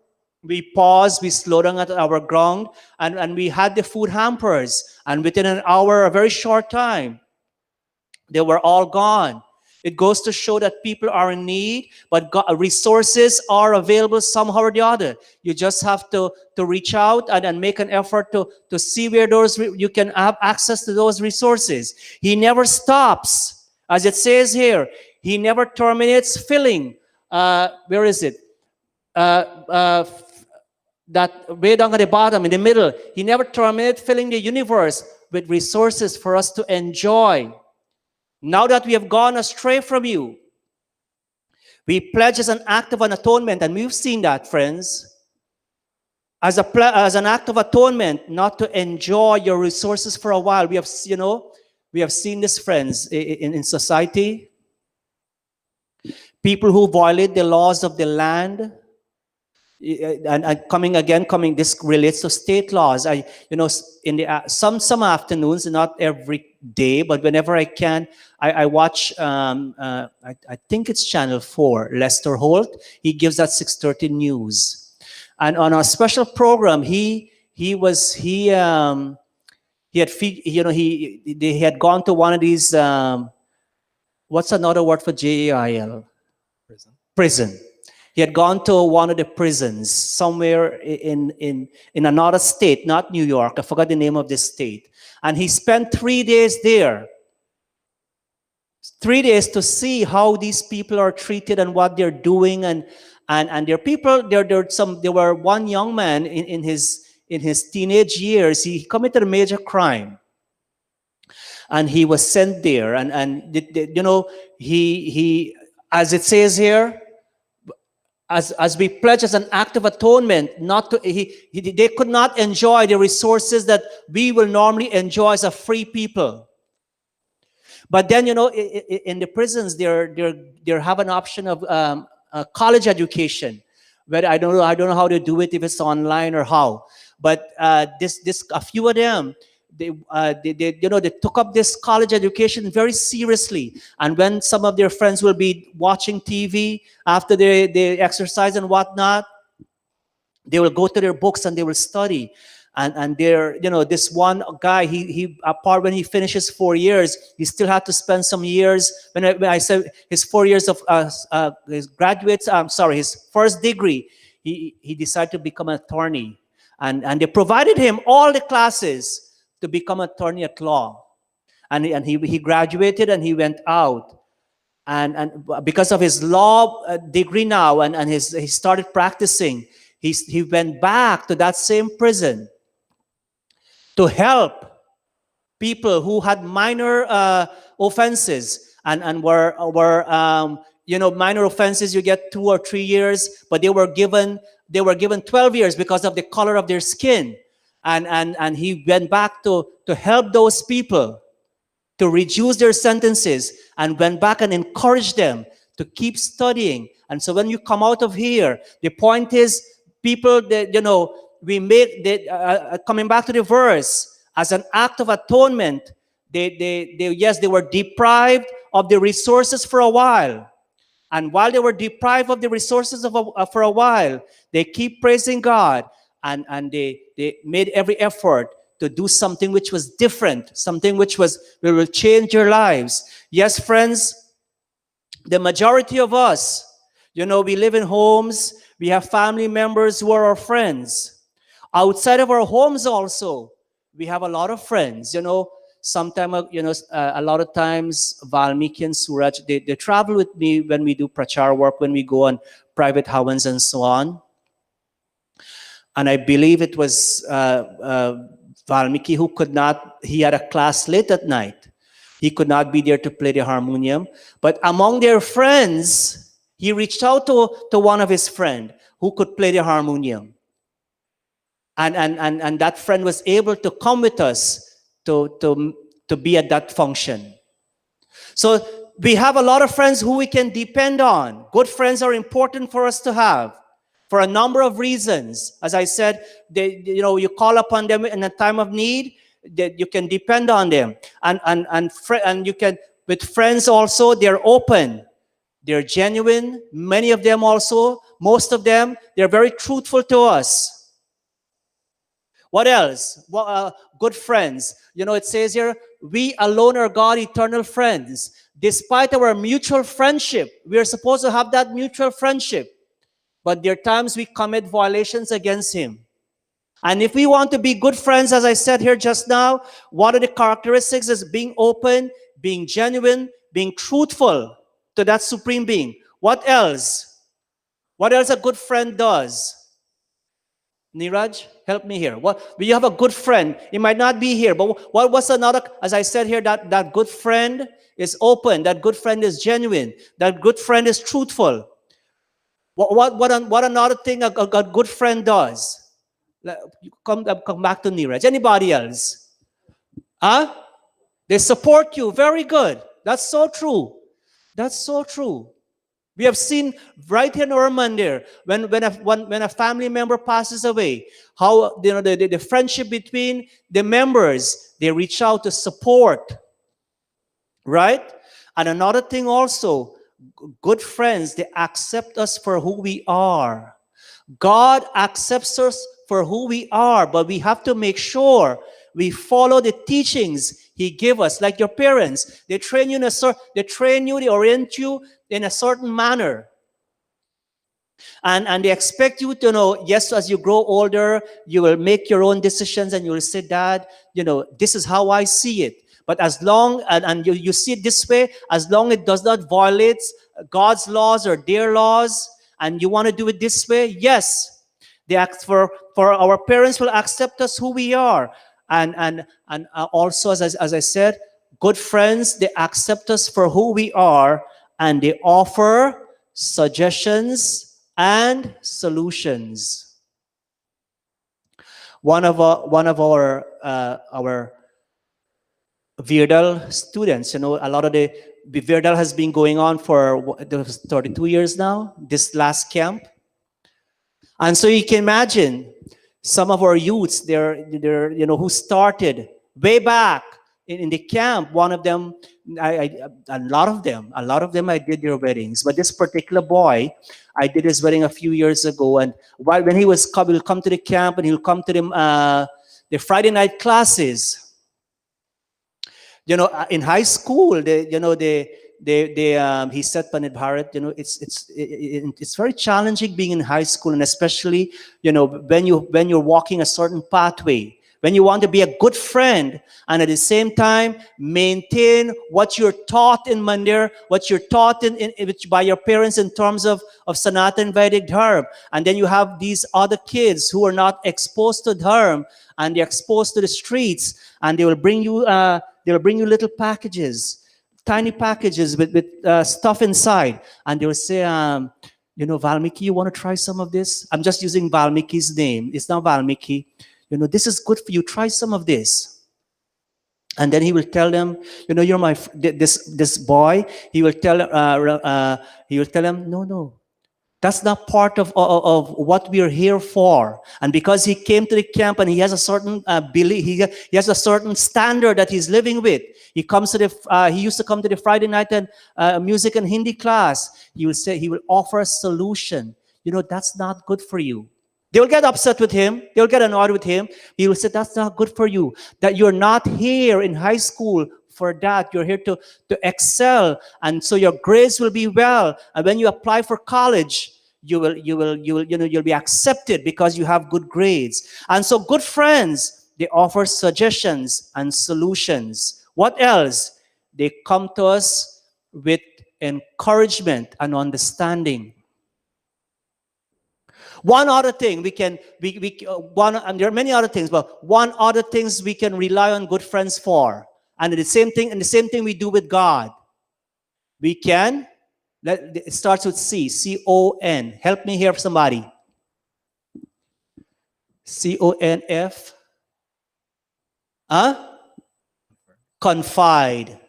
we paused, we slowed down at our ground, and we had the food hampers. And within an hour, a very short time, they were all gone. It goes to show that people are in need, but resources are available somehow or the other. You just have to reach out and make an effort to see where you can have access to those resources. He never stops. As it says here, he never terminates filling. Where is it? That way down at the bottom, in the middle, he never terminates filling the universe with resources for us to enjoy. Now that we have gone astray from you, we pledge as an act of an atonement, and we've seen that, friends, as an act of atonement, not to enjoy your resources for a while. We have, we have seen this, friends, in society. People who violate the laws of the land, and this relates to state laws. In the some afternoons, not every day, but whenever I can, I watch. I think it's Channel 4. Lester Holt. He gives that 6:30 news, and on a special program, they had gone to one of these. What's another word for jail? Prison. He had gone to one of the prisons somewhere in another state, not New York. I forgot the name of this state. And he spent 3 days there. 3 days to see how these people are treated and what they're doing. And their people, there were one young man in his teenage years. He committed a major crime. And he was sent there. He as it says here, as we pledge as an act of atonement, they could not enjoy the resources that we will normally enjoy as a free people. But then, in the prisons, they have an option of a college education. But I don't know how to do it, if it's online or how. But a few of them, they took up this college education very seriously. And when some of their friends will be watching TV after they exercise and whatnot, they will go to their books and they will study. And they're, this one guy, he apart when he finishes 4 years, he still had to spend some years. When I said his 4 years of his graduates, his first degree, he decided to become an attorney. And they provided him all the classes to become an attorney at law. And he graduated and he went out. And because of his law degree now, and he started practicing, he went back to that same prison to help people who had minor offenses and were minor offenses. You get 2 or 3 years, but they were given 12 years because of the color of their skin. And he went back to help those people to reduce their sentences, and went back and encouraged them to keep studying. And so when you come out of here, the point is, people that, we make, coming back to the verse, as an act of atonement, they were deprived of the resources for a while. And while they were deprived of the resources for a while, they keep praising God. And they made every effort to do something which was different, something which will change your lives. Yes, friends, the majority of us, we live in homes, we have family members who are our friends. Outside of our homes also, we have a lot of friends. Sometimes, a lot of times, Valmiki and Suraj, they travel with me when we do prachar work, when we go on private Havans and so on. And I believe it was Valmiki who he had a class late at night. He could not be there to play the harmonium. But among their friends, he reached out to one of his friends who could play the harmonium. And that friend was able to come with us to be at that function. So we have a lot of friends who we can depend on. Good friends are important for us to have, for a number of reasons. As I said, you call upon them in a time of need, that you can depend on them. And you can, with friends also, they're open, they're genuine. Many of them also, most of them, they're very truthful to us. What else? Well, good friends. It says here, we alone are God, eternal friends. despite our mutual friendship, we are supposed to have that mutual friendship, but there are times we commit violations against him. And if we want to be good friends, as I said here just now, what are the characteristics? Is being open, being genuine, being truthful to that supreme being. What else? What else a good friend does? Niraj, help me here. What, when you have a good friend, it might not be here, but what's another, as I said here, that good friend is open, that good friend is genuine, that good friend is truthful. What another thing a good friend does? Come back to Niraj. Anybody else? Huh? They support you. Very good. That's so true. That's so true. We have seen right here in our mandir, when a family member passes away, how the friendship between the members, they reach out to support. Right? And another thing also, good friends, they accept us for who we are. God accepts us for who we are, but we have to make sure we follow the teachings He gave us. Like your parents, they train you they orient you in a certain manner, and they expect you to know. Yes, as you grow older, you will make your own decisions, and you will say, "Dad, this is how I see it." But as long and you see it this way, as long it does not violate God's laws or their laws, and you want to do it this way, yes, they act for our parents will accept us who we are, and also as I said, good friends, they accept us for who we are, and they offer suggestions and solutions. One of our Virdal students, a lot of the Virdal has been going on for 32 years now, this last camp. And so you can imagine some of our youths, they're who started way back in the camp. One of them, a lot of them, I did their weddings. But this particular boy, I did his wedding a few years ago. And when he he'll come to the camp, and he'll come to the Friday night classes. In high school, he said, Pandit Bharat, it's very challenging being in high school, and especially, when you're walking a certain pathway, when you want to be a good friend, and at the same time maintain what you're taught in Mandir, what you're taught by your parents in terms of Sanatan Vedic Dharma, and then you have these other kids who are not exposed to Dharma, and they're exposed to the streets, and they will bring you little packages, tiny packages with stuff inside. And they will say, Valmiki, you want to try some of this? I'm just using Valmiki's name. It's not Valmiki. This is good for you. Try some of this. And then he will tell them, you're this boy. He will tell them, no. That's not part of what we are here for. And because he came to the camp and he has a certain belief, he has a certain standard that he's living with. He used to come to the Friday night and music and Hindi class. He will offer a solution. That's not good for you. They will get upset with him. They will get annoyed with him. He will say, that's not good for you. That you're not here in high school for that. You're here to excel, and so your grades will be well. And when you apply for college, you'll be accepted because you have good grades. And so good friends, they offer suggestions and solutions. What else? They come to us with encouragement and understanding. One other thing and there are many other things, but one other things we can rely on good friends for. And the same thing we do with God. We can, it starts with C, C-O-N. Help me here, somebody. C-O-N-F. Confide.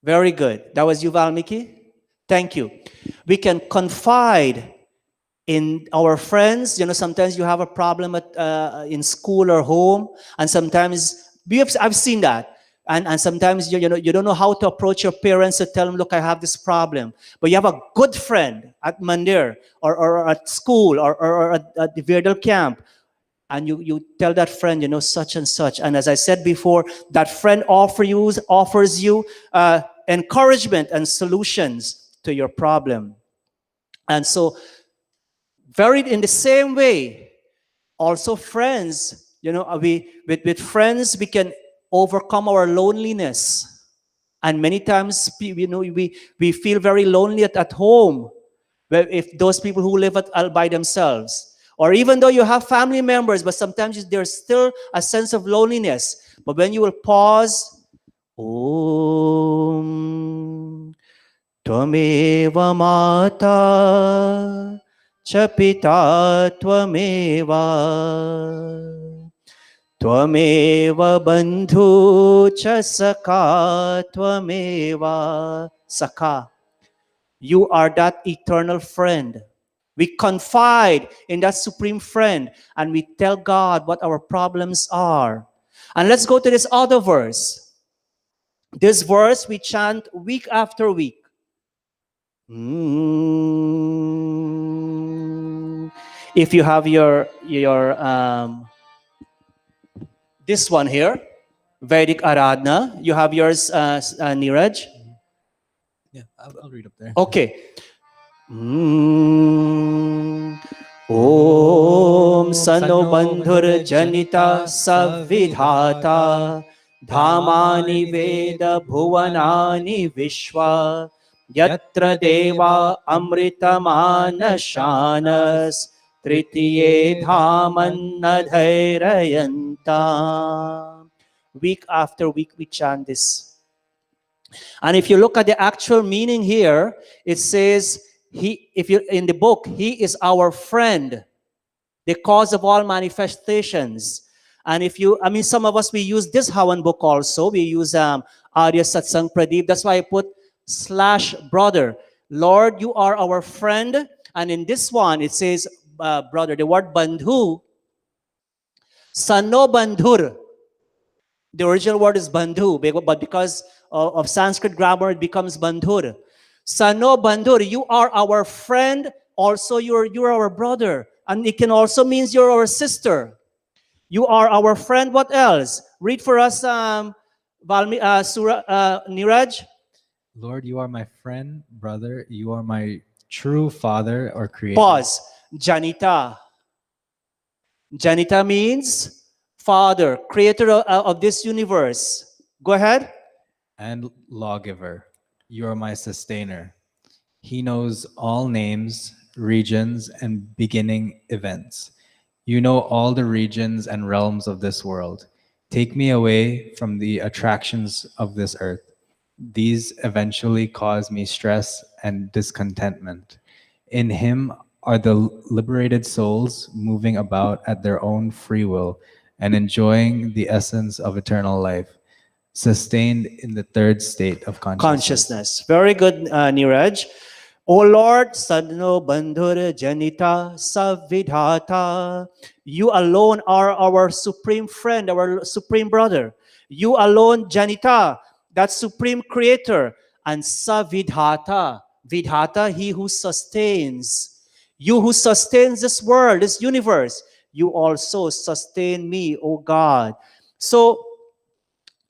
Very good. That was you, Valmiki? Thank you. We can confide in our friends. Sometimes you have a problem in school or home, and sometimes I've seen that. And sometimes you don't know how to approach your parents to tell them, look, I have this problem. But you have a good friend at Mandir or at school or at the Virdal camp, and you tell that friend, such and such. And as I said before, that friend offers you encouragement and solutions to your problem. And so, very in the same way, also friends, with friends we can overcome our loneliness. And many times, we feel very lonely at home, if those people who live by themselves. Or even though you have family members, but sometimes there's still a sense of loneliness. But when you will pause, Om Tvameva Mata Cha Pita Tvameva Tvameva Bandhu Cha Sakha Tvameva Sakha. You are that eternal friend. We confide in that supreme friend and we tell God what our problems are. And let's go to this other verse. This verse we chant week after week. If you have your this one here, Vedic Aradhana, you have yours, Niraj? Yeah, I'll read up there. Okay. Om Sano Bandhur Janita Savidhata Dhamani Veda Bhuvanani Vishwa Yatra Deva Amritamana Shanas Tritiye Dhamanadhairayanta. Week after week we chant this. And if you look at the actual meaning here, it says, in the book, he is our friend, the cause of all manifestations. And some of us, we use this Havan book also. We use Arya Satsang Pradeep. That's why I put /brother. Lord, you are our friend. And in this one, it says, brother, the word bandhu, Sano Bandhur. The original word is bandhu, but because of Sanskrit grammar, it becomes bandhur. Sano bandhur, you are our friend, also you're our brother. And it can also mean you're our sister. You are our friend. What else? Read for us, Niraj. Lord, you are my friend, brother. You are my true father or creator. Pause. Janita. Janita means Father, creator of this universe. Go ahead. And lawgiver. You are my sustainer. He knows all names, regions, and beginning events. You know all the regions and realms of this world. Take me away from the attractions of this earth. These eventually cause me stress and discontentment. In him are the liberated souls moving about at their own free will and enjoying the essence of eternal life, sustained in the third state of consciousness. Very good, Niraj. O Lord, Sadno Bandhur Janita Savidhata, you alone are our supreme friend, our supreme brother. You alone, Janita, that supreme creator, and Savidhata, Vidhata, he who sustains. You who sustains this world, this universe, you also sustain me, O God. So,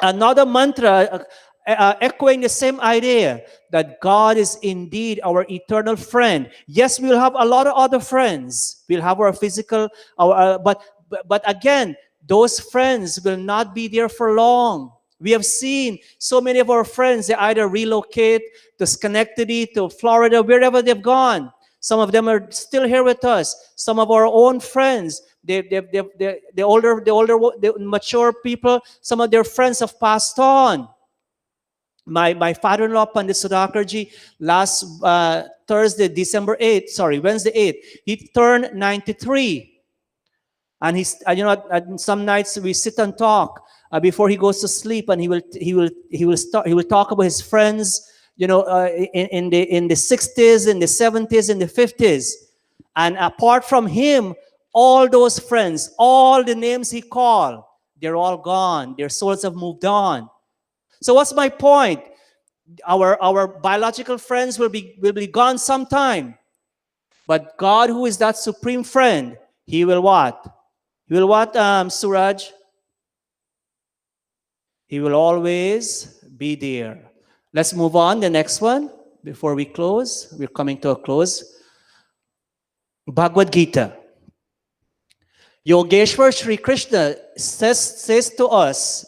another mantra echoing the same idea that God is indeed our eternal friend. Yes, we'll have a lot of other friends. We'll have our physical, but again, those friends will not be there for long. We have seen so many of our friends, they either relocate to Schenectady, to Florida, wherever they've gone. Some of them are still here with us. Some of our own friends, the older, the mature people, some of their friends have passed on. My father-in-law, Pandit Sudhakarji, last Wednesday 8th, he turned 93. And he's, some nights we sit and talk before he goes to sleep, and he will talk about his friends, in the 60s, in the 70s, in the 50s. And apart from him, all those friends, all the names he called, they're all gone. Their souls have moved on. So what's my point? Our biological friends will be gone sometime. But God, who is that supreme friend, he will what? He will what, Suraj? He will always be there. Let's move on. The next one, before we close, we're coming to a close. Bhagavad Gita. Yogeshwar Sri Krishna says to us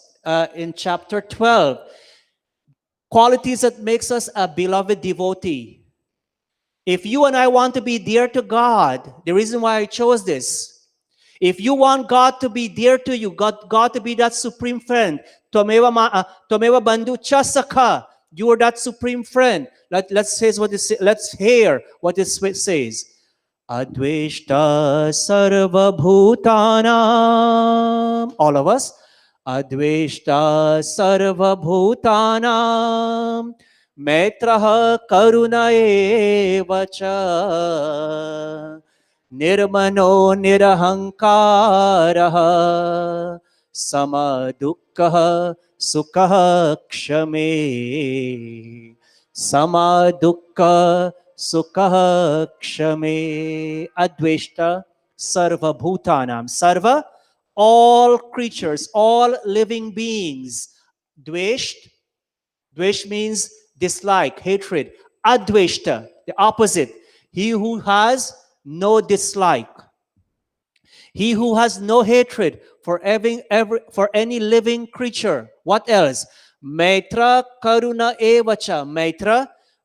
in chapter 12, qualities that makes us a beloved devotee. If you and I want to be dear to God, the reason why I chose this, if you want God to be dear to you, God to be that supreme friend, Twameva bandhu cha sakha, you are that supreme friend. Let's hear what it says. Adveshta sarva bhutanam. All of us. Adveshta sarva bhutanam. Maitraha karuna eva cha. Nirmano nirahankaraha. Samadukkaha sukha kshame. Samadukka sukha kshame. Adveshta sarva bhutanam. Sarva, all creatures, all living beings. Dvesht means dislike, hatred. Adveshta, the opposite. He who has no dislike. He who has no hatred for any living creature. What else? Maitra karuna evacha.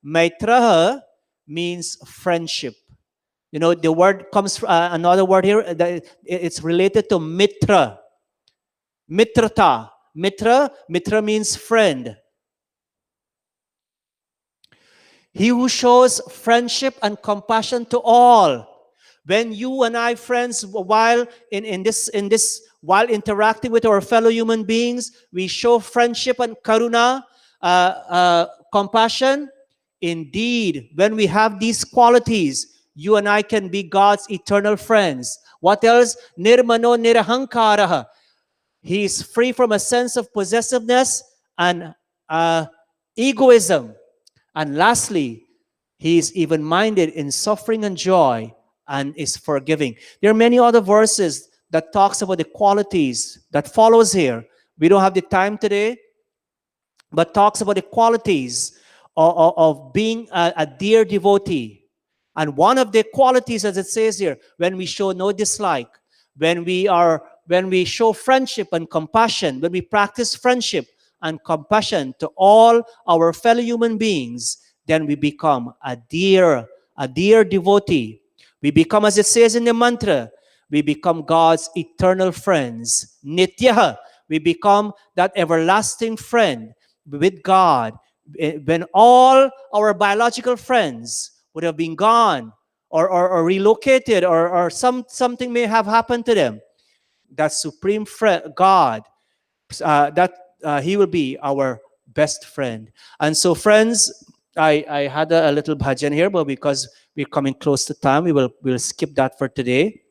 Maitra means friendship. You know, the word comes from another word here. It's related to mitra. Mitrata. Mitra means friend. He who shows friendship and compassion to all. When you and I, friends, while while interacting with our fellow human beings, we show friendship and karuna, compassion. Indeed, when we have these qualities, you and I can be God's eternal friends. What else? Nirmano nirahankaraha. He is free from a sense of possessiveness and egoism. And lastly, he is even-minded in suffering and joy and is forgiving. There are many other verses that talks about the qualities that follows here. We don't have the time today, but talks about the qualities of being a dear devotee. And one of the qualities, as it says here, when we show no dislike, when we show friendship and compassion, when we practice friendship and compassion to all our fellow human beings, then we become a dear devotee. We become, as it says in the mantra, we become God's eternal friends. Nityaha, we become that everlasting friend with God. When all our biological friends would have been gone or relocated or something may have happened to them, that supreme friend, God, he will be our best friend. And so, friends, I had a little bhajan here, but because we're coming close to time, we'll skip that for today.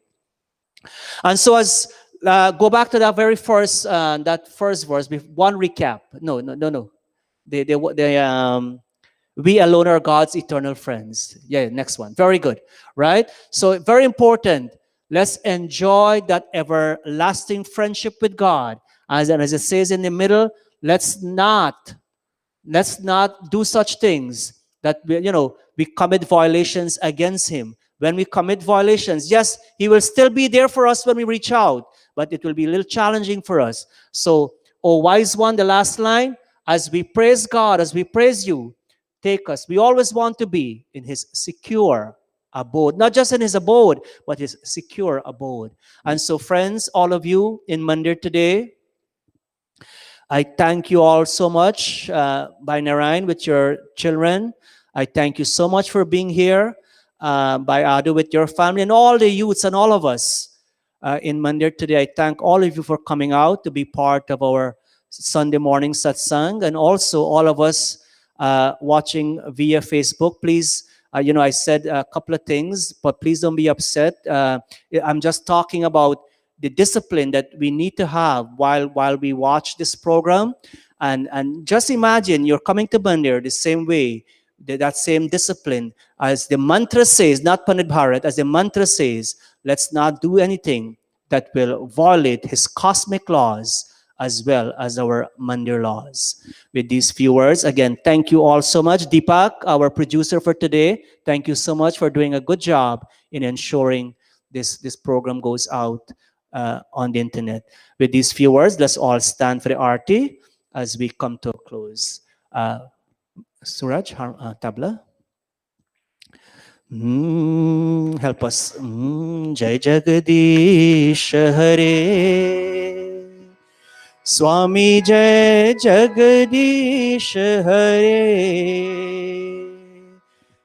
And so, as go back to that very first verse. One recap. No. We alone are God's eternal friends. Yeah, next one. Very good. Right? So, very important. Let's enjoy that everlasting friendship with God. As it says in the middle, let's not do such things that we commit violations against Him. When we commit violations, yes, He will still be there for us when we reach out, but it will be a little challenging for us. So, oh wise one, the last line, as we praise God, as we praise you, take us. We always want to be in His secure abode, not just in His abode, but His secure abode. And so, friends, all of you in Mandir today, I thank you all so much, Bhai Narayan with your children. I thank you so much for being here, Bhai Adu with your family, and all the youths and all of us in Mandir today. I thank all of you for coming out to be part of our Sunday morning satsang, and also all of us watching via Facebook. Please, I said a couple of things, but please don't be upset. I'm just talking about the discipline that we need to have while we watch this program. And just imagine you're coming to Mandir the same way, that same discipline. As the mantra says, not Pandit Bharat, as the mantra says, let's not do anything that will violate His cosmic laws as well as our mandir laws. With these few words, again, thank you all so much. Deepak, our producer for today, thank you so much for doing a good job in ensuring this program goes out on the internet. With these few words, let's all stand for the arti as we come to a close. Suraj, tabla. Help us. Jai Jagadish Hare. Swami Jai Jagadish Hare.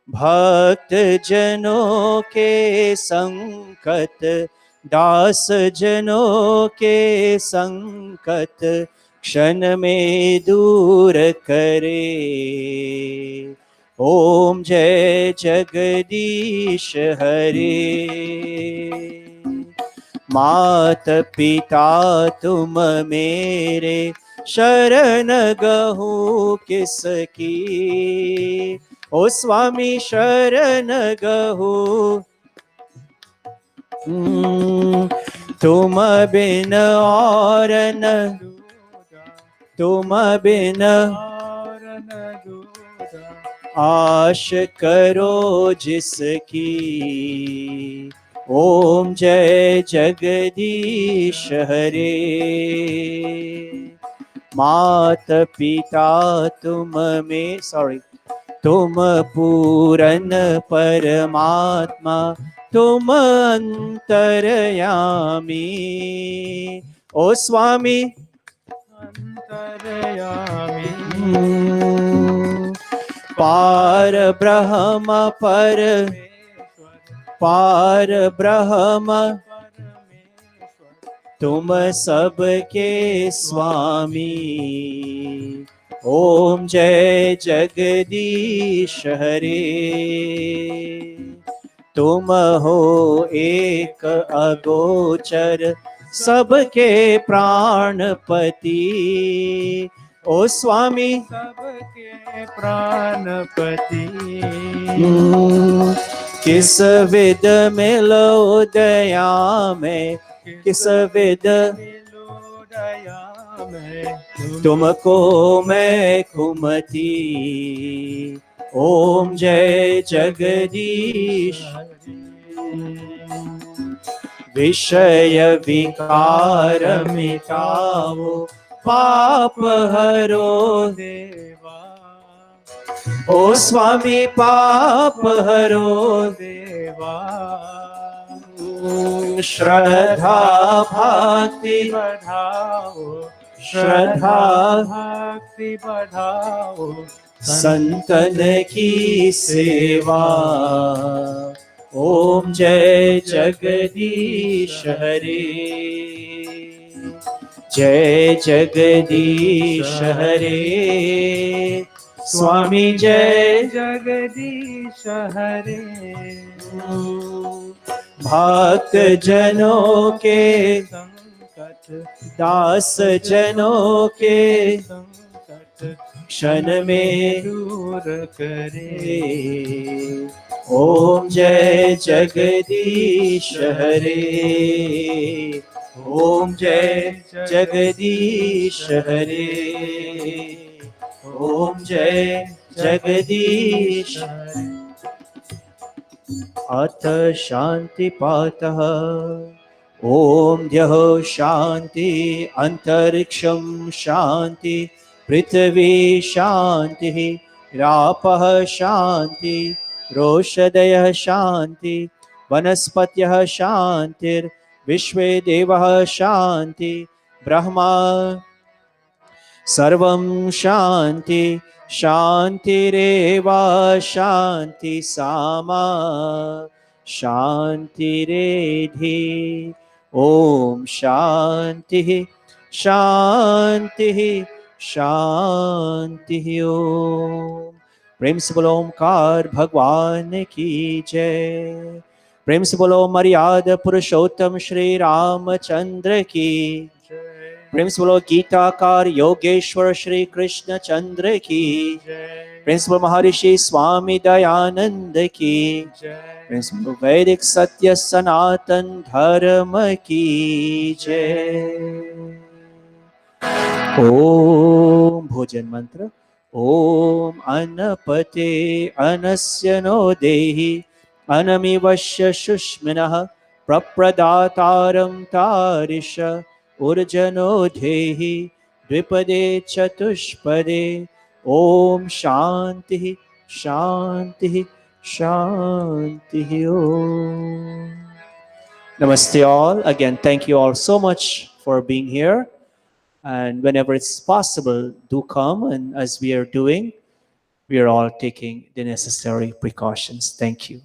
भक्त जनों के संकट दास जनों के संकट क्षण में दूर करे ओम जय जगदीश हरे मात पिता तुम मेरे शरण गहूँ किसकी ओ स्वामी शरण गहूँ तुम बिन और न तुम बिन आश करो जिसकी ओम जय जगदीश हरे मात पिता तुम में तुम पूरन परमात्मा तुम अंतर्यामी ओ स्वामी अंतर्यामी पार ब्रह्म तुम सबके स्वामी ओम जय जगदीश हरे तुम हो एक अगोचर सबके प्राणपति ओ स्वामी सबके प्राणपति किस विद मिलो दया में किस विद तुमको मैं कुमति ओम जय जगदीश विषय विकार मिटाओ पाप हरो देवा ओ स्वामी पाप हरो देवा श्रद्धा भक्ति बढ़ाओ श्रद्धा भक्ति बढ़ाओ संतन की सेवा ओम जय जगदीश हरे जय जगदीश हरे स्वामी जय जगदीश हरे भक्त जनों के संकट दास जनों के संकट क्षण में दूर करे ओम जय जगदीश हरे ओम जय जगदीश हरे ओम जय जगदीश हरे अथ शांति पातः ओम द्यः शांति अंतरिक्षं शांति पृथ्वी शांति रापः शांति रोषधयः शांति वनस्पतयः शांतिर्विश्वे देवः शांति ब्रह्मा सर्वं शांति शांतिरेव शांति सामा शांतिरेधि ओम शांति शांति शांति ओम प्रेम से बोलो ओमकार भगवान की जय प्रेम से बोलो मर्यादा पुरुषोत्तम श्री रामचंद्र की प्रेम से बोलो गीताकार योगेश्वर श्री कृष्ण चंद्र की प्रेम से बोलो महर्षि स्वामी दयानंद की प्रेम से बोलो वैदिक सत्य सनातन धर्म की जय Om Bhojan Mantra. Om Annapate Anasya no Dehi Anamivasya Shushminah Prapradataram Tarisha Urjano Dehi Dvipade Chatushpade Om Shanti Shanti Shanti Om. Namaste all. Again, thank you all so much for being here. And whenever it's possible, do come. And as we are doing, we are all taking the necessary precautions. Thank you.